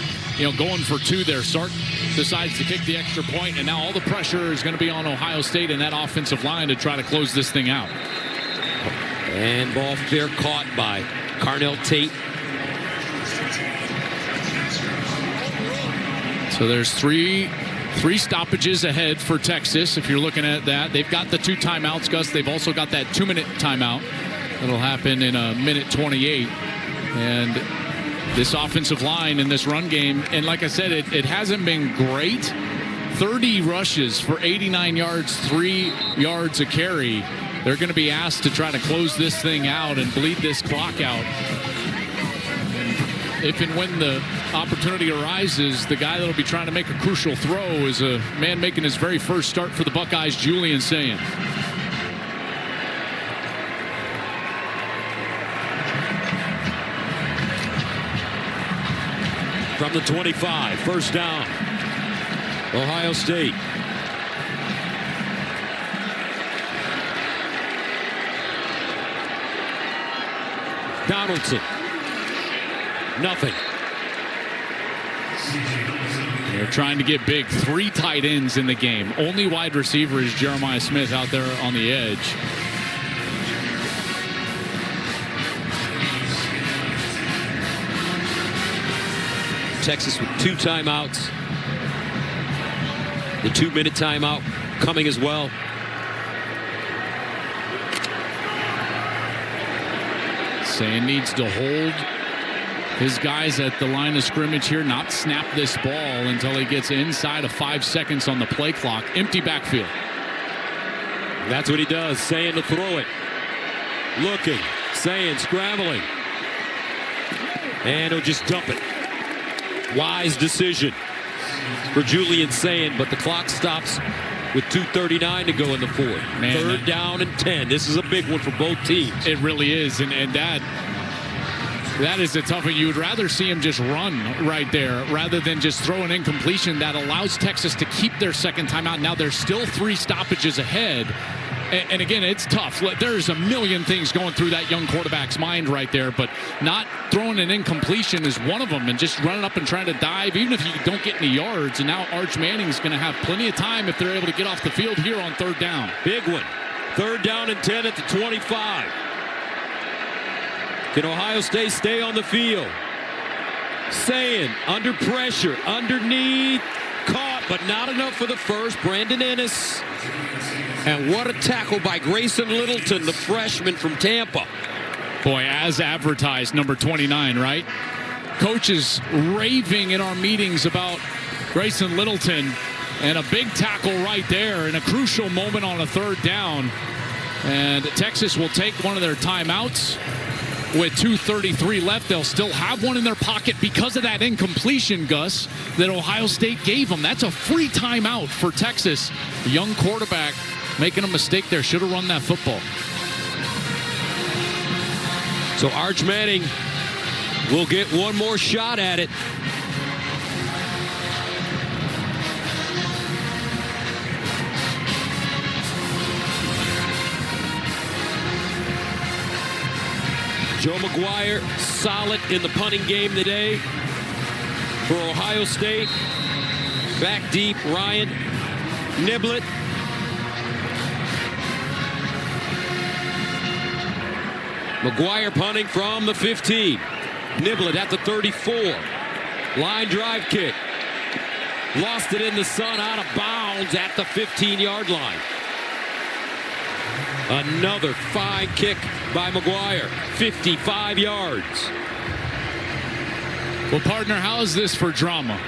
going for 2 there. Sark decides to kick the extra point, and now all the pressure is going to be on Ohio State and that offensive line to try to close this thing out. And ball fair caught by Carnell Tate. So there's three stoppages ahead for Texas. If you're looking at that, they've got the 2 timeouts, Gus. They've also got that 2-minute timeout that'll happen in a minute 28. And this offensive line in this run game, and like I said, it hasn't been great. 30 rushes for 89 yards, 3 yards a carry. They're going to be asked to try to close this thing out and bleed this clock out. If and when the opportunity arises, the guy that'll be trying to make a crucial throw is a man making his very first start for the Buckeyes, Julian Sayin. From the 25, first down, Ohio State. Donaldson. Nothing. They're trying to get big. 3 tight ends in the game. Only wide receiver is Jeremiah Smith out there on the edge. Texas with 2 timeouts. The 2-minute timeout coming as well. Sayin needs to hold his guys at the line of scrimmage here, not snap this ball until he gets inside of 5 seconds on the play clock. Empty backfield. That's what he does. Sayin to throw it. Looking. Sayin scrambling. And he'll just dump it. Wise decision for Julian Sayin, but the clock stops with 2:39 to go in the fourth. Man, 3rd down and 10. This is a big one for both teams. It really is, and that is a tough one. You would rather see him just run right there rather than just throw an incompletion that allows Texas to keep their second timeout. Now there's still 3 stoppages ahead. And again, it's tough. There's a million things going through that young quarterback's mind right there, but not throwing an incompletion is one of them, and just running up and trying to dive, even if you don't get any yards. And now Arch Manning's going to have plenty of time if they're able to get off the field here on 3rd down. Big one. 3rd down and 10 at the 25. Can Ohio State stay on the field? Sayin under pressure, underneath, caught, but not enough for the first. Brandon Ennis. And what a tackle by Grayson Littleton, the freshman from Tampa. Boy, as advertised, number 29, right? Coaches raving in our meetings about Grayson Littleton, and a big tackle right there in a crucial moment on a 3rd down. And Texas will take one of their timeouts. With 2:33 left, they'll still have one in their pocket because of that incompletion, Gus, that Ohio State gave them. That's a free timeout for Texas. The young quarterback making a mistake there. Should have run that football. So Arch Manning will get one more shot at it. Joe McGuire solid in the punting game today for Ohio State. Back deep, Ryan Niblett. McGuire punting from the 15. Niblett at the 34. Line drive kick. Lost it in the sun, out of bounds at the 15-yard line. Another fine kick by McGuire. 55 yards. Well, partner, how is this for drama?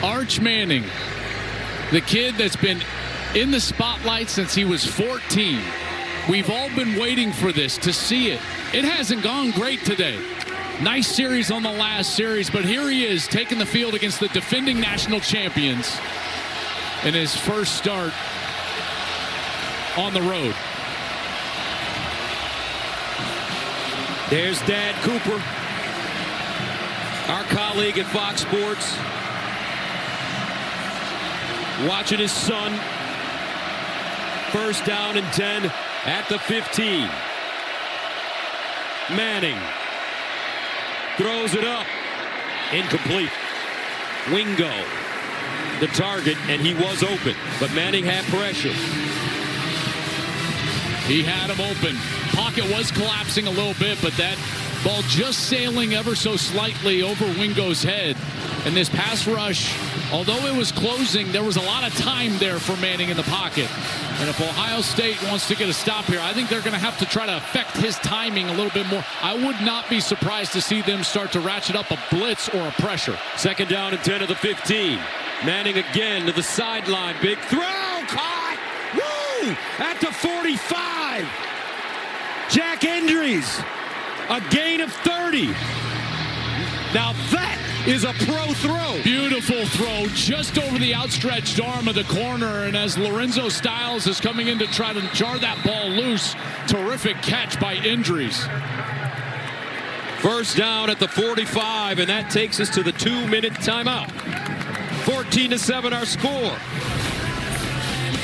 Arch Manning, the kid that's been in the spotlight since he was 14. We've all been waiting for this, to see it. It hasn't gone great today. Nice series on the last series, but here he is taking the field against the defending national champions in his first start on the road. There's Dan Cooper, our colleague at Fox Sports, watching his son. 1st down and 10 at the 15. Manning throws it up. Incomplete. Wingo, the target, and he was open, but Manning had pressure. He had him open. Pocket was collapsing a little bit, but that ball just sailing ever so slightly over Wingo's head. And this pass rush although it was closing, there was a lot of time there for Manning in the pocket. And if Ohio State wants to get a stop here, I think they're going to have to try to affect his timing a little bit more. I would not be surprised to see them start to ratchet up a blitz or a pressure. 2nd down and 10 of the 15. Manning again to the sideline. Big throw. Caught. Woo! At the 45. Jack Endries. A gain of 30. Now that is a pro throw. Beautiful throw just over the outstretched arm of the corner. And as Lorenzo Styles is coming in to try to jar that ball loose, terrific catch by Endries. 1st down at the 45, and that takes us to the 2-minute timeout. 14-7 our score.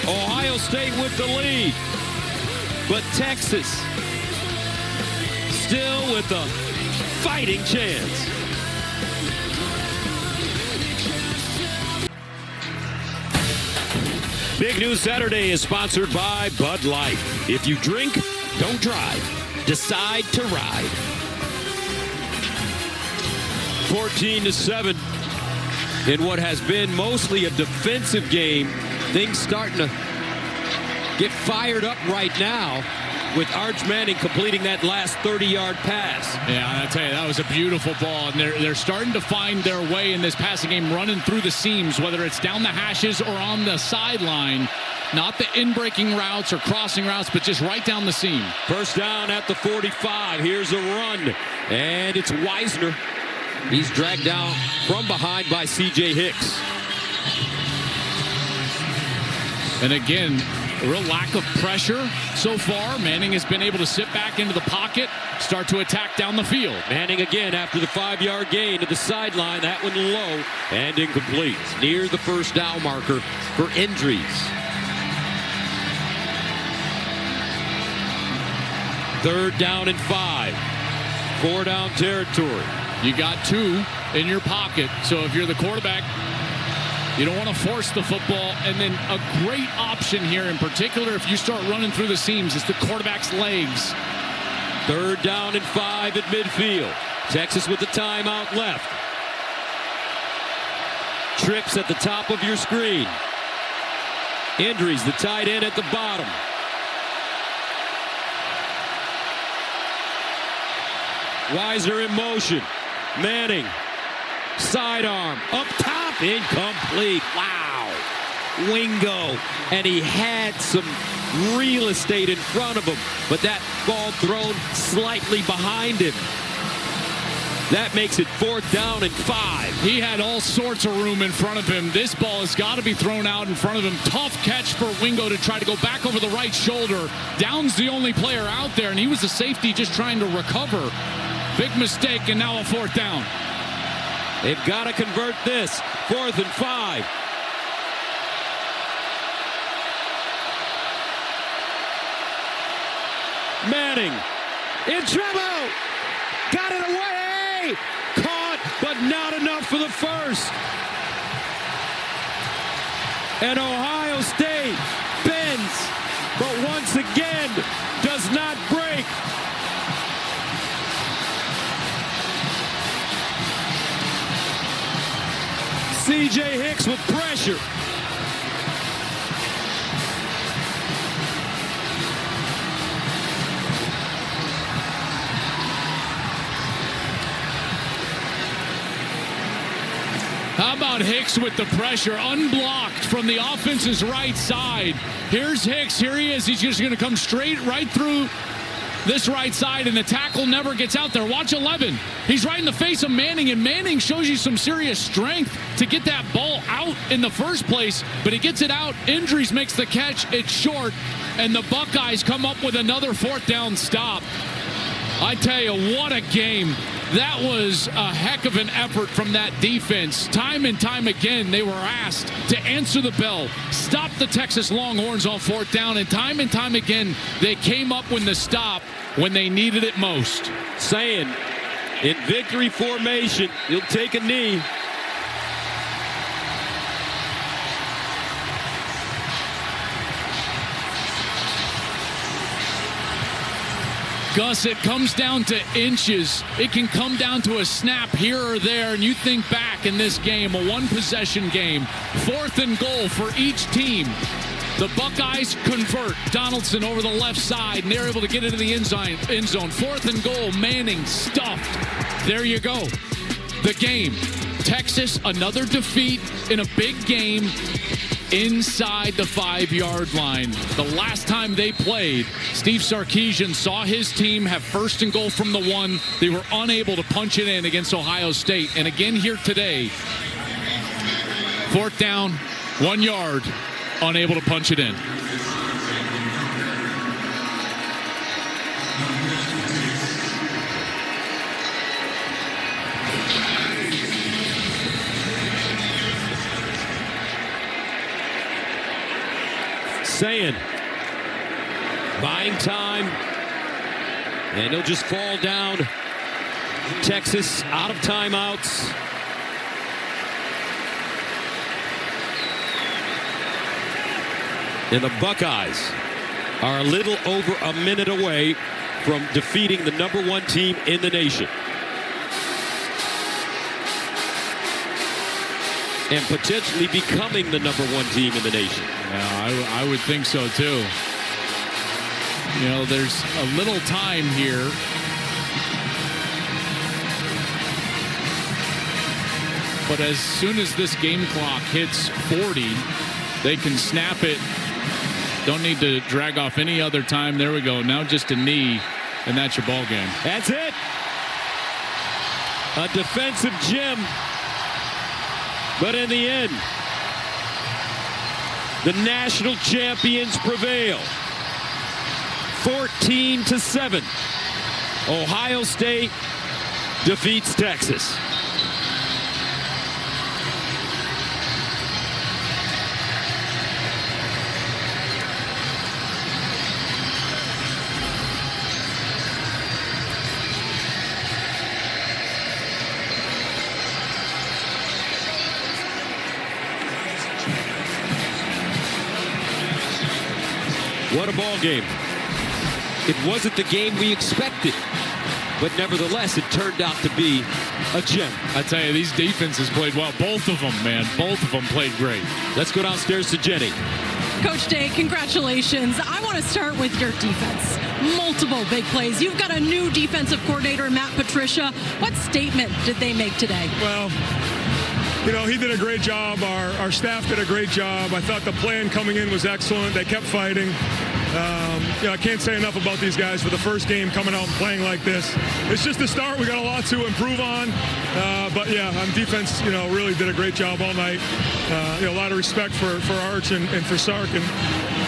Ohio State with the lead. But Texas still with a fighting chance. Big News Saturday is sponsored by Bud Light. If you drink, don't drive. Decide to ride. 14-7 in what has been mostly a defensive game. Things starting to get fired up right now with Arch Manning completing that last 30-yard pass. Yeah, I tell you, that was a beautiful ball. And they're starting to find their way in this passing game, running through the seams, whether it's down the hashes or on the sideline. Not the in-breaking routes or crossing routes, but just right down the seam. 1st down at the 45. Here's a run, and it's Wisner. He's dragged down from behind by C.J. Hicks. And again, a real lack of pressure so far. Manning has been able to sit back into the pocket, start to attack down the field. Manning again after the 5-yard gain to the sideline. That one low and incomplete. Near the 1st down marker for Endries. 3rd down and 5. 4-down territory. You got 2 in your pocket, so if you're the quarterback, you don't want to force the football. And then a great option here, in particular, if you start running through the seams, is the quarterback's legs. 3rd down and 5 at midfield. Texas with the timeout left. Trips at the top of your screen. Endries, the tight end at the bottom. Wisner in motion. Manning. Sidearm. Up top. Incomplete. Wow. Wingo. And he had some real estate in front of him. But that ball thrown slightly behind him. That makes it 4th down and 5. He had all sorts of room in front of him. This ball has got to be thrown out in front of him. Tough catch for Wingo to try to go back over the right shoulder. Down's the only player out there, and he was the safety just trying to recover. Big mistake, and now a 4th down. They've got to convert this. 4th and 5. Manning in trouble. Got it away. Caught, but not enough for the first. And Ohio State bends, but once again does not break. C.J. Hicks with pressure. How about Hicks with the pressure? Unblocked from the offense's right side. Here's Hicks. Here he is. He's just going to come straight right through this right side, and the tackle never gets out there. Watch 11. He's right in the face of Manning, and Manning shows you some serious strength to get that ball out in the first place, but he gets it out. Endries makes the catch. It's short, and the Buckeyes come up with another 4th down stop. I tell you, what a game. That was a heck of an effort from that defense. Time and time again, they were asked to answer the bell, stop the Texas Longhorns on 4th down, and time again, they came up with the stop when they needed it most. Saying, in victory formation, you'll take a knee. Gus, it comes down to inches. It can come down to a snap here or there, and you think back in this game, a one-possession game, 4th and goal for each team. The Buckeyes convert. Donaldson over the left side, and they're able to get into the end zone. 4th and goal, Manning stuffed. There you go. The game. Texas, another defeat in a big game inside the 5-yard line. The last time they played, Steve Sarkisian saw his team have 1st and goal from the 1. They were unable to punch it in against Ohio State. And again here today, 4th down, 1 yard, unable to punch it in. Saying, buying time, and he'll just fall down. Texas out of timeouts. And the Buckeyes are a little over a minute away from defeating the #1 team in the nation. And potentially becoming the #1 team in the nation. Yeah, I would think so too. You know, there's a little time here. But as soon as this game clock hits 40, they can snap it. Don't need to drag off any other time. There we go. Now just a knee, and that's your ball game. That's it. A defensive gem. But in the end, the national champions prevail. 14-7. Ohio State defeats Texas. What a ball game. It wasn't the game we expected, but nevertheless, it turned out to be a gem. I tell you, these defenses played well. Both of them, man. Both of them played great. Let's go downstairs to Jenny. Coach Day, congratulations. I want to start with your defense. Multiple big plays. You've got a new defensive coordinator, Matt Patricia. What statement did they make today? Well, you know, he did a great job. Our staff did a great job. I thought the plan coming in was excellent. They kept fighting. I can't say enough about these guys for the first game coming out and playing like this. It's just the start. We got a lot to improve on. But yeah, on defense, really did a great job all night. A lot of respect for Arch and for Sark. And,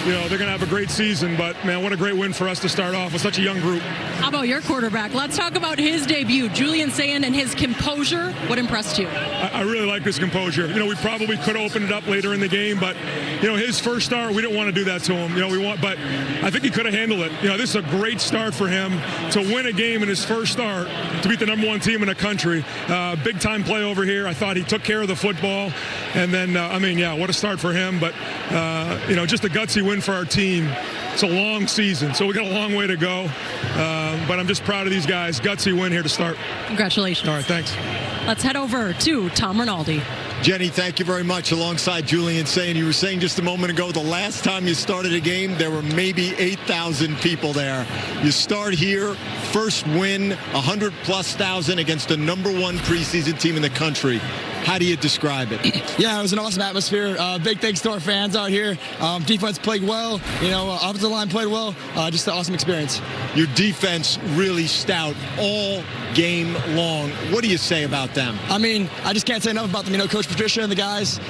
they're going to have a great season. But, man, what a great win for us to start off with such a young group. How about your quarterback? Let's talk about his debut. Julian Sayin and his composure. What impressed you? I really like his composure. We probably could have opened it up later in the game. But, his first start, we didn't want to do that to him. But I think he could have handled it. This is a great start for him to win a game in his first start, to beat the #1 team in the country. Big time play over here. I thought he took care of the football. And then, what a start for him. But, just a gutsy win for our team. It's a long season, so we got a long way to go. But I'm just proud of these guys. Gutsy win here to start. Congratulations. All right, thanks. Let's head over to Tom Rinaldi. Jenny, thank you very much. Alongside Julian Sayin, you were saying just a moment ago, the last time you started a game, there were maybe 8,000 people there. You start here, first win, 100,000+ against the #1 preseason team in the country. How do you describe it? Yeah, it was an awesome atmosphere. Big thanks to our fans out here. Defense played well. Offensive line played well. Just an awesome experience. Your defense really stout all game long. What do you say about them? I just can't say enough about them. Coach Patricia and the guys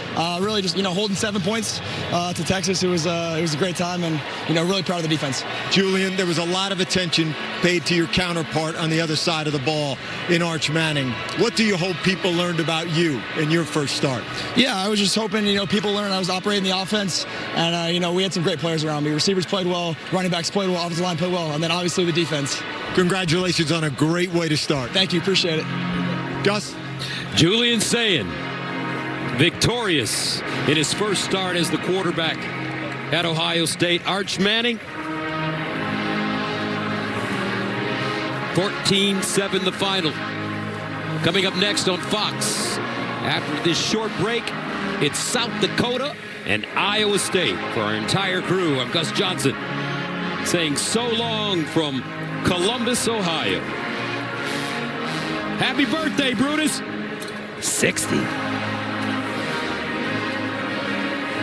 really just, holding 7 points to Texas. It was a great time, and, really proud of the defense. Julian, there was a lot of attention paid to your counterpart on the other side of the ball in Arch Manning. What do you hope people learned about you in your first start? Yeah, I was just hoping, people learned I was operating the offense, and, we had some great players around me. Receivers played well, running backs played well, offensive line played well, and then obviously the defense. Congratulations on a great way to start. Thank you, appreciate it. Gus? Julian Sayin, victorious in his first start as the quarterback at Ohio State. Arch Manning 14-7 the final. Coming up next on Fox, after this short break, it's South Dakota and Iowa State. For our entire crew, I'm Gus Johnson, saying so long from Columbus, Ohio. Happy birthday, Brutus. 60.